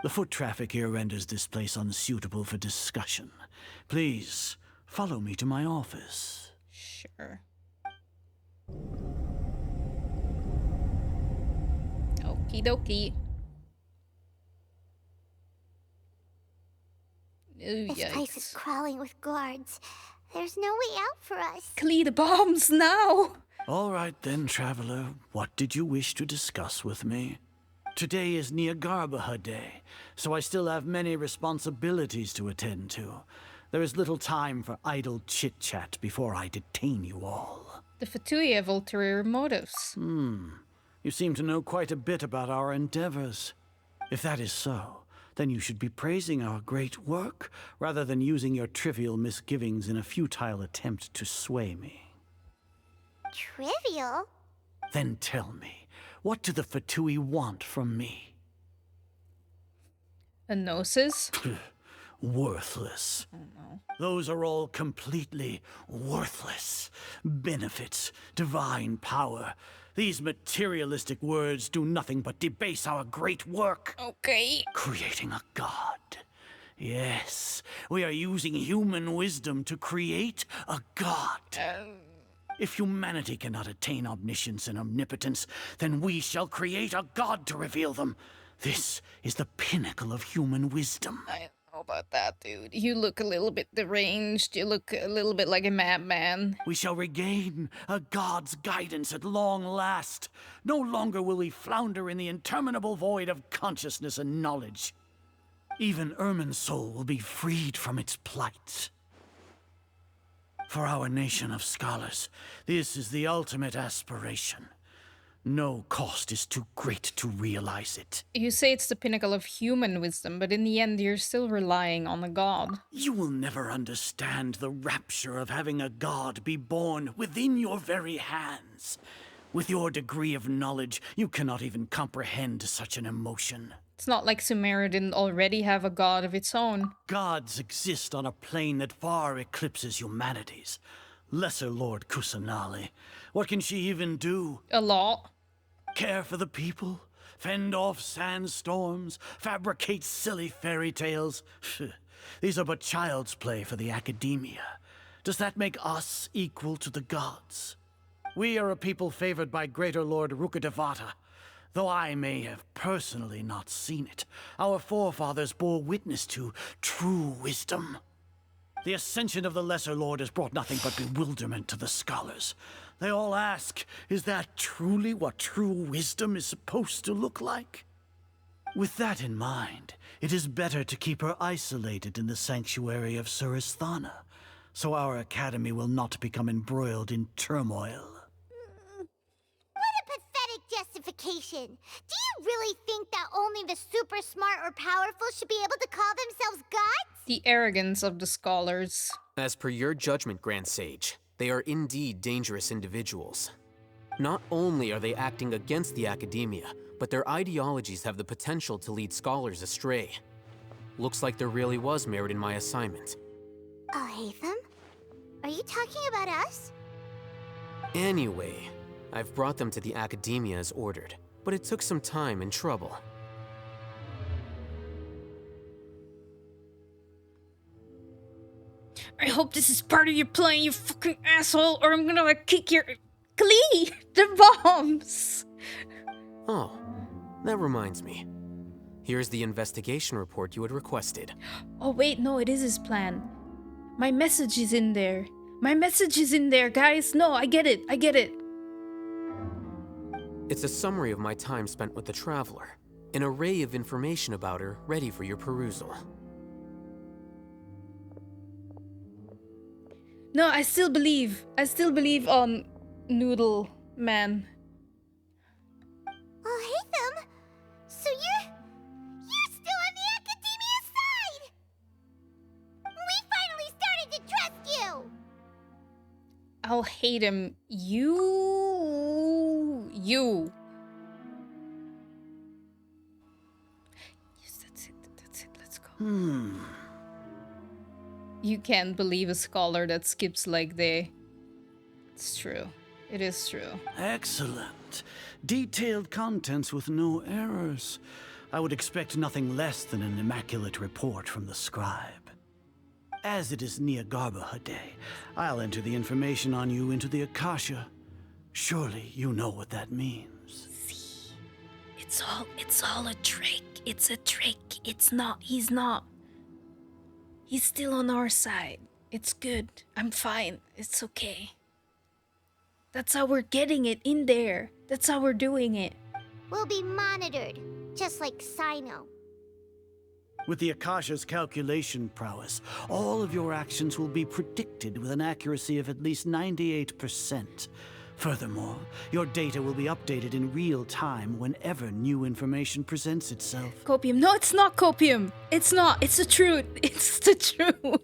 The foot traffic here renders this place unsuitable for discussion. Please, follow me to my office. Sure. Okie dokie. Ooh, This place is crawling with guards. There's no way out for us. Clee the bombs now! All right then, traveler. What did you wish to discuss with me? Today is Niagarbaha Day, so I still have many responsibilities to attend to. There is little time for idle chit-chat before I detain you all. The Fatui have ulterior motives. You seem to know quite a bit about our endeavors. If that is so, then you should be praising our great work, rather than using your trivial misgivings in a futile attempt to sway me. Trivial? Then tell me, what do the Fatui want from me? A gnosis? Worthless. Those are all completely worthless. Benefits, divine power. These materialistic words do nothing but debase our great work. Okay. Creating a god. Yes, we are using human wisdom to create a god. If humanity cannot attain omniscience and omnipotence, then we shall create a god to reveal them. This is the pinnacle of human wisdom. I don't know about that, dude. You look a little bit deranged. You look a little bit like a madman. We shall regain a god's guidance at long last. No longer will we flounder in the interminable void of consciousness and knowledge. Even Irminsul will be freed from its plight. For our nation of scholars, this is the ultimate aspiration. No cost is too great to realize it. You say it's the pinnacle of human wisdom, but in the end you're still relying on a god. You will never understand the rapture of having a god be born within your very hands. With your degree of knowledge, you cannot even comprehend such an emotion. It's not like Sumeria didn't already have a god of its own. Gods exist on a plane that far eclipses humanity's. Lesser Lord Kusanali. What can she even do? A lot. Care for the people? Fend off sandstorms? Fabricate silly fairy tales? These are but child's play for the academia. Does that make us equal to the gods? We are a people favored by Greater Lord Rukadevata. Though I may have personally not seen it, our forefathers bore witness to true wisdom. The ascension of the Lesser Lord has brought nothing but bewilderment to the scholars. They all ask, is that truly what true wisdom is supposed to look like? With that in mind, it is better to keep her isolated in the sanctuary of Suristhana, so our academy will not become embroiled in turmoil. What a pathetic justification. Do you really think that only the super smart or powerful should be able to call themselves gods? The arrogance of the scholars. As per your judgment, Grand Sage, they are indeed dangerous individuals. Not only are they acting against the academia, but their ideologies have the potential to lead scholars astray. Looks like there really was merit in my assignment. Hatham? Are you talking about us? Anyway, I've brought them to the academia as ordered, but it took some time and trouble. I hope this is part of your plan, you fucking asshole, or I'm gonna like kick your... Glee! The bombs! Oh, that reminds me. Here's the investigation report you had requested. Oh wait, no, it is his plan. My message is in there. My message is in there, guys. No, I get it. I get it. It's a summary of my time spent with the Traveler. An array of information about her ready for your perusal. No, I still believe on Noodle Man. Oh, Hatham! So you're still on the academia side! We finally started to trust you! I'll hate him. You. Yes, that's it, let's go. You can't believe a scholar that skips like day. It's true. It is true. Excellent. Detailed contents with no errors. I would expect nothing less than an immaculate report from the scribe. As it is Niagarbaha Day, I'll enter the information on you into the Akasha. Surely you know what that means. See, it's all a trick. It's a trick. He's not. He's still on our side. It's good. I'm fine. It's okay. That's how we're getting it in there. That's how we're doing it. We'll be monitored, just like Sino. With the Akasha's calculation prowess, all of your actions will be predicted with an accuracy of at least 98%. Furthermore, your data will be updated in real time whenever new information presents itself. Copium. No, it's not copium. It's not. It's the truth. It's the truth.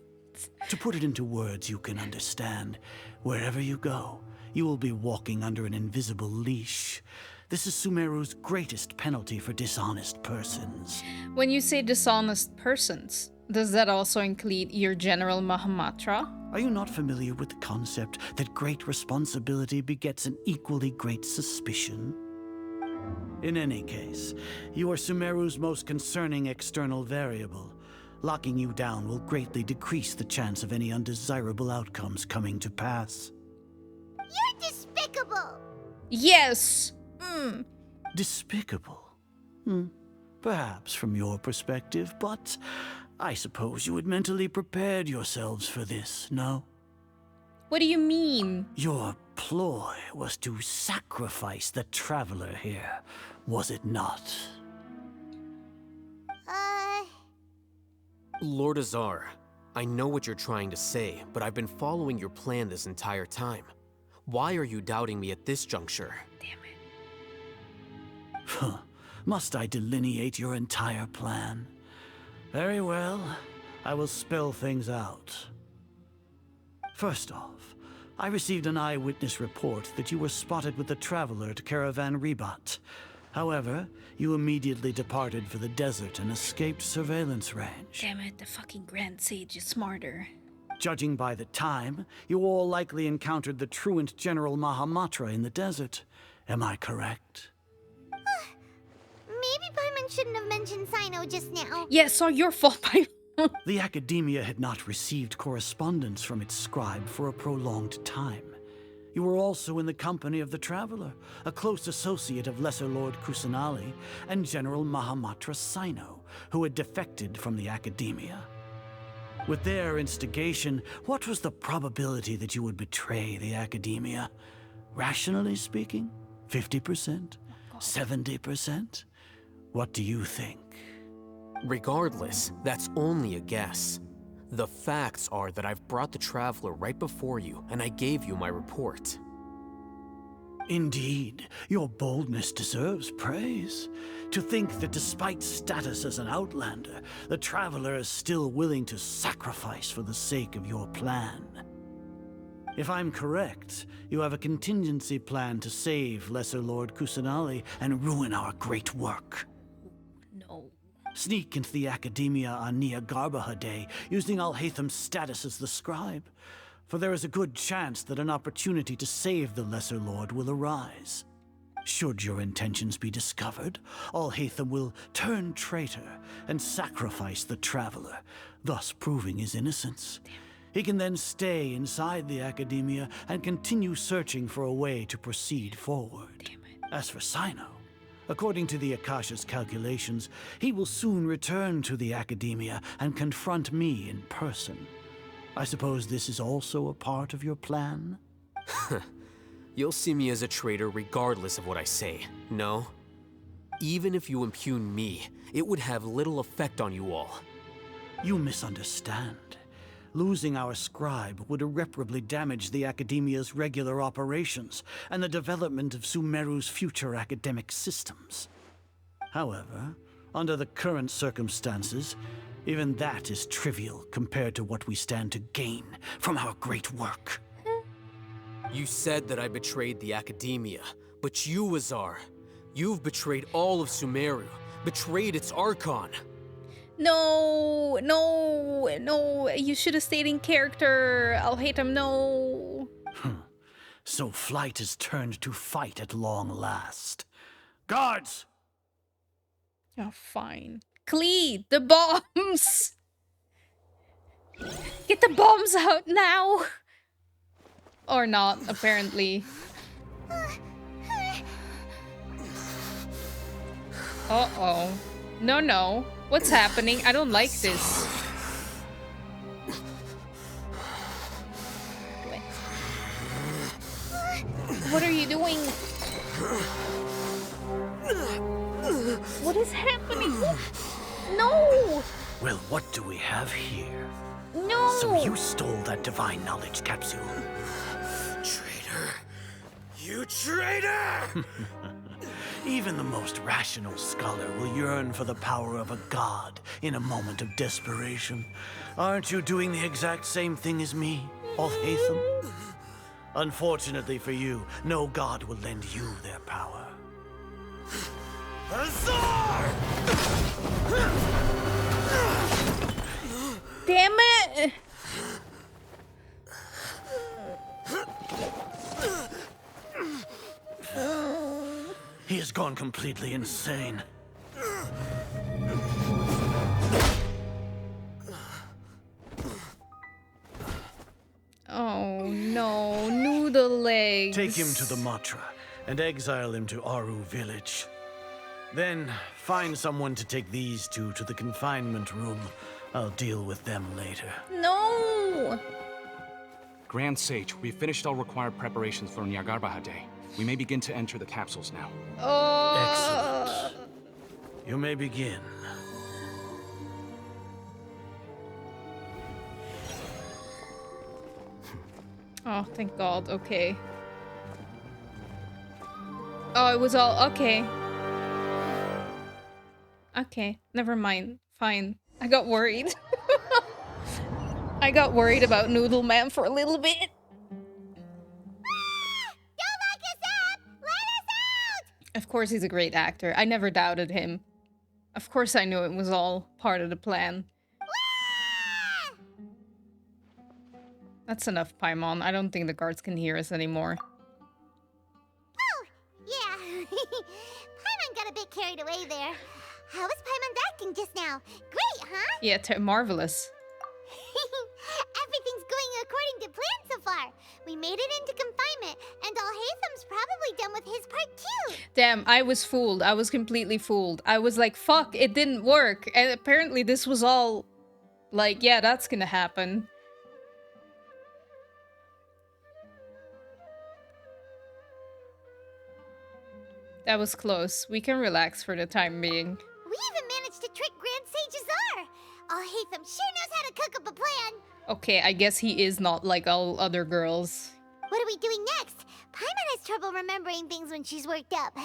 To put it into words you can understand, wherever you go, you will be walking under an invisible leash. This is Sumeru's greatest penalty for dishonest persons. When you say dishonest persons, does that also include your General Mahamatra? Are you not familiar with the concept that great responsibility begets an equally great suspicion? In any case, you are Sumeru's most concerning external variable. Locking you down will greatly decrease the chance of any undesirable outcomes coming to pass. You're despicable! Yes! Despicable? Perhaps from your perspective, but I suppose you had mentally prepared yourselves for this, no? What do you mean? Your ploy was to sacrifice the traveler here, was it not? Lord Azar, I know what you're trying to say, but I've been following your plan this entire time. Why are you doubting me at this juncture? Damn it. Must I delineate your entire plan? Very well, I will spell things out. First off, I received an eyewitness report that you were spotted with the traveler at Caravan Ribat. However, you immediately departed for the desert and escaped surveillance range. Damn it, the fucking Grand Sage is smarter. Judging by the time, you all likely encountered the truant General Mahamatra in the desert. Am I correct? Maybe Paimon shouldn't have mentioned Sino just now. Yeah, it's all your fault, Paimon. The Academia had not received correspondence from its scribe for a prolonged time. You were also in the company of the Traveler, a close associate of Lesser Lord Kusanali and General Mahamatra Sino, who had defected from the Academia. With their instigation, what was the probability that you would betray the Academia? Rationally speaking, 50%? 70%? What do you think? Regardless, that's only a guess. The facts are that I've brought the Traveler right before you, and I gave you my report. Indeed, your boldness deserves praise. To think that despite status as an outlander, the Traveler is still willing to sacrifice for the sake of your plan. If I'm correct, you have a contingency plan to save Lesser Lord Kusanali and ruin our great work. No. Sneak into the Academia on Niagarbaha Day, using Alhaitham's status as the scribe. For there is a good chance that an opportunity to save the Lesser Lord will arise. Should your intentions be discovered, Alhaitham will turn traitor and sacrifice the Traveler, thus proving his innocence. He can then stay inside the Academia and continue searching for a way to proceed forward. As for Sino, according to the Akasha's calculations, he will soon return to the Academia and confront me in person. I suppose this is also a part of your plan? You'll see me as a traitor regardless of what I say, no? Even if you impugn me, it would have little effect on you all. You misunderstand. Losing our scribe would irreparably damage the Academia's regular operations and the development of Sumeru's future academic systems. However, under the current circumstances, even that is trivial compared to what we stand to gain from our great work. You said that I betrayed the Academia, but you, Azar, you've betrayed all of Sumeru, betrayed its Archon. No, no, no. You should have stayed in character. Alhaitham, no. So flight is turned to fight at long last. Guards! Oh, fine. Clee, the bombs! Get the bombs out now! Or not, apparently. Uh-oh. No, no. What's happening? I don't like this. What are you doing? What is happening? No! Well, what do we have here? No! So you stole that divine knowledge capsule. Traitor! You traitor! Even the most rational scholar will yearn for the power of a god in a moment of desperation. Aren't you doing the exact same thing as me, Alhaitham? Unfortunately for you, no god will lend you their power. Azar! Damn it! He has gone completely insane. Oh no, noodle legs. Take him to the Matra and exile him to Aru village. Then find someone to take these two to the confinement room. I'll deal with them later. No! Grand Sage, we've finished all required preparations for Nyagarbha Day. We may begin to enter the capsules now. Oh. Excellent. You may begin. Oh, thank God. Okay. Oh, it was all okay. Okay, never mind. Fine. I got worried. I got worried about Noodle Man for a little bit. Don't lock us up! Let us out! Of course he's a great actor. I never doubted him. Of course I knew it was all part of the plan. That's enough, Paimon. I don't think the guards can hear us anymore. Oh, yeah. Paimon got a bit carried away there. How was Paimon's acting just now? Great, huh? Yeah, marvelous. Everything's going according to plan so far. We made it into confinement, and Alhaitham's probably done with his part too. Damn, I was fooled. I was completely fooled. I was like, fuck, it didn't work. And apparently this was all like, yeah, that's gonna happen. That was close. We can relax for the time being. We even managed to trick Grand Sage Azar. Alhaitham sure knows how to cook up a plan. Okay, I guess he is not like all other girls. What are we doing next? Paimon has trouble remembering things when she's worked up.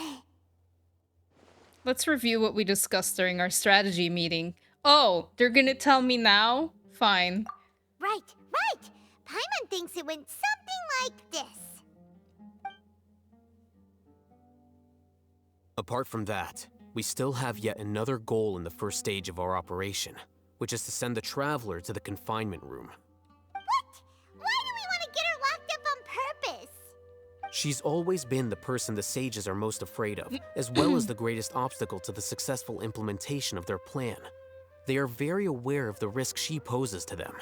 Let's review what we discussed during our strategy meeting. Oh, they're gonna tell me now? Fine. Right, right. Paimon thinks it went something like this. Apart from that, we still have yet another goal in the first stage of our operation, which is to send the Traveler to the confinement room. What? Why do we want to get her locked up on purpose? She's always been the person the sages are most afraid of, as well as the greatest obstacle to the successful implementation of their plan. They are very aware of the risk she poses to them.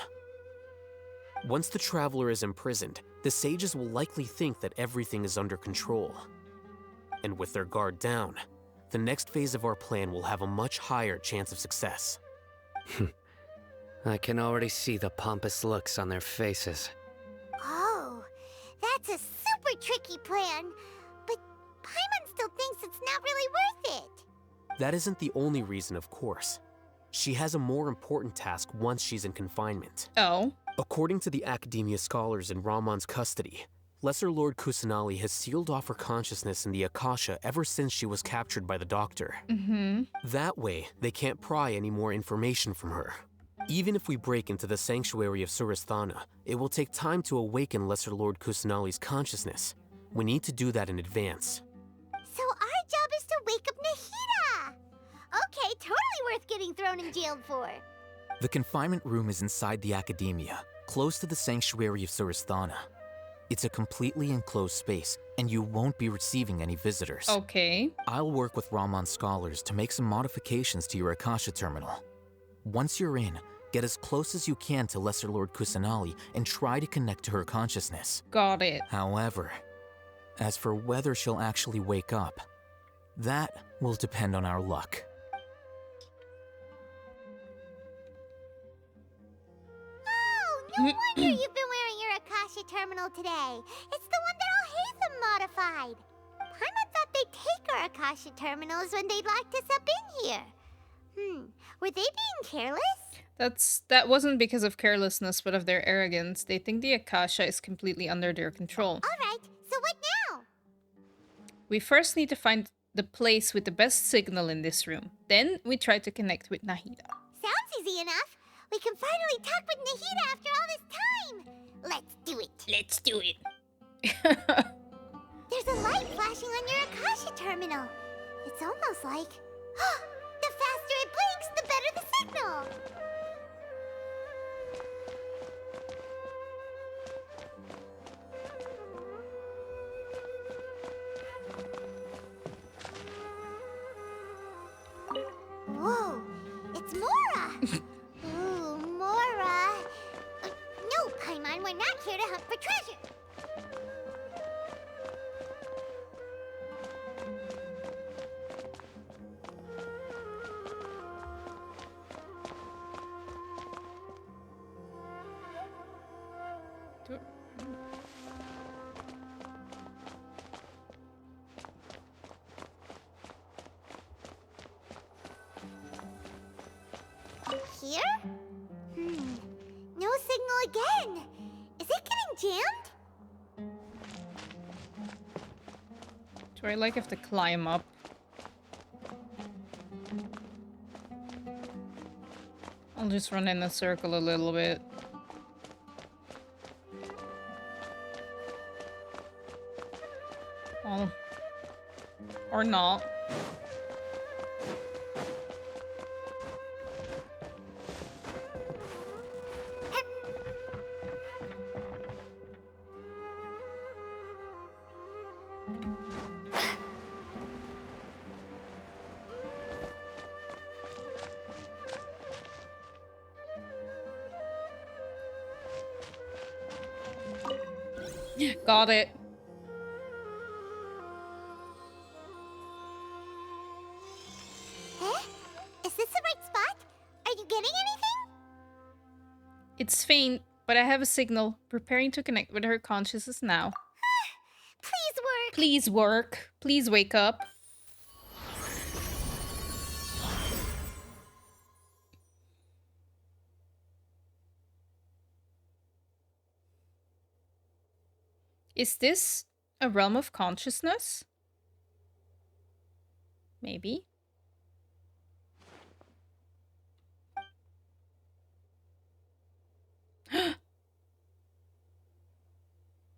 Once the Traveler is imprisoned, the sages will likely think that everything is under control. And with their guard down, the next phase of our plan will have a much higher chance of success. I can already see the pompous looks on their faces. Oh, that's a super tricky plan. But Paimon still thinks it's not really worth it. That isn't the only reason, of course. She has a more important task once she's in confinement. Oh? According to the Academia scholars in Ramon's custody, Lesser Lord Kusanali has sealed off her consciousness in the Akasha ever since she was captured by the Doctor. That way, they can't pry any more information from her. Even if we break into the sanctuary of Surasthana, it will take time to awaken Lesser Lord Kusanali's consciousness. We need to do that in advance. So our job is to wake up Nahida! Okay, totally worth getting thrown in jail for. The confinement room is inside the Academia, close to the sanctuary of Surasthana. It's a completely enclosed space, and you won't be receiving any visitors. Okay. I'll work with Raman scholars to make some modifications to your Akasha terminal. Once you're in, get as close as you can to Lesser Lord Kusanali and try to connect to her consciousness. Got it. However, as for whether she'll actually wake up, that will depend on our luck. No wonder you've been wearing your Akasha terminal today. It's the one that Al-Haytham modified. Paimon thought they'd take our Akasha terminals when they locked us up in here. Were they being careless? That wasn't because of carelessness, but of their arrogance. They think the Akasha is completely under their control. Alright, so what now? We first need to find the place with the best signal in this room. Then we try to connect with Nahida. Sounds easy enough. We can finally talk with Nahida after all this time. Let's do it. Let's do it. There's a light flashing on your Akasha terminal. It's almost like... the faster it blinks, the better the signal. Whoa, it's Mora! Ooh, Mora! No, Paimon, we're not here to hunt for treasure! Here? No signal again. Is it getting jammed? Do I have to climb up? I'll just run in a circle a little bit. Well, or not. Got it. Eh? Is this the right spot? Are you getting anything? It's faint, but I have a signal. Preparing to connect with her consciousness now. Please work. Please work. Please wake up. Is this a realm of consciousness? Maybe.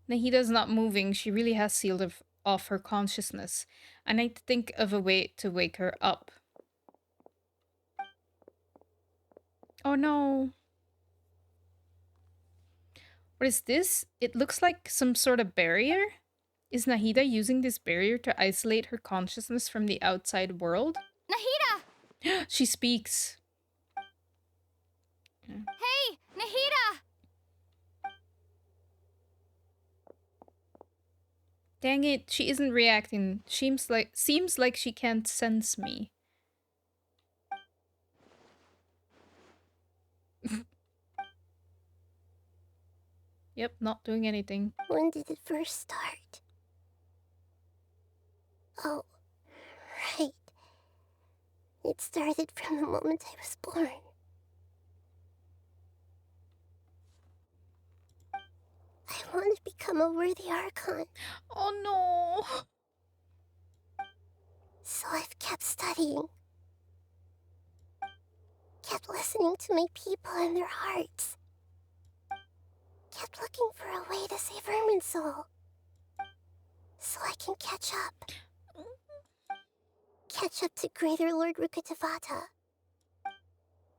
Nahida's not moving. She really has sealed off her consciousness. I need to think of a way to wake her up. Oh no. What is this? It looks like some sort of barrier. Is Nahida using this barrier to isolate her consciousness from the outside world? Nahida! She speaks. Hey, Nahida! Dang it, she isn't reacting. Seems like she can't sense me. Yep, not doing anything. When did it first start? Oh, right. It started from the moment I was born. I want to become a worthy Archon. Oh no! So I've kept studying. Kept listening to my people and their hearts. Kept looking for a way to save Irminsul. So I can catch up. Catch up to Greater Lord Rukkhadevata.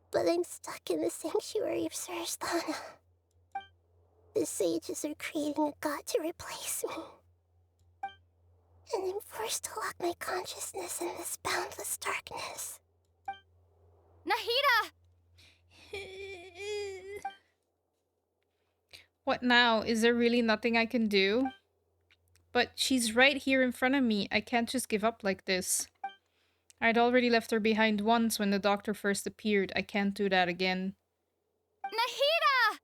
But I'm stuck in the sanctuary of Sarasthana. The sages are creating a god to replace me. And I'm forced to lock my consciousness in this boundless darkness. Nahida! What now? Is there really nothing I can do? But she's right here in front of me. I can't just give up like this. I'd already left her behind once when the doctor first appeared. I can't do that again. Nahida!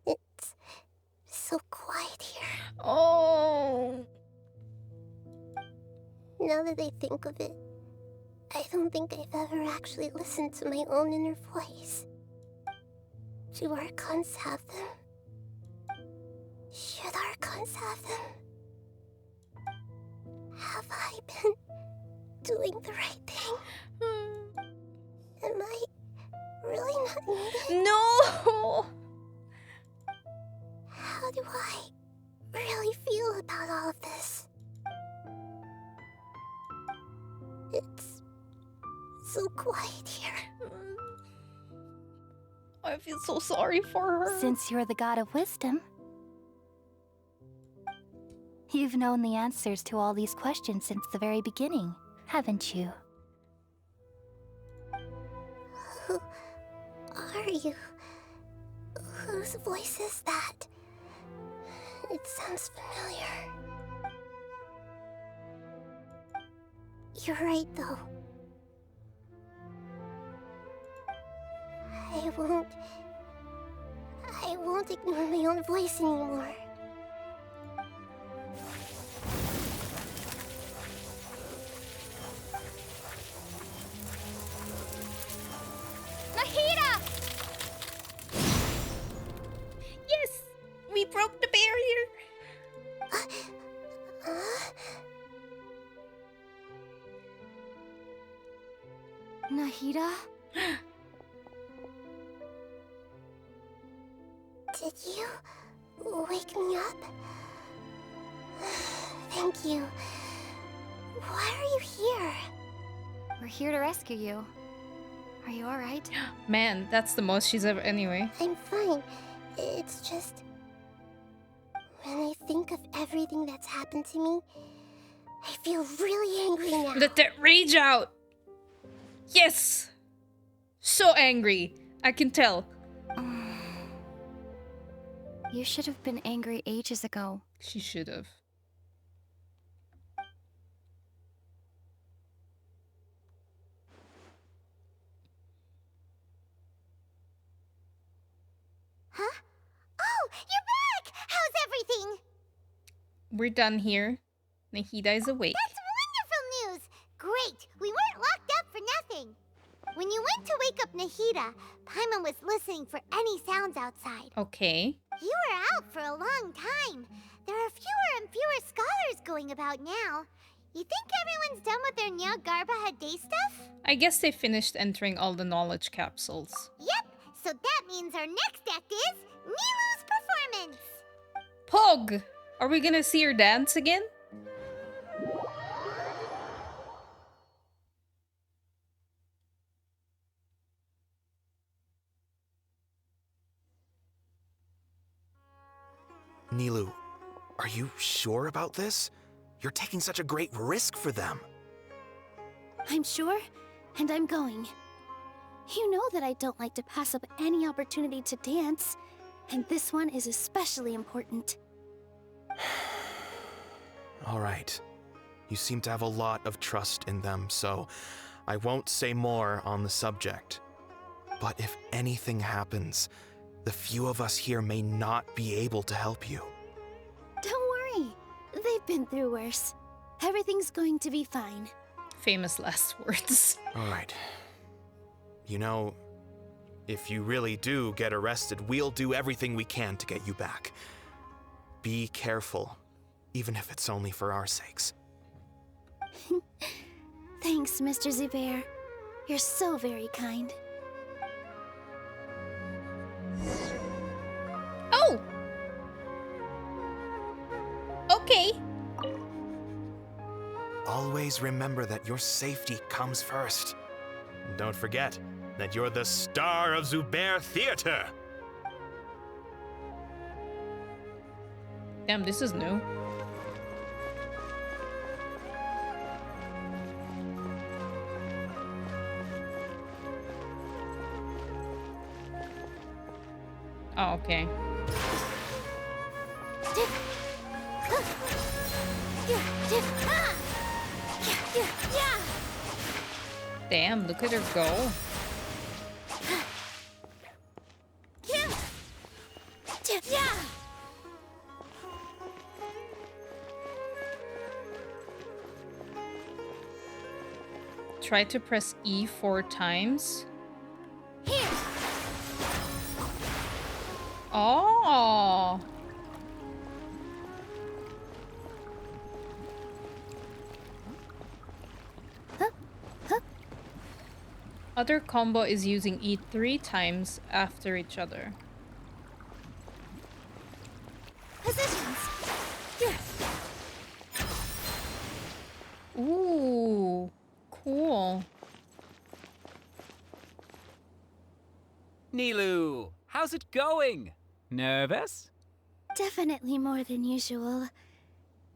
It's so quiet here. Oh! Now that I think of it, I don't think I've ever actually listened to my own inner voice. Do Archons have them? Should Archons have them? Have I been doing the right thing? Am I really not needed? No! How do I really feel about all of this? It's so quiet here. I feel so sorry for her. Since you're the god of wisdom, you've known the answers to all these questions since the very beginning, haven't you? Who are you? Whose voice is that? It sounds familiar. You're right, though. I won't ignore my own voice anymore. Nahida! Yes! We broke the barrier! Nahida? Did you wake me up? Thank you. Why are you here? We're here to rescue you. Are you alright? Man, that's the most she's ever... Anyway. I'm fine. It's just... when I think of everything that's happened to me, I feel really angry now. Let that rage out! Yes! So angry. I can tell. You should have been angry ages ago. She should have. Huh? Oh, you're back! How's everything? We're done here. Nahida is awake. That's wonderful news! Great! We weren't locked up for nothing. When you went to wake up Nahida, Paimon was listening for any sounds outside. Okay. You were out for a long time. There are fewer and fewer scholars going about now. You think everyone's done with their Nyagarbha day stuff? I guess they finished entering all the knowledge capsules. Yep, so that means our next act is Milu's performance. Pog! Are we gonna see her dance again? Nilu, are you sure about this? You're taking such a great risk for them. I'm sure, and I'm going. You know that I don't like to pass up any opportunity to dance, and this one is especially important. All right. You seem to have a lot of trust in them, so I won't say more on the subject. But if anything happens, the few of us here may not be able to help you. Don't worry. They've been through worse. Everything's going to be fine. Famous last words. All right. You know, if you really do get arrested, we'll do everything we can to get you back. Be careful, even if it's only for our sakes. Thanks, Mr. Zubair. You're so very kind. Oh! Okay. Always remember that your safety comes first. And don't forget that you're the star of Zubair Theater. Damn, this is new. Oh, okay. Damn, look at her go. Try to press E 4 times. Oh. Other combo is using E 3 times after each other. Positions. Ooh, cool. Nilu, how's it going? Nervous? Definitely more than usual.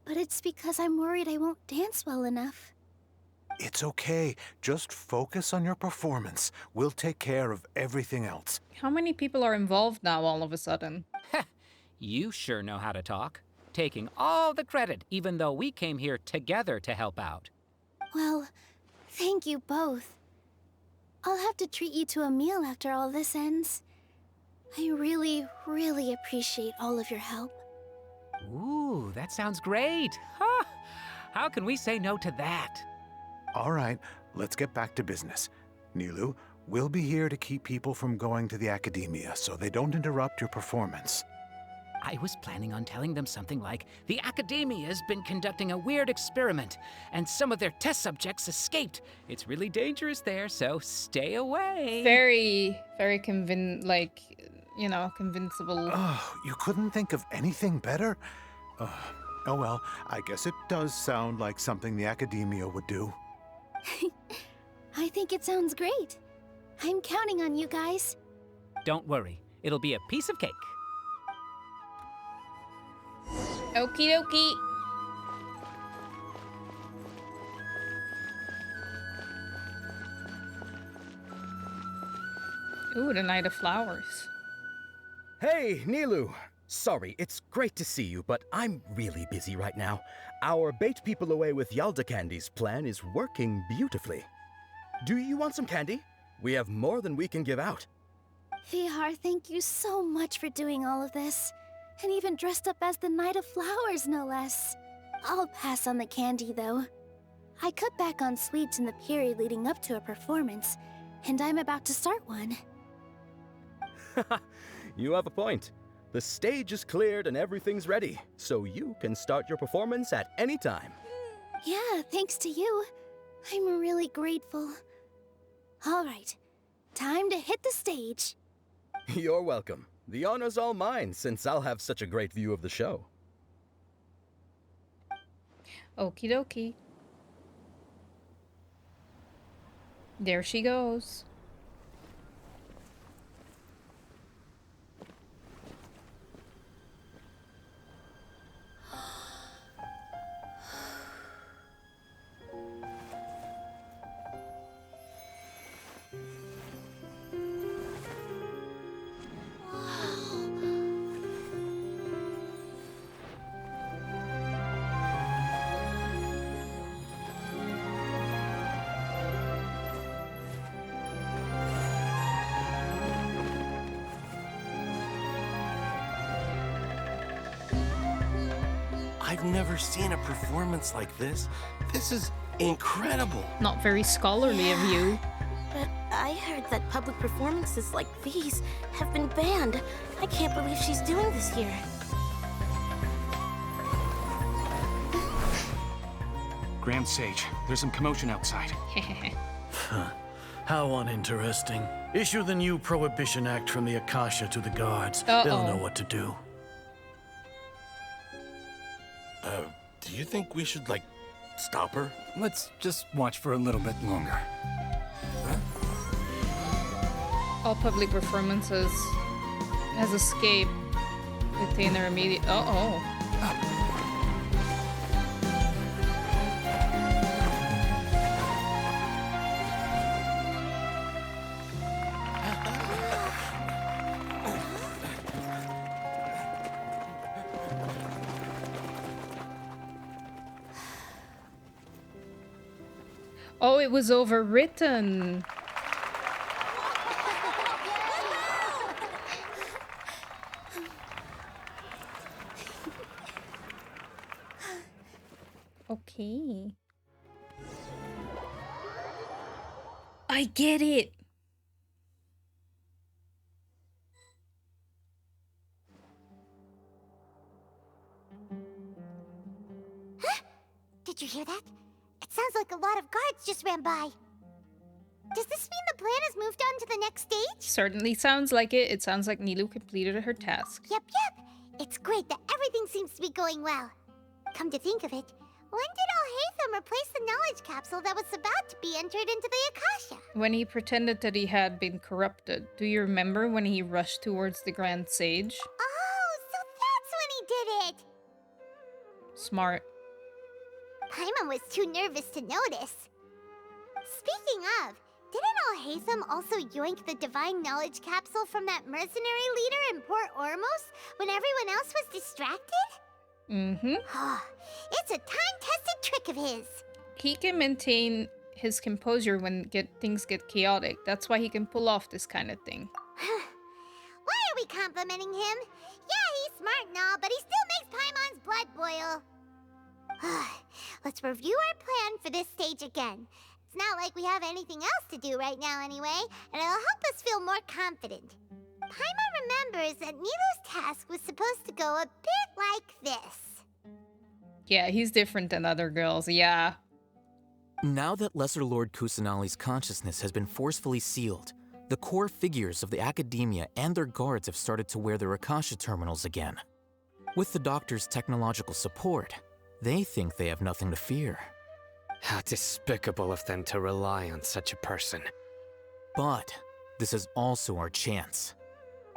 But it's because I'm worried I won't dance well enough. It's okay. Just focus on your performance. We'll take care of everything else. How many people are involved now all of a sudden? You sure know how to talk. Taking all the credit, even though we came here together to help out. Well, thank you both. I'll have to treat you to a meal after all this ends. I really, really appreciate all of your help. Ooh, that sounds great. Huh. How can we say no to that? All right, let's get back to business. Nilu, we'll be here to keep people from going to the academia so they don't interrupt your performance. I was planning on telling them something like, the academia has been conducting a weird experiment, and some of their test subjects escaped. It's really dangerous there, so stay away. Very convincible. Oh, you couldn't think of anything better? Oh well, I guess it does sound like something the academia would do. I think it sounds great. I'm counting on you guys. Don't worry, it'll be a piece of cake. Okie dokie. Ooh, the Night of Flowers. Hey, Nilu. Sorry, it's great to see you, but I'm really busy right now. Our Bait People Away with Yalda Candies plan is working beautifully. Do you want some candy? We have more than we can give out. Vihar, thank you so much for doing all of this. And even dressed up as the Night of Flowers, no less. I'll pass on the candy, though. I cut back on sweets in the period leading up to a performance, and I'm about to start one. You have a point. The stage is cleared and everything's ready, so you can start your performance at any time. Yeah, thanks to you. I'm really grateful. All right, time to hit the stage. You're welcome. The honor's all mine, since I'll have such a great view of the show. Okie dokie. There she goes. I've never seen a performance like this. This is incredible. Not very scholarly of you. But I heard that public performances like these have been banned. I can't believe she's doing this here. Grand Sage, there's some commotion outside. How uninteresting. Issue the new Prohibition Act from the Akasha to the guards. They'll know what to do. Do you think we should, like, stop her? Let's just watch for a little bit longer. All public performances has escaped. Detain their immediate. Oh. Oh, it was overwritten. Okay. I get it. Did you hear that? It sounds like a lot of guards just ran by. Does this mean the plan has moved on to the next stage? Certainly sounds like it. It sounds like Nilou completed her task. Yep. It's great that everything seems to be going well. Come to think of it, when did Alhaitham replace the knowledge capsule that was about to be entered into the Akasha? When he pretended that he had been corrupted. Do you remember when he rushed towards the Grand Sage? Oh, so that's when he did it! Smart. Paimon was too nervous to notice. Speaking of, didn't Alhaitham also yoink the divine knowledge capsule from that mercenary leader in Port Ormos when everyone else was distracted? Mm-hmm. It's a time-tested trick of his. He can maintain his composure when things get chaotic. That's why he can pull off this kind of thing. Why are we complimenting him? Yeah, he's smart and all, but he still makes Paimon's blood boil. Let's review our plan for this stage again. It's not like we have anything else to do right now anyway, and it'll help us feel more confident. Paimon remembers that Nilou's task was supposed to go a bit like this. Yeah, he's different than other girls, yeah. Now that Lesser Lord Kusanali's consciousness has been forcefully sealed, the core figures of the Academia and their guards have started to wear their Akasha terminals again. With the Doctor's technological support, they think they have nothing to fear. How despicable of them to rely on such a person. But this is also our chance.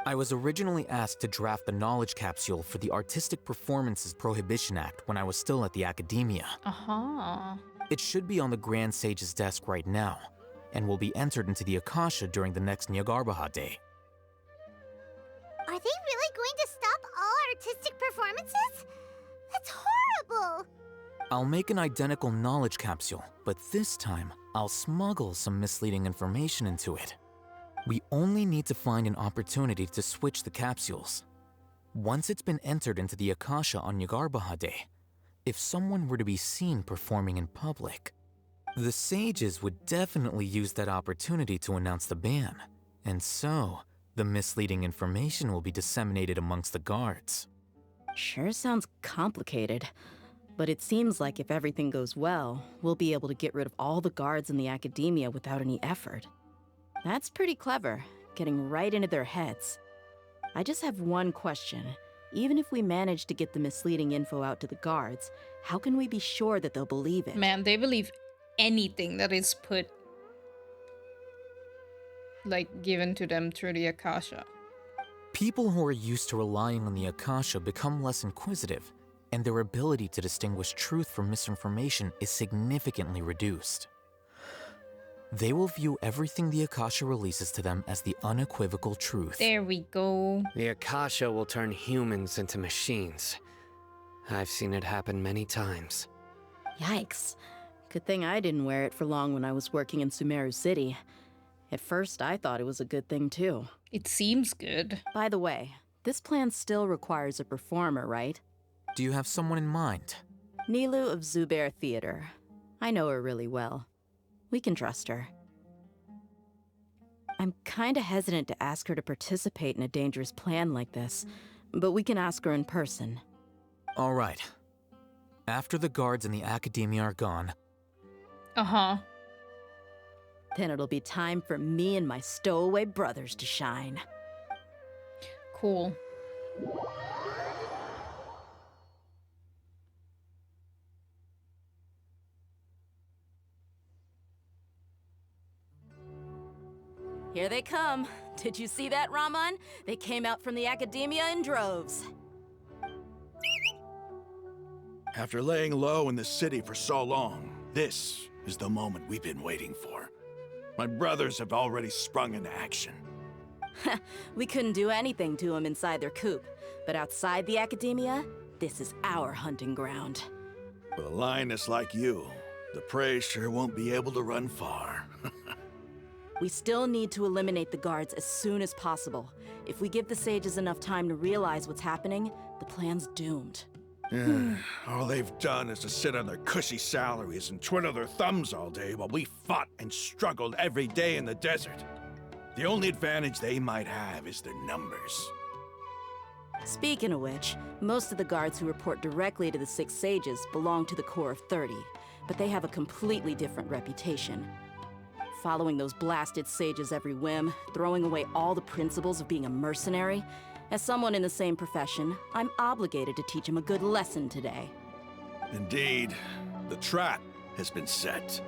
I was originally asked to draft the knowledge capsule for the Artistic Performances Prohibition Act when I was still at the Academia. It should be on the Grand Sage's desk right now, and will be entered into the Akasha during the next Nyagarbaha Day. Are they really going to stop all artistic performances? That's horrible! I'll make an identical knowledge capsule, but this time, I'll smuggle some misleading information into it. We only need to find an opportunity to switch the capsules. Once it's been entered into the Akasha on Nyagarbaha Day, if someone were to be seen performing in public, the sages would definitely use that opportunity to announce the ban, and so the misleading information will be disseminated amongst the guards. Sure sounds complicated, but it seems like if everything goes well, we'll be able to get rid of all the guards in the Academia without any effort. That's pretty clever, getting right into their heads. I just have one question. Even if we manage to get the misleading info out to the guards, how can we be sure that they'll believe it? Man, they believe anything that is put, like, given to them through the Akasha. People who are used to relying on the Akasha become less inquisitive, and their ability to distinguish truth from misinformation is significantly reduced. They will view everything the Akasha releases to them as the unequivocal truth. There we go. The Akasha will turn humans into machines. I've seen it happen many times. Yikes. Good thing I didn't wear it for long when I was working in Sumeru City. At first, I thought it was a good thing too. It seems good. By the way, this plan still requires a performer, right? Do you have someone in mind? Nilou of Zubair Theater. I know her really well. We can trust her. I'm kinda hesitant to ask her to participate in a dangerous plan like this, but we can ask her in person. All right. After the guards in the Academia are gone... Then it'll be time for me and my stowaway brothers to shine. Cool. Here they come. Did you see that, Raman? They came out from the academia in droves. After laying low in the city for so long, this is the moment we've been waiting for. My brothers have already sprung into action. We couldn't do anything to them inside their coop, but outside the academia, this is our hunting ground. With a lioness like you, the prey sure won't be able to run far. We still need to eliminate the guards as soon as possible. If we give the sages enough time to realize what's happening, the plan's doomed. All they've done is to sit on their cushy salaries and twiddle their thumbs all day while we fought and struggled every day in the desert. The only advantage they might have is their numbers. Speaking of which, most of the guards who report directly to the Six Sages belong to the Corps of 30, but they have a completely different reputation. Following those blasted sages every whim, throwing away all the principles of being a mercenary. As someone in the same profession, I'm obligated to teach them a good lesson today. Indeed, the trap has been set.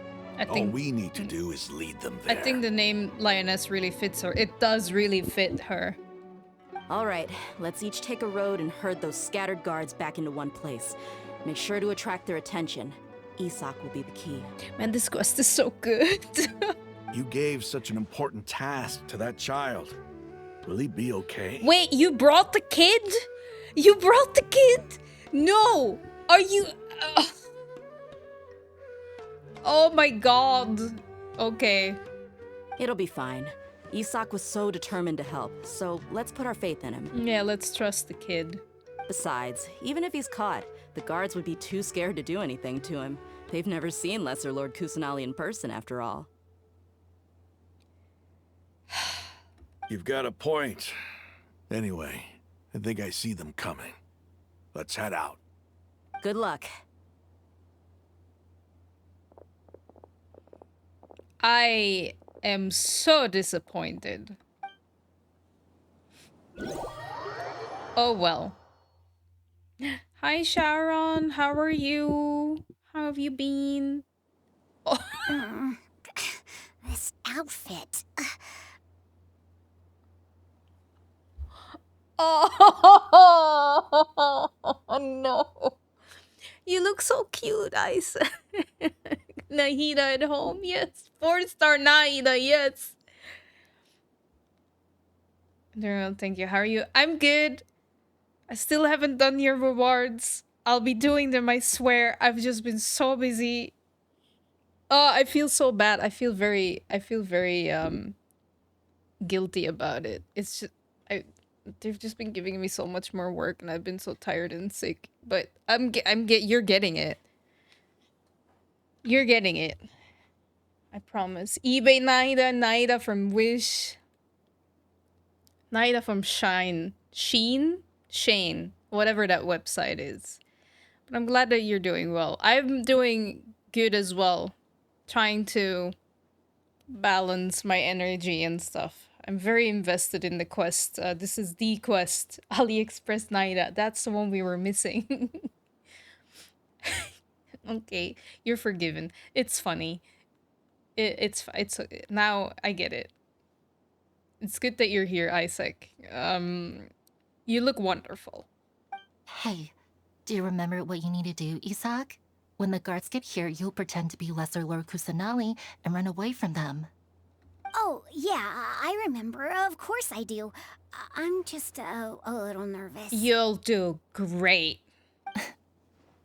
All we need to do is lead them there. I think the name Lioness really fits her. It does really fit her. All right, let's each take a road and herd those scattered guards back into one place. Make sure to attract their attention. Isak will be the key. Man, this quest is so good. You gave such an important task to that child. Will he be okay? Wait, you brought the kid? You brought the kid? No! Are you... Oh my god. Okay. It'll be fine. Isak was so determined to help, so let's put our faith in him. Yeah, let's trust the kid. Besides, even if he's caught, the guards would be too scared to do anything to him. They've never seen Lesser Lord Kusanali in person, after all. You've got a point. Anyway, I think I see them coming. Let's head out. Good luck. I am so disappointed. Oh well. Hi Sharon, how are you? How have you been? Oh. This outfit. Oh no. You look so cute, Ice. Nahida at home, yes. 4-star Nahida, yes. No, thank you. How are you? I'm good. I still haven't done your rewards. I'll be doing them, I swear. I've just been so busy. Oh, I feel so bad. I feel very guilty about it. It's just they've just been giving me so much more work and I've been so tired and sick. But you're getting it. You're getting it. I promise. eBay Naida, Naida from Wish. Naida from Shane, whatever that website is. But I'm glad that you're doing well. I'm doing good as well. Trying to balance my energy and stuff. I'm very invested in the quest. This is the quest. AliExpress Naida. That's the one we were missing. Okay, you're forgiven. It's funny. It's now I get it. It's good that you're here, Isaac. You look wonderful. Hey, do you remember what you need to do, Isak? When the guards get here, you'll pretend to be Lesser Lord Kusanali and run away from them. Oh, yeah, I remember. Of course I do. I'm just a little nervous. You'll do great.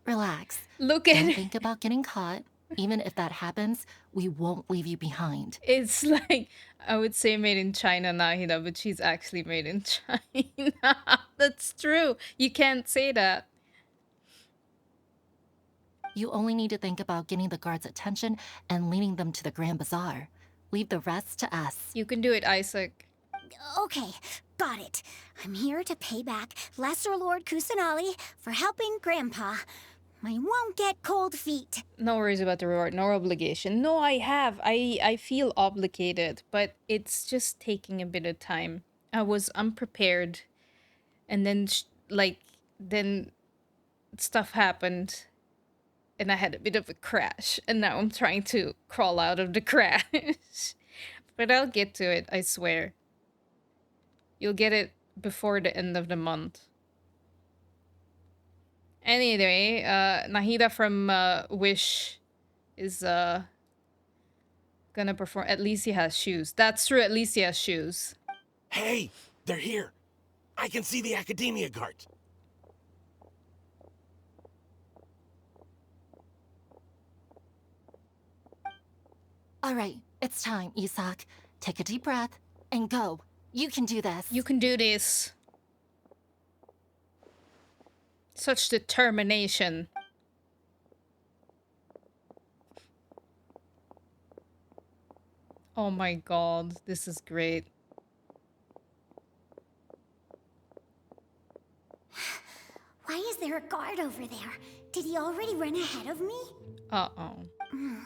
Relax. Look at Don't it. think about getting caught. Even if that happens, we won't leave you behind. It's like, I would say made in China, Nahida, but she's actually made in China. That's true. You can't say that. You only need to think about getting the guards' attention and leading them to the Grand Bazaar. Leave the rest to us. You can do it, Isaac. Okay, got it. I'm here to pay back Lesser Lord Kusanali for helping Grandpa. I won't get cold feet. No worries about the reward, no obligation. No, I have. I feel obligated, but it's just taking a bit of time. I was unprepared, and then then stuff happened, and I had a bit of a crash, and now I'm trying to crawl out of the crash. But I'll get to it, I swear. You'll get it before the end of the month. Anyway, Nahida from Wish is gonna perform. At least he has shoes. That's true, at least he has shoes. Hey, they're here. I can see the Academia guards. All right, it's time, Isak. Take a deep breath and go. You can do this. You can do this. Such determination. Oh my god, this is great. Why is there a guard over there? Did he already run ahead of me? Uh-oh.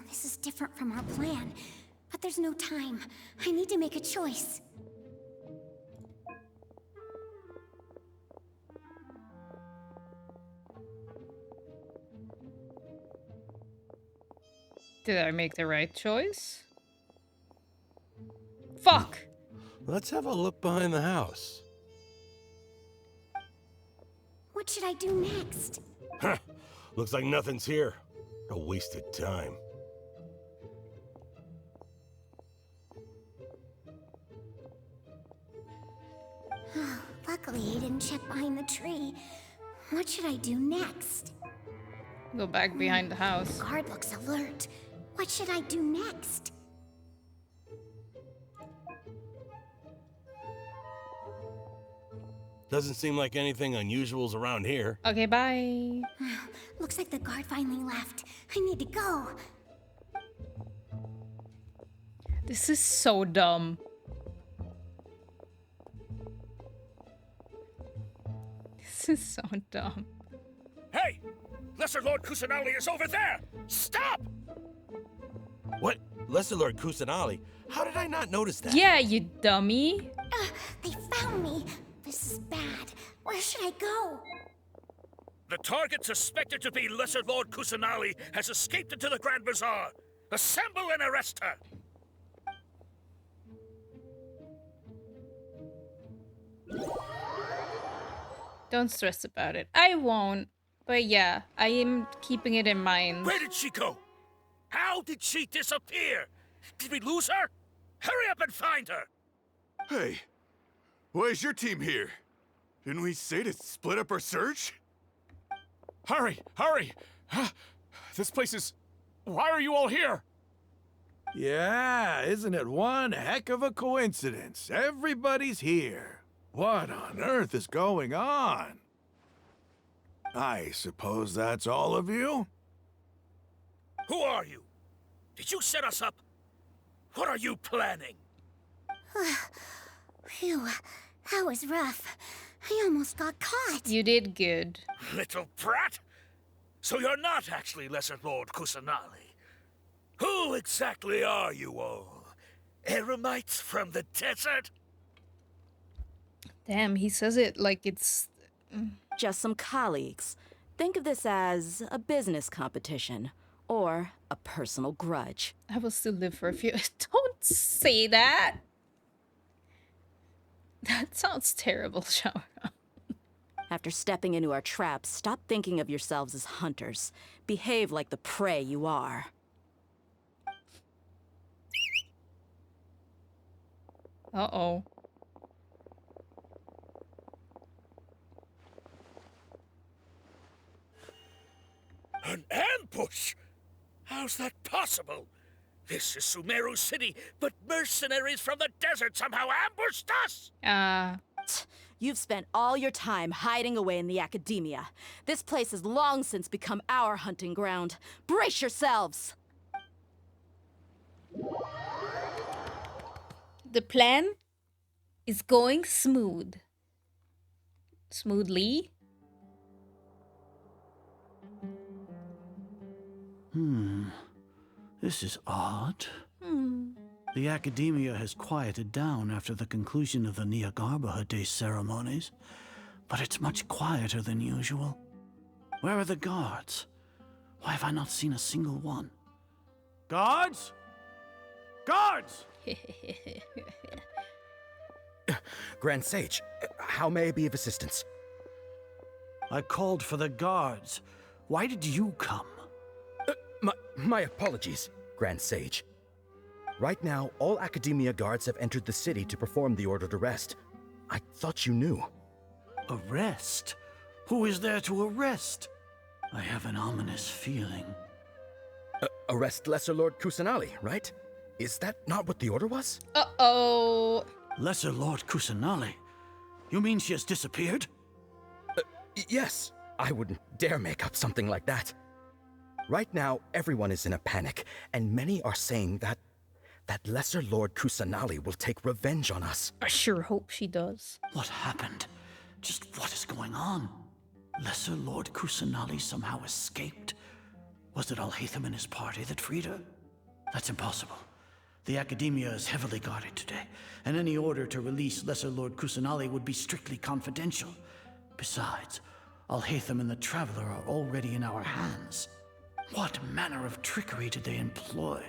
This is different from our plan. But there's no time. I need to make a choice. Did I make the right choice? Fuck! Let's have a look behind the house. What should I do next? Huh. Looks like nothing's here. A wasted time. Luckily, he didn't check behind the tree. What should I do next? Go back behind the house. The guard looks alert. What should I do next? Doesn't seem like anything unusual's around here. Okay, bye. Looks like the guard finally left. I need to go. This is so dumb. This is so dumb. Hey! Lesser Lord Kusanali is over there! Stop! What? Lesser Lord Kusanali? How did I not notice that? Yeah, you dummy. They found me. This is bad. Where should I go? The target suspected to be Lesser Lord Kusanali has escaped into the Grand Bazaar. Assemble and arrest her! Don't stress about it. I won't. But yeah, I am keeping it in mind. Where did she go? How did she disappear? Did we lose her? Hurry up and find her! Hey, why is your team here? Didn't we say to split up our search? Hurry, hurry! This place is... Why are you all here? Yeah, isn't it one heck of a coincidence? Everybody's here. What on earth is going on? I suppose that's all of you? Who are you? Did you set us up? What are you planning? Phew, that was rough. I almost got caught. You did good. Little brat! So you're not actually Lesser Lord Kusanali. Who exactly are you all? Eremites from the desert? Damn, he says it like it's... Just some colleagues. Think of this as a business competition or a personal grudge. I will still live for a few... Don't say that! That sounds terrible, Shaura. After stepping into our traps, stop thinking of yourselves as hunters. Behave like the prey you are. Uh-oh. An ambush? How's that possible? This is Sumeru City, but mercenaries from the desert somehow ambushed us! You've spent all your time hiding away in the academia. This place has long since become our hunting ground. Brace yourselves! The plan is going smooth. Smoothly? This is odd. The Academia has quieted down after the conclusion of the Nyagarbha Day ceremonies, but it's much quieter than usual. Where are the guards? Why have I not seen a single one? Guards? Guards! Grand Sage, how may I be of assistance? I called for the guards. Why did you come? My apologies, Grand Sage. Right now, all Academia guards have entered the city to perform the ordered arrest. I thought you knew. Arrest? Who is there to arrest? I have an ominous feeling. Arrest Lesser Lord Kusanali, right? Is that not what the order was? Uh-oh. Lesser Lord Kusanali? You mean she has disappeared? Yes. I wouldn't dare make up something like that. Right now, everyone is in a panic, and many are saying that Lesser Lord Kusanali will take revenge on us. I sure hope she does. What happened? Just what is going on? Lesser Lord Kusanali somehow escaped? Was it Alhaitham and his party that freed her? That's impossible. The Academia is heavily guarded today, and any order to release Lesser Lord Kusanali would be strictly confidential. Besides, Alhaitham and the Traveler are already in our hands. What manner of trickery did they employ?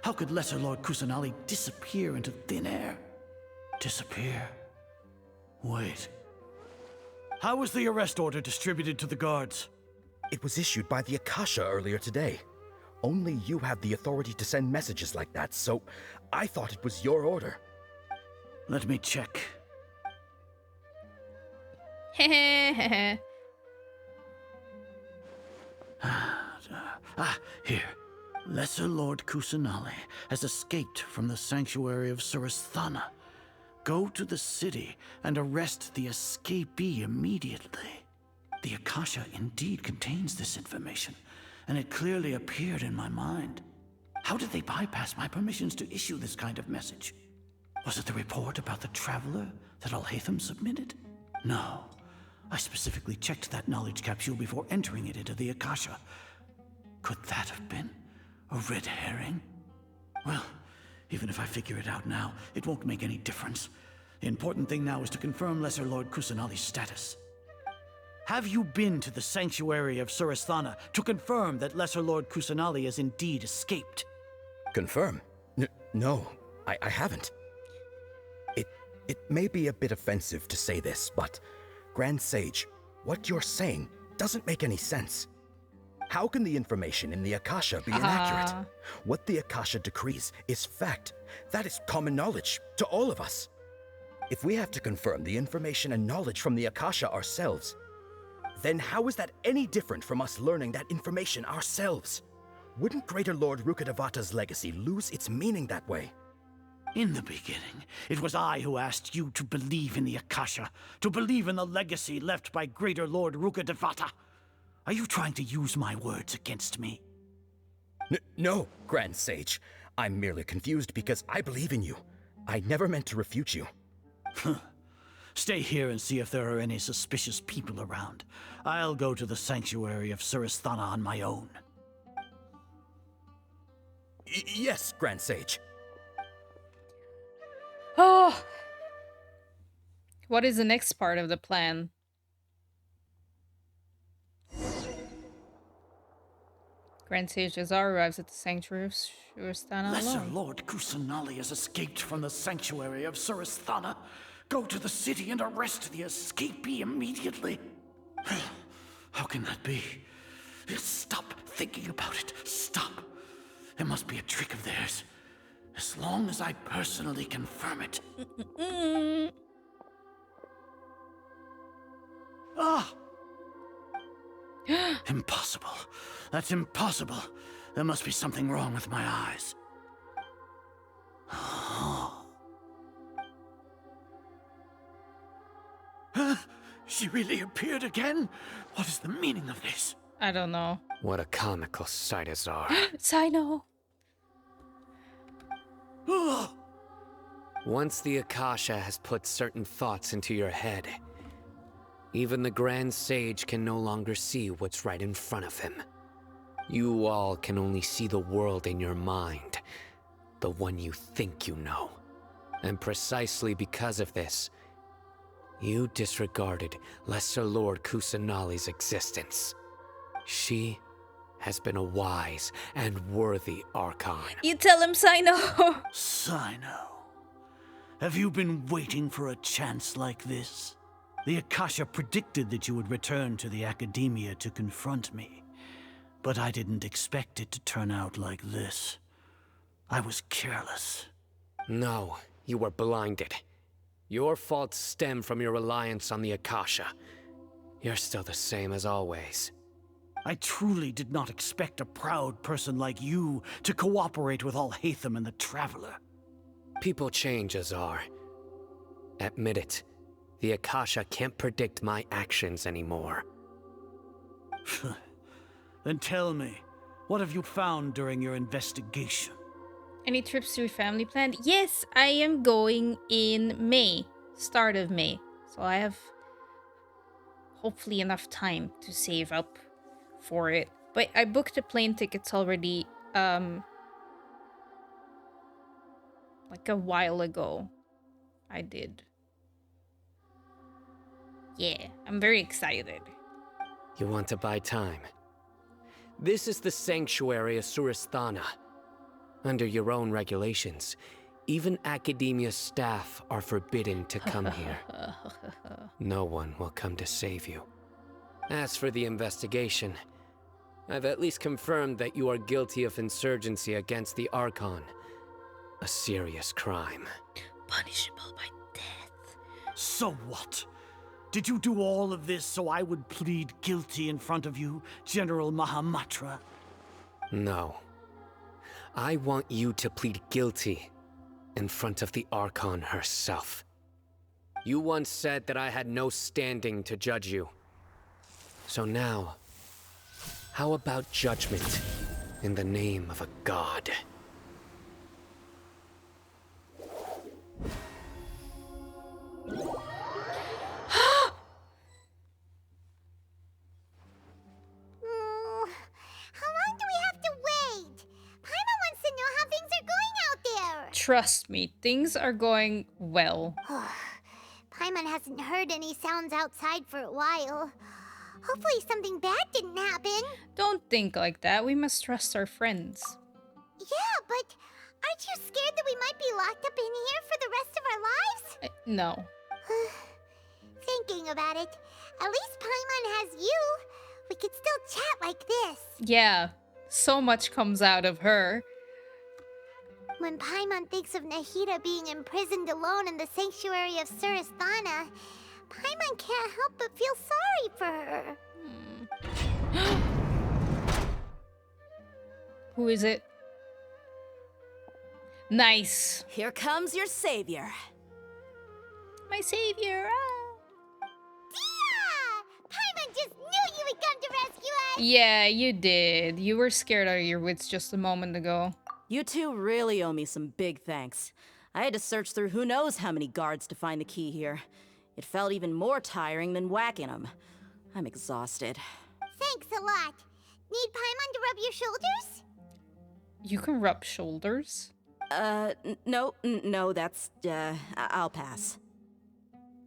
How could Lesser Lord Kusanali disappear into thin air? Disappear? Wait. How was the arrest order distributed to the guards? It was issued by the Akasha earlier today. Only you have the authority to send messages like that, so I thought it was your order. Let me check. Here. Lesser Lord Kusanali has escaped from the sanctuary of Surasthana. Go to the city and arrest the escapee immediately. The Akasha indeed contains this information, and it clearly appeared in my mind. How did they bypass my permissions to issue this kind of message? Was it the report about the Traveler that Alhaitham submitted? No. I specifically checked that knowledge capsule before entering it into the Akasha. Could that have been a red herring? Well, even if I figure it out now, it won't make any difference. The important thing now is to confirm Lesser Lord Kusanali's status. Have you been to the sanctuary of Surasthana to confirm that Lesser Lord Kusanali has indeed escaped? Confirm? No, I haven't. It may be a bit offensive to say this, but Grand Sage, what you're saying doesn't make any sense. How can the information in the Akasha be inaccurate? What the Akasha decrees is fact. That is common knowledge to all of us. If we have to confirm the information and knowledge from the Akasha ourselves, then how is that any different from us learning that information ourselves? Wouldn't Greater Lord Rukkhadevata's legacy lose its meaning that way? In the beginning, it was I who asked you to believe in the Akasha, to believe in the legacy left by Greater Lord Rukkhadevata. Are you trying to use my words against me? No, Grand Sage. I'm merely confused because I believe in you. I never meant to refute you. Stay here and see if there are any suspicious people around. I'll go to the sanctuary of Surasthana on my own. Yes, Grand Sage. Oh! What is the next part of the plan? Grand Sage Azar arrives at the sanctuary of Surasthana Lesser alone. Lord Kusanali has escaped from the sanctuary of Surasthana. Go to the city and arrest the escapee immediately. How can that be? Stop thinking about it. Stop. It must be a trick of theirs. As long as I personally confirm it. Ah! Impossible. That's impossible. There must be something wrong with my eyes. She really appeared again? What is the meaning of this? I don't know. What a comical sight, Azar. Sino! Once the Akasha has put certain thoughts into your head, even the Grand Sage can no longer see what's right in front of him. You all can only see the world in your mind, the one you think you know. And precisely because of this, you disregarded Lesser Lord Kusanali's existence. She has been a wise and worthy Archon. You tell him, Sino. Sino, have you been waiting for a chance like this? The Akasha predicted that you would return to the Academia to confront me, but I didn't expect it to turn out like this. I was careless. No, you were blinded. Your faults stem from your reliance on the Akasha. You're still the same as always. I truly did not expect a proud person like you to cooperate with Alhaitham and the Traveler. People change, Azar. Admit it. The Akasha can't predict my actions anymore. Then tell me, what have you found during your investigation? Any trips to your family planned? Yes, I am going in May. Start of May. So I have hopefully enough time to save up for it. But I booked the plane tickets already like a while ago. I did. Yeah, I'm very excited. You want to buy time? This is the sanctuary of Surasthana. Under your own regulations, even Academia staff are forbidden to come here. No one will come to save you. As for the investigation, I've at least confirmed that you are guilty of insurgency against the Archon. A serious crime. Punishable by death. So what? Did you do all of this so I would plead guilty in front of you, General Mahamatra? No. I want you to plead guilty in front of the Archon herself. You once said that I had no standing to judge you. So now, how about judgment in the name of a god? How long do we have to wait? Paimon wants to know how things are going out there. Trust me, things are going well. Paimon hasn't heard any sounds outside for a while. Hopefully something bad didn't happen. Don't think like that. We must trust our friends. Yeah, but aren't you scared that we might be locked up in here for the rest of our lives? No. Thinking about it, at least Paimon has you. We could still chat like this. Yeah, so much comes out of her. When Paimon thinks of Nahida being imprisoned alone in the sanctuary of Surasthana, Paimon can't help but feel sorry for her. Who is it? Nice. Here comes your savior. My savior. Paimon just knew you would come to rescue us! Yeah, you did. You were scared out of your wits just a moment ago. You two really owe me some big thanks. I had to search through who knows how many guards to find the key here. It felt even more tiring than whacking them. I'm exhausted. Thanks a lot. Need Paimon to rub your shoulders? You can rub shoulders? No, that's, I'll pass.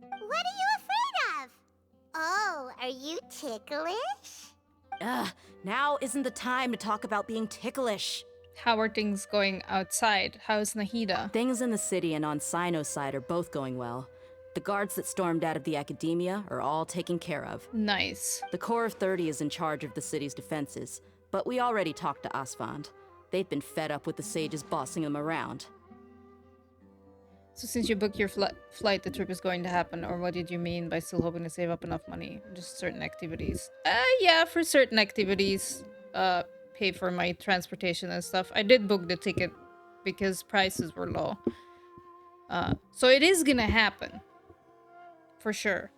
What are you afraid of? Oh, are you ticklish? Now isn't the time to talk about being ticklish. How are things going outside? How's Nahida? Things in the city and on Sino's side are both going well. The guards that stormed out of the Academia are all taken care of. Nice. The Corps of 30 is in charge of the city's defenses, but we already talked to Asfand. They've been fed up with the sages bossing them around. So since you booked your flight, the trip is going to happen, or what did you mean by still hoping to save up enough money? Just certain activities? Yeah, for certain activities. Pay for my transportation and stuff. I did book the ticket because prices were low. So it is gonna happen. For sure.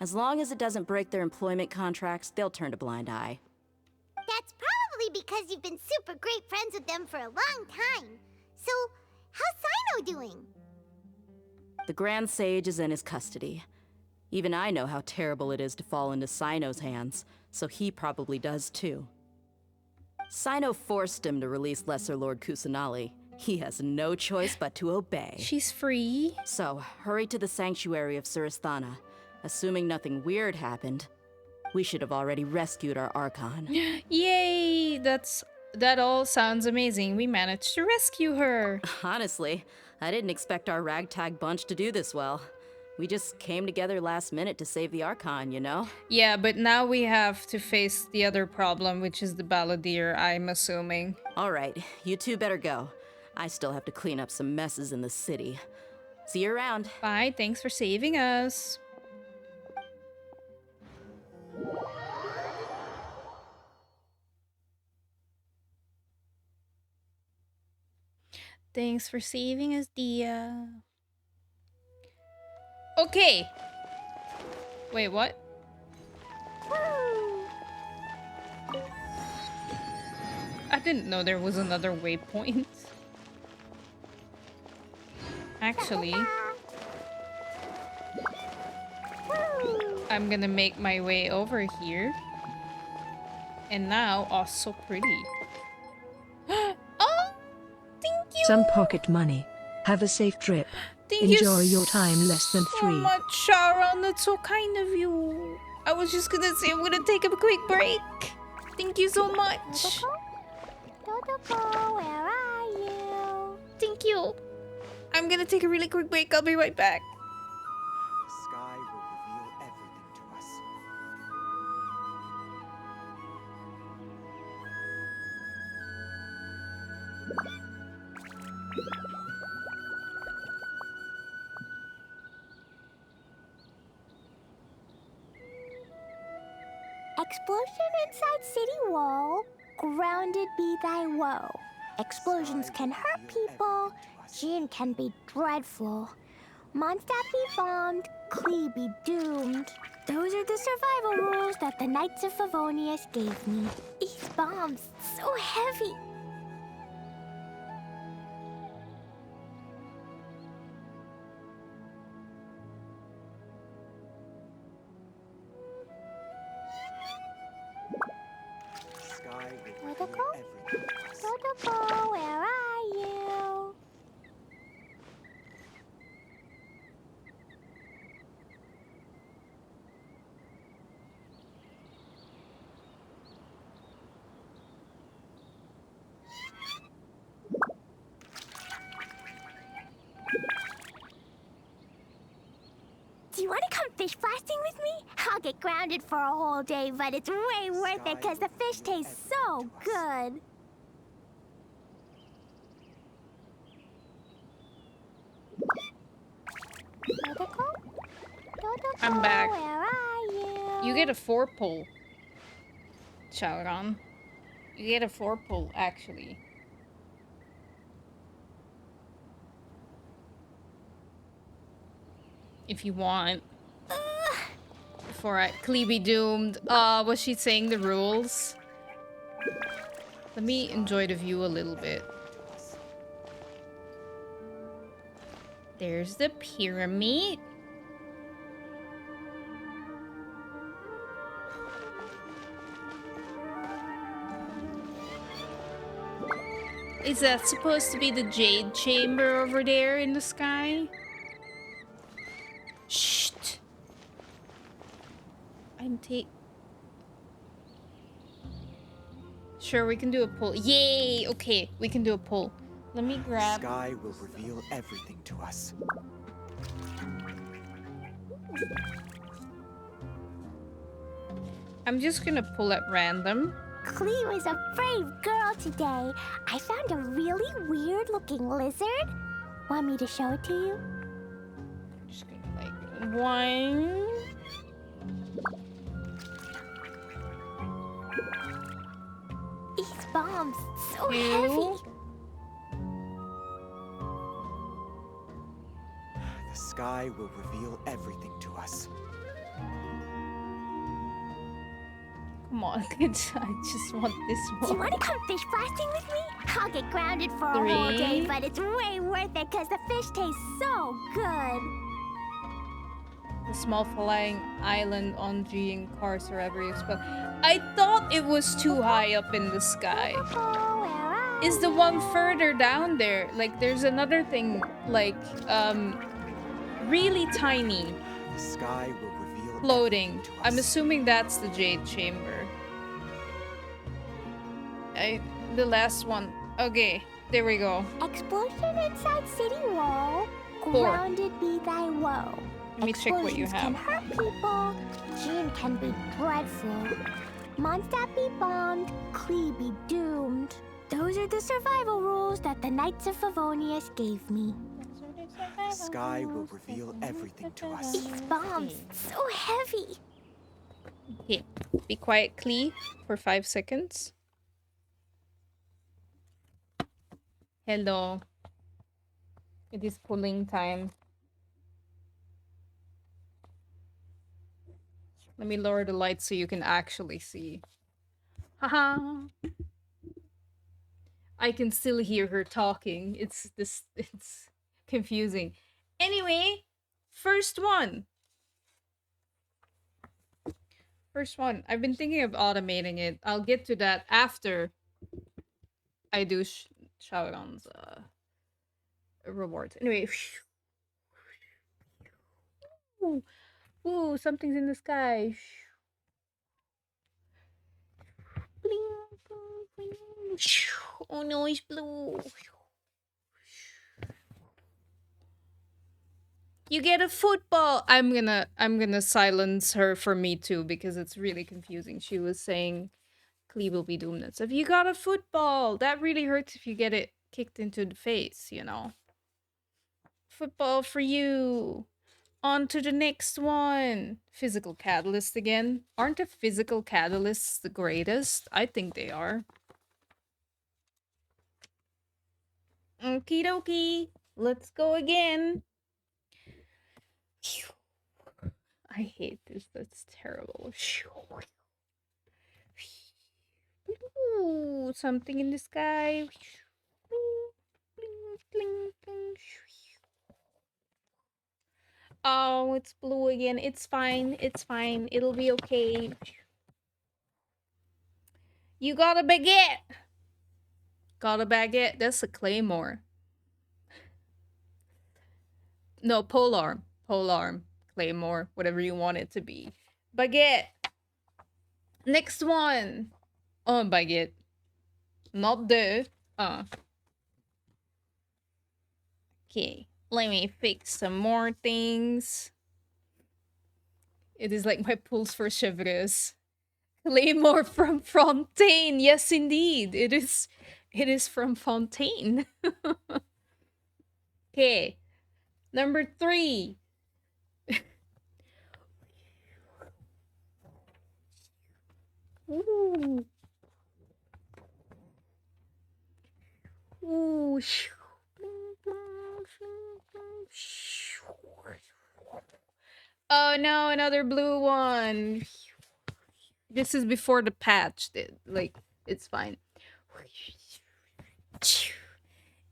As long as it doesn't break their employment contracts, they'll turn a blind eye. That's probably because you've been super great friends with them for a long time. So, how's Sino doing? The Grand Sage is in his custody. Even I know how terrible it is to fall into Sino's hands, so he probably does too. Sino forced him to release Lesser Lord Kusanali. He has no choice but to obey. She's free. So, hurry to the sanctuary of Surasthana. Assuming nothing weird happened, We should have already rescued our Archon. Yay! That all sounds amazing. We managed to rescue her. Honestly, I didn't expect our ragtag bunch to do this well. We just came together last minute to save the Archon, you know? Yeah, but now we have to face the other problem, which is the balladeer, I'm assuming. Alright, you two better go. I still have to clean up some messes in the city. See you around. Bye, thanks for saving us. Thanks for saving us, Dia. Okay. Wait, what? I didn't know there was another waypoint. Actually, I'm gonna make my way over here. And now, oh, so pretty. Oh, thank you. Some pocket money. Have a safe trip. Thank Enjoy you your time less than so 3. much, Sharon. That's so kind of you. I was just gonna say I'm gonna take a quick break. Thank you so much. Dodoko, where are you? Thank you. I'm gonna take a really quick break. I'll be right back. The sky will reveal everything to us. Explosion inside city wall. Grounded be thy woe. Explosions can hurt people. Jin can be dreadful. Mondstadt be bombed. Klee be doomed. Those are the survival rules that the Knights of Favonius gave me. These bombs, so heavy. Dodoko, where are you? Do you want to come fish blasting with me? I'll get grounded for a whole day, but it's way worth it because the fish taste so good. I'm back. Where are you? You get a 4-pull, Sharon. You get a 4-pull, actually. If you want. Before I... Klee be doomed. Was she saying the rules? Let me enjoy the view a little bit. There's the pyramid. Is that supposed to be the Jade Chamber over there in the sky? Shh. Sure, we can do a pull. Yay! Okay, we can do a pull. Let me grab... The sky will reveal everything to us. I'm just gonna pull at random. Klee was a brave girl today. I found a really weird-looking lizard. Want me to show it to you? Just gonna like... 1... These bombs, so 2... heavy. The sky will reveal everything to us. Come on, I just want this one. Do you want to come fish blasting with me? I'll get grounded for a whole day, but it's way worth it because the fish taste so good. The small flying island on G and cars wherever you spell. I thought it was too high up in the sky. Is the one further down there? Like, there's another thing, like, really tiny. The sky will reveal Floating. I'm assuming that's the Jade Chamber. The last one. Okay, there we go. Explosion inside city wall. 4. Grounded be thy woe. Let me check what you Explosions have. can hurt people. Gene can be dreadful. Mondstadt be bombed. Klee be doomed. Those are the survival rules that the Knights of Favonius gave me. The sky will reveal everything to us. These bombs, so heavy. Okay, be quiet, Klee, for 5 seconds. Hello. It is pulling time. Let me lower the light so you can actually see. Haha. I can still hear her talking. It's confusing. Anyway, first one. First one. I've been thinking of automating it. I'll get to that after I do Shoutdown's rewards. Anyway. Ooh, ooh, something's in the sky. Bling, bling, bling. Oh no, it's blue. You get a football. I'm gonna silence her for me too because it's really confusing. She was saying Klee will be doomed. So if you got a football, that really hurts if you get it kicked into the face, you know. Football for you. On to the next one. Physical catalyst again. Aren't the physical catalysts the greatest? I think they are. Okie dokie. Let's go again. I hate this. That's terrible. Ooh, something in the sky. Oh, it's blue again. It's fine. It's fine. It'll be okay. You got a baguette. Got a baguette. That's a claymore. No, polearm. Polearm. Claymore. Whatever you want it to be. Baguette. Next one. Oh, baguette. Not the. Okay. Let me fix some more things. It is like my pulse for Chevreuse. Claymore from Fontaine. Yes, indeed. It is from Fontaine. Okay. Number 3. Ooh. Ooh. Oh no, another blue one. This is before the patch. Like, it's fine.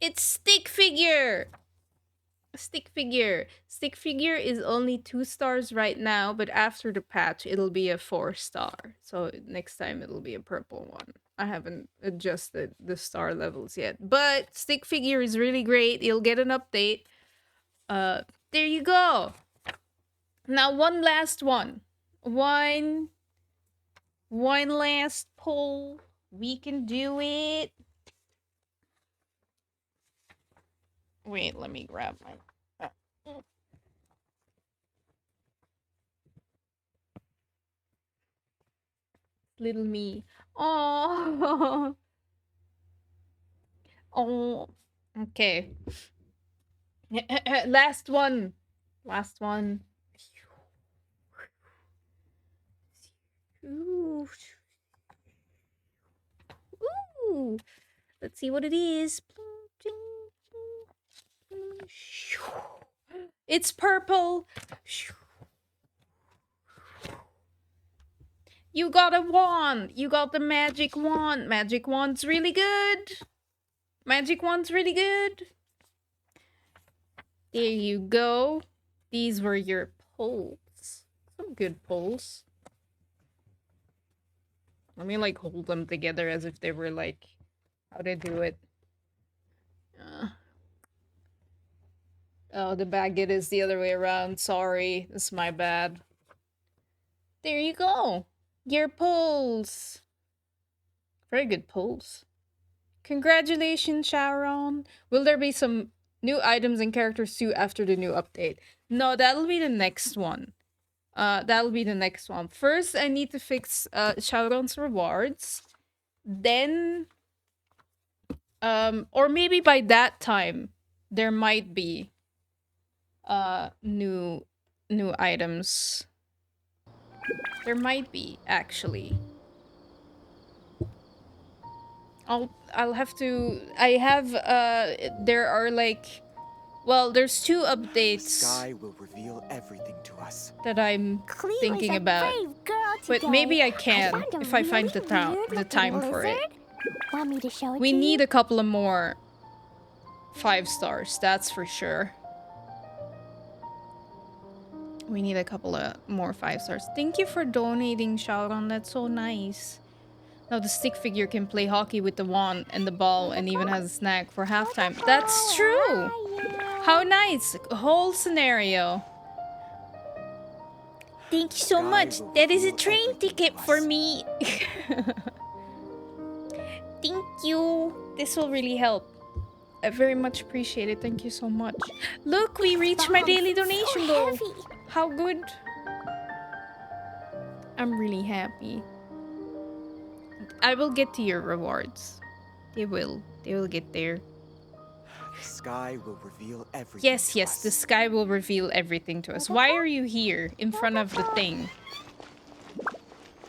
It's stick figure. Stick figure. Stick figure is only 2 stars right now, but after the patch, it'll be a 4-star. So next time it'll be a purple one. I haven't adjusted the star levels yet, but stick figure is really great. You'll get an update. There you go. Now one last one. One last pull. We can do it. Wait, let me grab my... Little me. Oh. Oh. Okay. Last one. Last one. Ooh. Ooh. Let's see what it is. It's purple. You got a wand. You got the magic wand. Magic wand's really good. Magic wand's really good. There you go. These were your pulls. Some good pulls. Let me like hold them together as if they were like... How'd I do it? Oh, the baguette is the other way around. Sorry. It's my bad. There you go. Your pulls. Very good pulls. Congratulations, Sharon. Will there be some new items and characters too after the new update? No, that'll be the next one. That'll be the next one. First, I need to fix Sharon's rewards. Then, or maybe by that time, there might be new items. There might be, actually. I'll have to. I have there are like, well, there's two updates Sky will reveal everything to us. that I'm Chloe thinking was a about. brave girl But today. maybe I I can found a if I find really the weird-looking time for it. lizard. Want me to show it We to need you? a couple of more 5 stars, that's for sure. We need a couple of more 5 stars. Thank you for donating, Sharon. That's so nice. Now the stick figure can play hockey with the wand and the ball and even has a snack for halftime. That's true! How nice! Whole scenario. Thank you so much. That is a train ticket for me. Thank you. This will really help. I very much appreciate it. Thank you so much. Look, we reached my daily donation goal. How good. I'm really happy. I will get to your rewards. They will. They will get there. The sky will reveal everything. Yes, yes, the sky will reveal everything to us. Why are you here in front of the thing?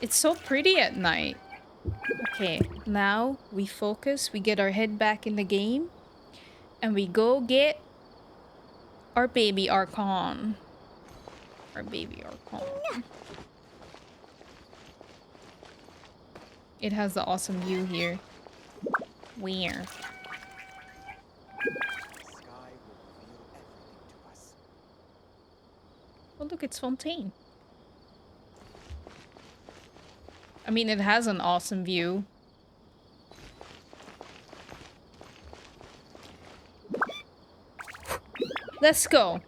It's so pretty at night. Okay, now we focus. We get our head back in the game. And we go get our baby Archon. Our baby Archon. It has the awesome view here. Where? Oh, look, it's Fontaine. I mean, it has an awesome view. Let's go.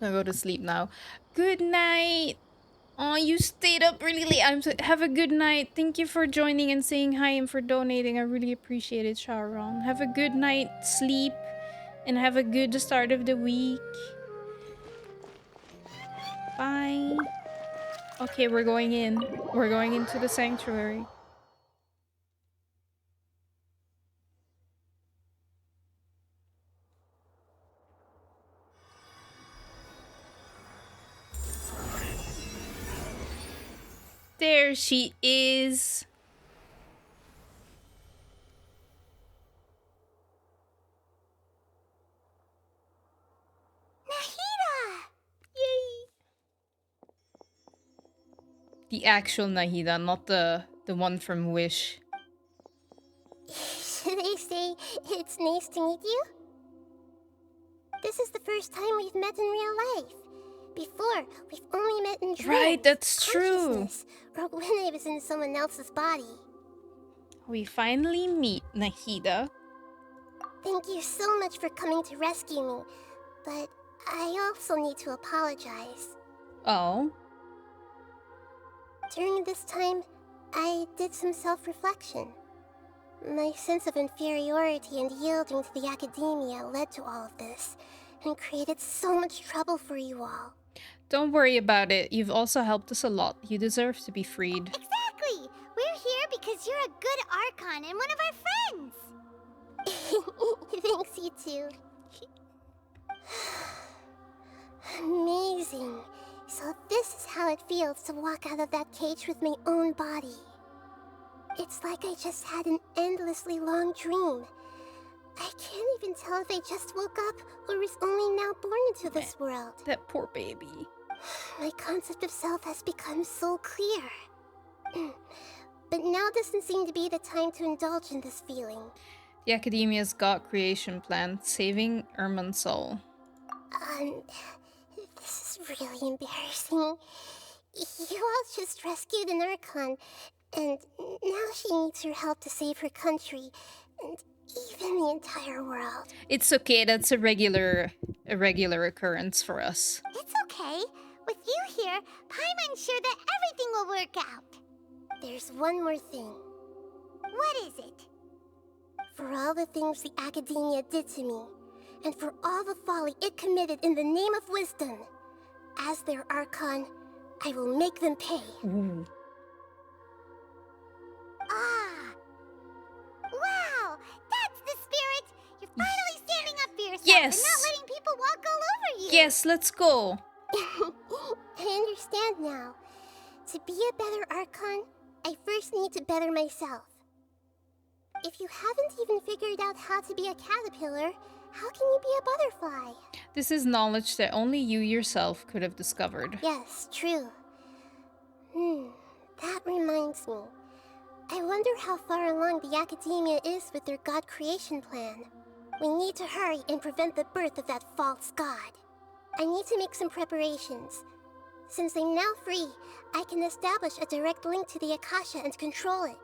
I'll go to sleep now. Good night. Oh, you stayed up really late. Have a good night. Thank you for joining and saying hi and for donating. I really appreciate it, Sharon. Have a good night, sleep, and have a good start of the week. Bye. Okay, we're going in. We're going into the sanctuary. There she is. Nahida! Yay! The actual Nahida, not the one from Wish. Should I say it's nice to meet you? This is the first time we've met in real life. Before, we've only met in dreams. Right, that's true. Or when I was in someone else's body. We finally meet Nahida. Thank you so much for coming to rescue me, but I also need to apologize. Oh? During this time, I did some self-reflection. My sense of inferiority and yielding to the academia led to all of this, and created so much trouble for you all. Don't worry about it. You've also helped us a lot. You deserve to be freed. Exactly! We're here because you're a good Archon and one of our friends! Thanks, you two. Amazing. So this is how it feels to walk out of that cage with my own body. It's like I just had an endlessly long dream. I can't even tell if I just woke up or was only now born into this world. That poor baby. My concept of self has become so clear. But now doesn't seem to be the time to indulge in this feeling. The Academia's God creation plan, saving Irminsul. This is really embarrassing. You all just rescued an Archon, and now she needs your help to save her country, and even the entire world. It's okay, that's a regular occurrence for us. It's okay. With you here, Paimon's sure that everything will work out. There's one more thing. What is it? For all the things the Academia did to me, and for all the folly it committed in the name of wisdom, as their Archon, I will make them pay. Ah! Wow! That's the spirit! You're finally standing up for yourself Yes. and not letting people walk all over you! Yes, let's go. I understand now. To be a better Archon, I first need to better myself. If you haven't even figured out how to be a caterpillar, how can you be a butterfly? This is knowledge that only you yourself could have discovered. Yes, true. That reminds me. I wonder how far along the Academia is with their god creation plan. We need to hurry and prevent the birth of that false god. I need to make some preparations. Since I'm now free, I can establish a direct link to the Akasha and control it.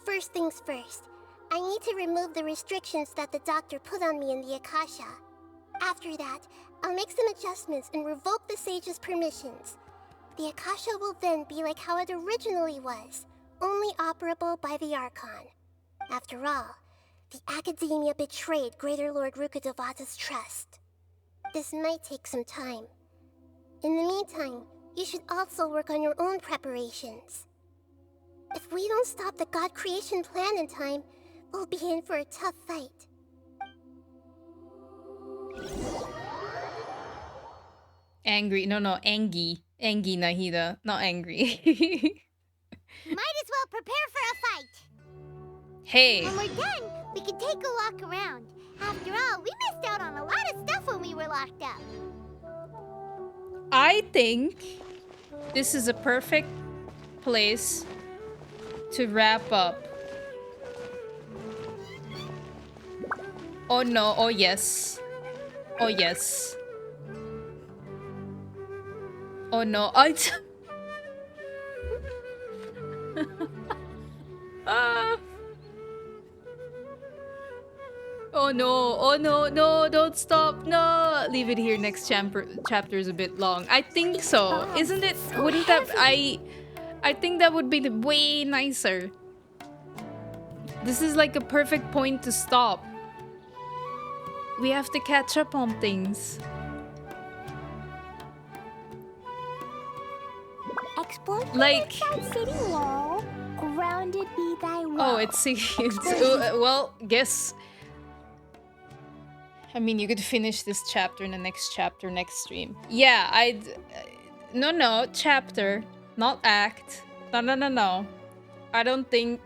First things first, I need to remove the restrictions that the doctor put on me in the Akasha. After that, I'll make some adjustments and revoke the sage's permissions. The Akasha will then be like how it originally was, only operable by the Archon. After all, the Academia betrayed Greater Lord Rukkhadevata's trust. This might take some time. In the meantime, you should also work on your own preparations. If we don't stop the god creation plan in time, we'll be in for a tough fight. Angry. No, Angie. Angie Nahida. Not angry. Might as well prepare for a fight. Hey. When we're done, we can take a walk around. After all, we missed out on a lot of stuff when we were locked up. I think this is a perfect place to wrap up. Oh no, oh yes. Oh yes. Oh no, Oh no, no, don't stop, no! Leave it here, next chapter is a bit long. I think so, isn't it? Wouldn't that, I think that would be way nicer. This is like a perfect point to stop. We have to catch up on things. Explore like City Wall. Grounded be thy will. Oh, it's well, guess. I mean, you could finish this chapter in the next chapter, next stream. Yeah, no, chapter, not act. No. I don't think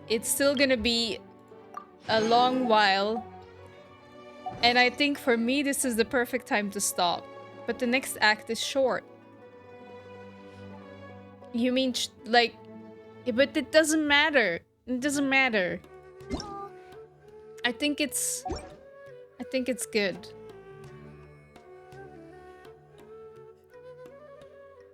it's still gonna be a long while. And I think for me, this is the perfect time to stop. But the next act is short. You mean, like... But it doesn't matter. It doesn't matter. I think it's good.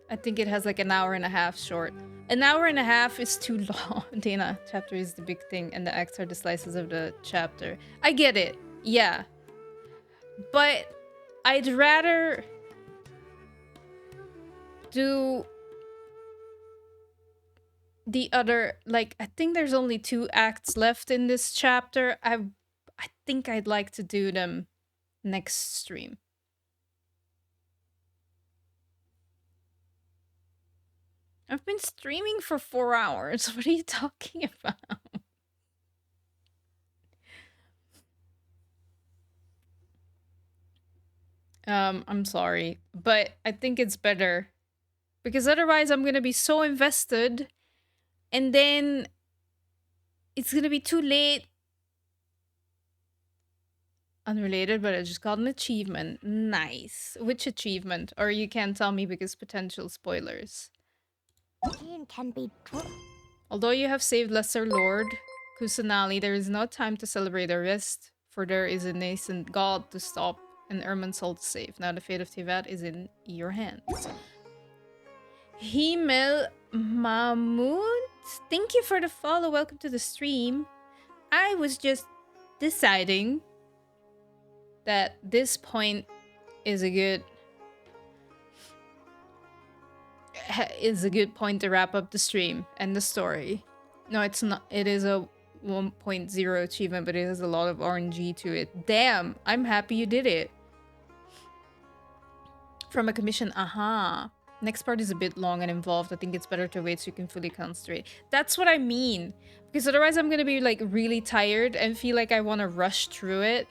I think it has like an hour and a half short. An hour and a half is too long. Dana, chapter is the big thing and the acts are the slices of the chapter. I get it. Yeah. But I'd rather do the other, like, I think there's only 2 acts left in this chapter. I think I'd like to do them next stream. I've been streaming for 4 hours. What are you talking about? I'm sorry, but I think it's better. Because otherwise I'm gonna be so invested and then it's gonna be too late. Unrelated, but I just got an achievement. Nice. Which achievement? Or you can't tell me because potential spoilers. Can be Although you have saved Lesser Lord Kusanali, there is no time to celebrate or rest, for there is a nascent god to stop and Irminsul to save. Now the fate of Tivat is in your hands. Himel Mahmoud, thank you for the follow. Welcome to the stream. I was just deciding that this point is a good is a good point to wrap up the stream and the story. No, it's not. It is a 1.0 achievement, but it has a lot of RNG to it. Damn, I'm happy you did it. From a commission, aha. Next part is a bit long and involved. I think it's better to wait so you can fully concentrate. That's what I mean. Because otherwise I'm gonna be like really tired and feel like I want to rush through it.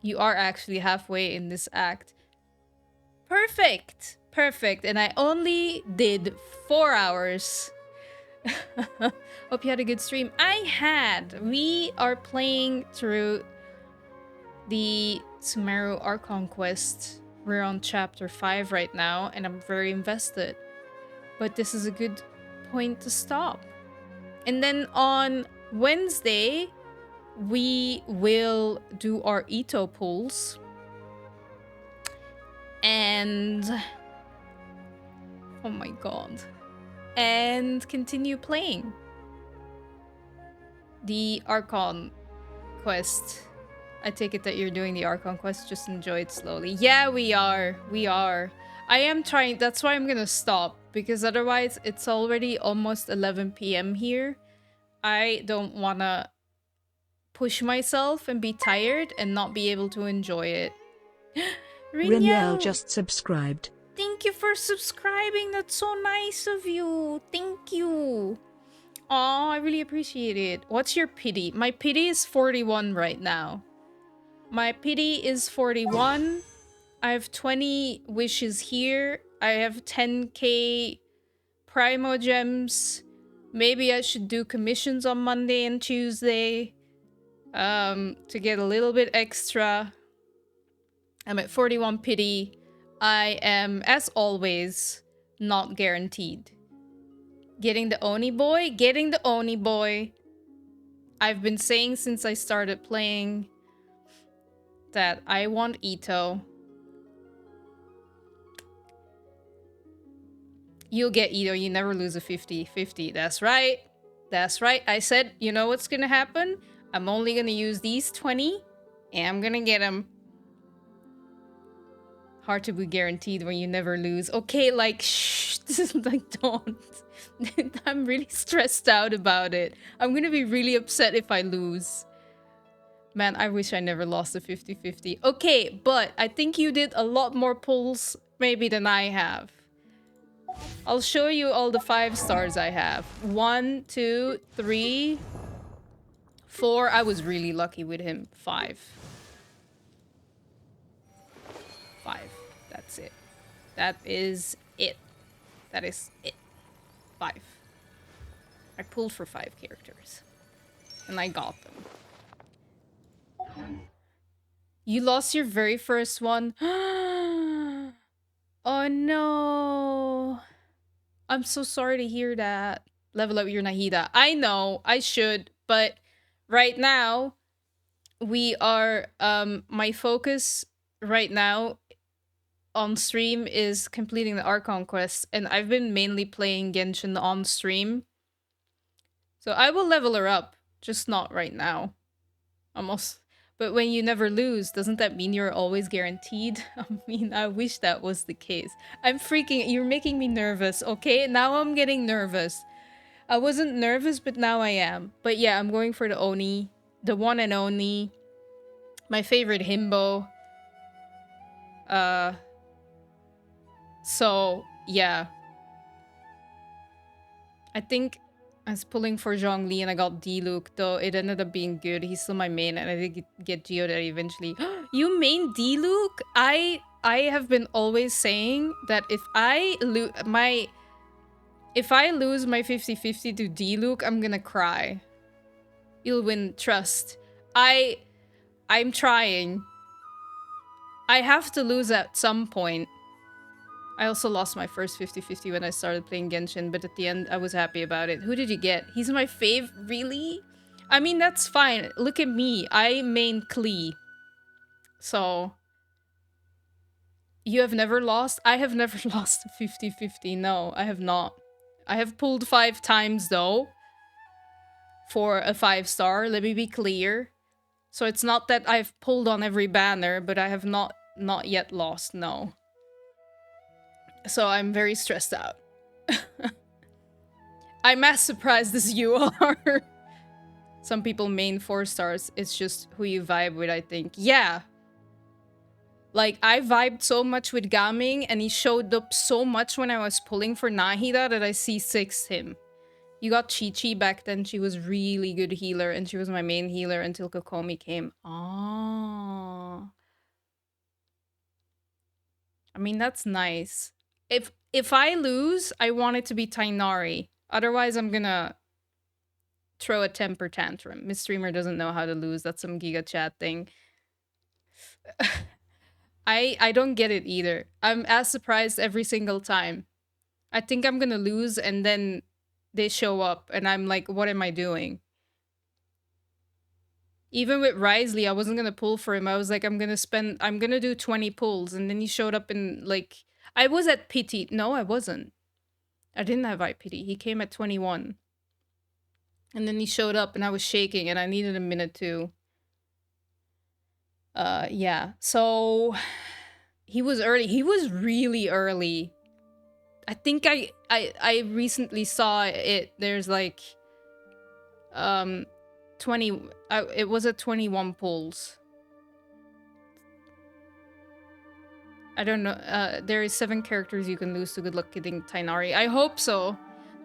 You are actually halfway in this act. Perfect! Perfect. And I only did 4 hours. Hope you had a good stream. I had. We are playing through the Sumeru Archon quest. We're on chapter 5 right now, and I'm very invested. But this is a good point to stop. And then on Wednesday, we will do our Ito pulls. And... oh my god. And continue playing the Archon quest. I take it that you're doing the Archon quest, just enjoy it slowly. Yeah, we are. We are. I am trying, that's why I'm gonna stop, because otherwise it's already almost 11 p.m. here. I don't wanna push myself and be tired and not be able to enjoy it. Riniel just subscribed. Thank you for subscribing. That's so nice of you. Thank you. Oh, I really appreciate it. What's your pity? My pity is 41 right now. My pity is 41. I have 20 wishes here. I have 10k Primo Gems. Maybe I should do commissions on Monday and Tuesday. To get a little bit extra. I'm at 41 pity. I am, as always, not guaranteed. Getting the Oni boy? Getting the Oni boy. I've been saying since I started playing that I want Ito. You'll get Ito. You never lose a 50-50. That's right. That's right. I said, you know what's gonna happen? I'm only gonna use these 20, and I'm gonna get them. Hard to be guaranteed when you never lose. Okay, like, shh. Like, don't. I'm really stressed out about it. I'm gonna be really upset if I lose. Man, I wish I never lost a 50-50. Okay, but I think you did a lot more pulls maybe than I have. I'll show you all the 5 stars I have. 1, 2, 3, 4. I was really lucky with him. 5. 5. That's it. That is it. That is it. 5. I pulled for 5 characters. And I got them. You lost your very first one? Oh no. I'm so sorry to hear that. Level up your Nahida. I know, I should, but right now, we are, my focus right now on stream is completing the Archon quest, and I've been mainly playing Genshin on stream. So I will level her up, just not right now. Almost. But when you never lose, doesn't that mean you're always guaranteed? I mean, I wish that was the case. I'm freaking, you're making me nervous, okay? Now I'm getting nervous. I wasn't nervous, but now I am. But yeah, I'm going for the Oni. The one and only. My favorite himbo. So, yeah. I think I was pulling for Zhongli and I got D-Luke, though it ended up being good. He's still my main, and I did get Geodet eventually. You main D-Luke? I have been always saying that if I lose my 50-50 to D-Luke, I'm gonna cry. You'll win, trust. I'm trying. I have to lose at some point. I also lost my first 50-50 when I started playing Genshin, but at the end, I was happy about it. Who did you get? He's my fave? Really? I mean, that's fine. Look at me. I main Klee. So... You have never lost? I have never lost a 50-50. No, I have not. I have pulled 5 times, though. For a 5-star. Let me be clear. So it's not that I've pulled on every banner, but I have not yet lost, no. So I'm very stressed out. I'm as surprised as you are. Some people main 4 stars. It's just who you vibe with, I think. Yeah. Like, I vibed so much with Gaming, and he showed up so much when I was pulling for Nahida that I C6'd him. You got Chi-Chi back then. She was really good healer, and she was my main healer until Kokomi came. Oh. I mean, that's nice. If I lose, I want it to be Tainari. Otherwise, I'm gonna throw a temper tantrum. Miss Streamer doesn't know how to lose. That's some Giga Chat thing. I don't get it either. I'm as surprised every single time. I think I'm gonna lose, and then they show up, and I'm like, what am I doing? Even with Risley, I wasn't gonna pull for him. I was like, I'm gonna do 20 pulls, and then he showed up in, like, I was at pity. No, I wasn't. I didn't have I pity. He came at 21. And then he showed up, and I was shaking, and I needed a minute to... yeah. So... He was early. He was really early. I think I recently saw it. There's like... 20... it was at 21 pulls. I don't know. There is 7 characters you can lose to. Good luck getting Tainari. I hope so.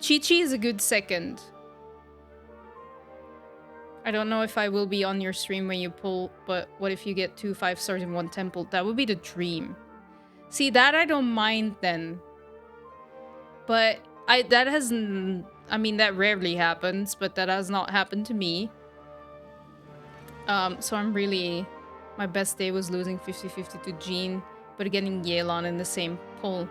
Chi-Chi is a good second. I don't know if I will be on your stream when you pull, but what if you get 2 5 stars in one temple? That would be the dream. See, that I don't mind then. But that hasn't... I mean, that rarely happens, but that has not happened to me. So I'm really... My best day was losing 50-50 to Jean, but getting Yelan in the same pull.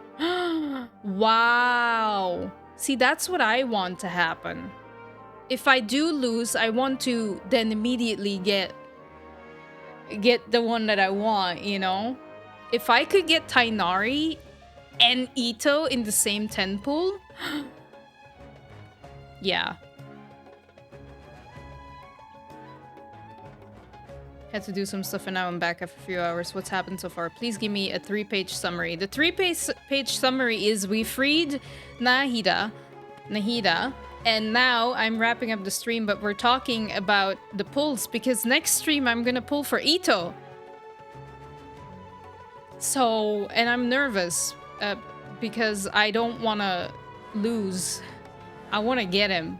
Wow! See, that's what I want to happen. If I do lose, I want to then immediately get the one that I want, you know? If I could get Tainari and Ito in the same 10 pool, yeah. Had to do some stuff and now I'm back after a few hours. What's happened so far? Please give me a 3-page summary. The 3-page summary is we freed Nahida, and now I'm wrapping up the stream, but we're talking about the pulls because next stream I'm gonna pull for Ito. So, and I'm nervous because I don't want to lose. I want to get him.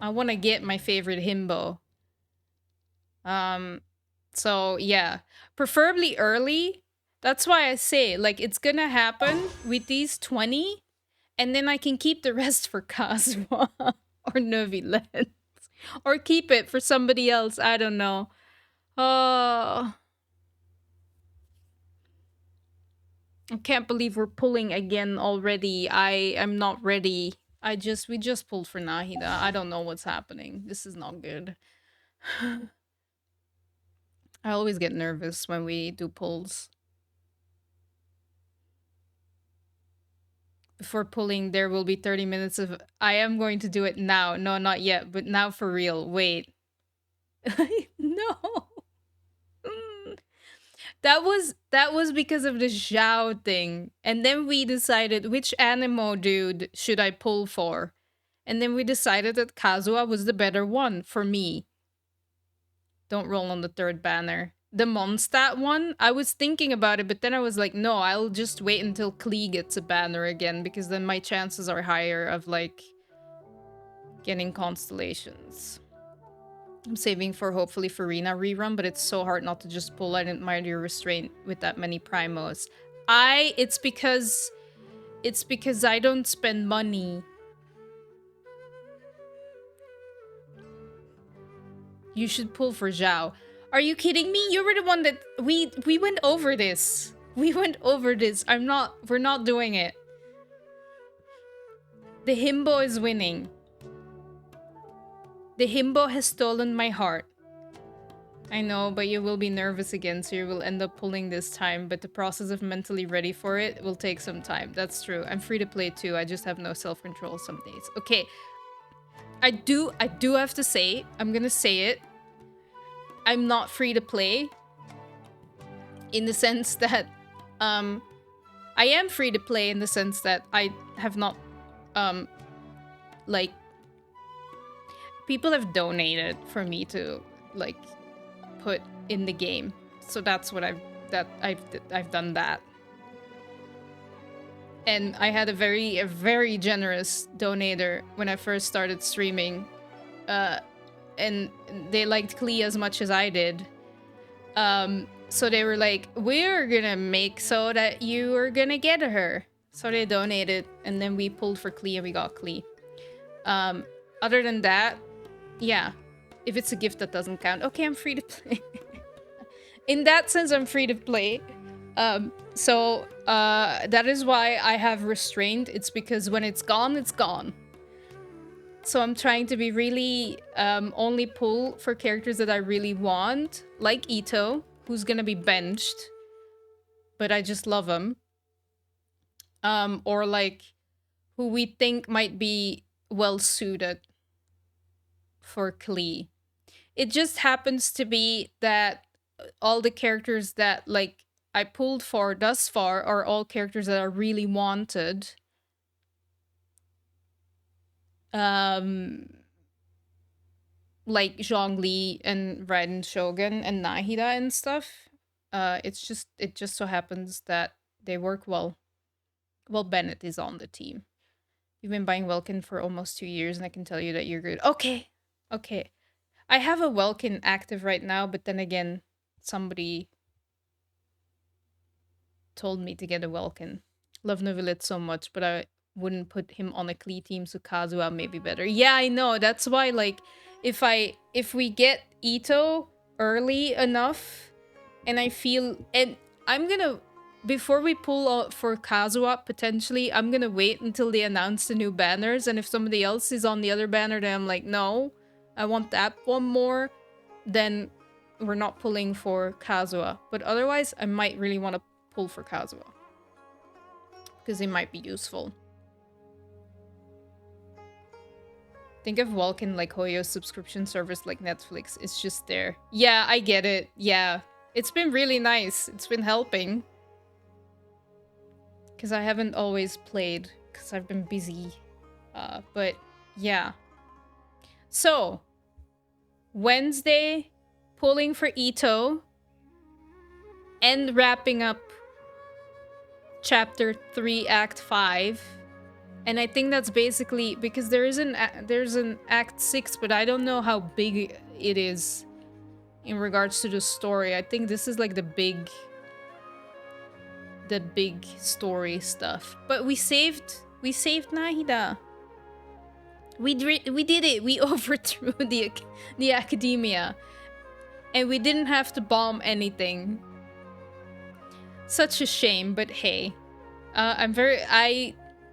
I want to get my favorite himbo. So yeah, preferably early. That's why I say, like, it's gonna happen with these 20, and then I can keep the rest for Kazuma or Noviland. Or keep it for somebody else, I don't know. Oh... I can't believe we're pulling again already. I'm not ready. We just pulled for Nahida. I don't know what's happening. This is not good. I always get nervous when we do pulls. Before pulling, there will be 30 minutes of... I am going to do it now. No, not yet, but now for real. Wait. No. That was because of the Zhao thing. And then we decided which Animo dude should I pull for. And then we decided that Kazuha was the better one for me. Don't roll on the 3rd banner. The Mondstadt one, I was thinking about it, but then I was like, no, I'll just wait until Klee gets a banner again, because then my chances are higher of, like, getting constellations. I'm saving for hopefully Farina rerun, but it's so hard not to just pull. I didn't mind your restraint with that many primos. It's because I don't spend money. You should pull for Zhao. Are you kidding me? You were the one that we went over this. We went over this. We're not doing it. The himbo is winning. The himbo has stolen my heart. I know, but you will be nervous again, so you will end up pulling this time, but the process of mentally ready for it will take some time. That's true. I'm free to play too. I just have no self-control some days. Okay. I do have to say, I'm gonna say it. I'm not free to play. in the sense that I am free to play in the sense that I have not like people have donated for me to like put in the game. So that's what I've done that. And I had a very generous donator when I first started streaming. And they liked Klee as much as I did. So they were like, we're gonna make so that you are gonna get her. So they donated, and then we pulled for Klee and we got Klee. Other than that, yeah. If it's a gift, that doesn't count. Okay, I'm free to play. In that sense, I'm free to play. So that is why I have restraint. It's because when it's gone, it's gone. So I'm trying to be really only pull for characters that I really want, like Ito, who's gonna be benched, but I just love him. Or like who we think might be well suited for Klee. It just happens to be that all the characters that like I pulled for thus far are all characters that are really wanted. Like Zhongli and Raiden Shogun and Nahida and stuff. It just so happens that they work well. Well, Bennett is on the team. You've been buying Welkin for almost 2 years, and I can tell you that you're good. Okay, okay. I have a Welkin active right now, but then again, somebody told me to get a Welkin. Love Novelet so much, but I wouldn't put him on a Klee team, so Kazuha may be better. Yeah, I know. That's why, like, if we get Ito early enough, and I feel, and I'm gonna, before we pull out for Kazuha, potentially, I'm gonna wait until they announce the new banners, and if somebody else is on the other banner, then I'm like, no, I want that one more, then we're not pulling for Kazuha. But otherwise, I might really want to pull for Kazuha. Because it might be useful. Think of Vulcan like Hoyo's subscription service like Netflix. It's just there. Yeah, I get it. Yeah. It's been really nice. It's been helping. Because I haven't always played. Because I've been busy. But, yeah. So, Wednesday, pulling for Ito. And wrapping up Chapter 3, Act 5. And I think that's basically because there's an Act 6, but I don't know how big it is in regards to the story. I think this is like the big story stuff. But we saved Nahida. We did it. We overthrew the academia. And we didn't have to bomb anything. Such a shame, but hey.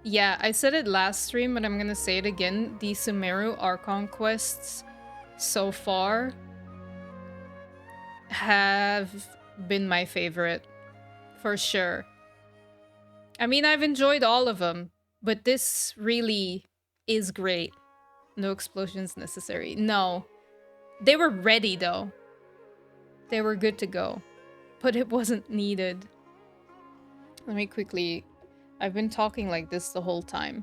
Yeah, I said it last stream, but I'm gonna say it again. The Sumeru Archon quests so far have been my favorite. For sure. I mean, I've enjoyed all of them, but this really is great. No explosions necessary. No. They were ready, though. They were good to go. But it wasn't needed. Let me quickly... I've been talking like this the whole time.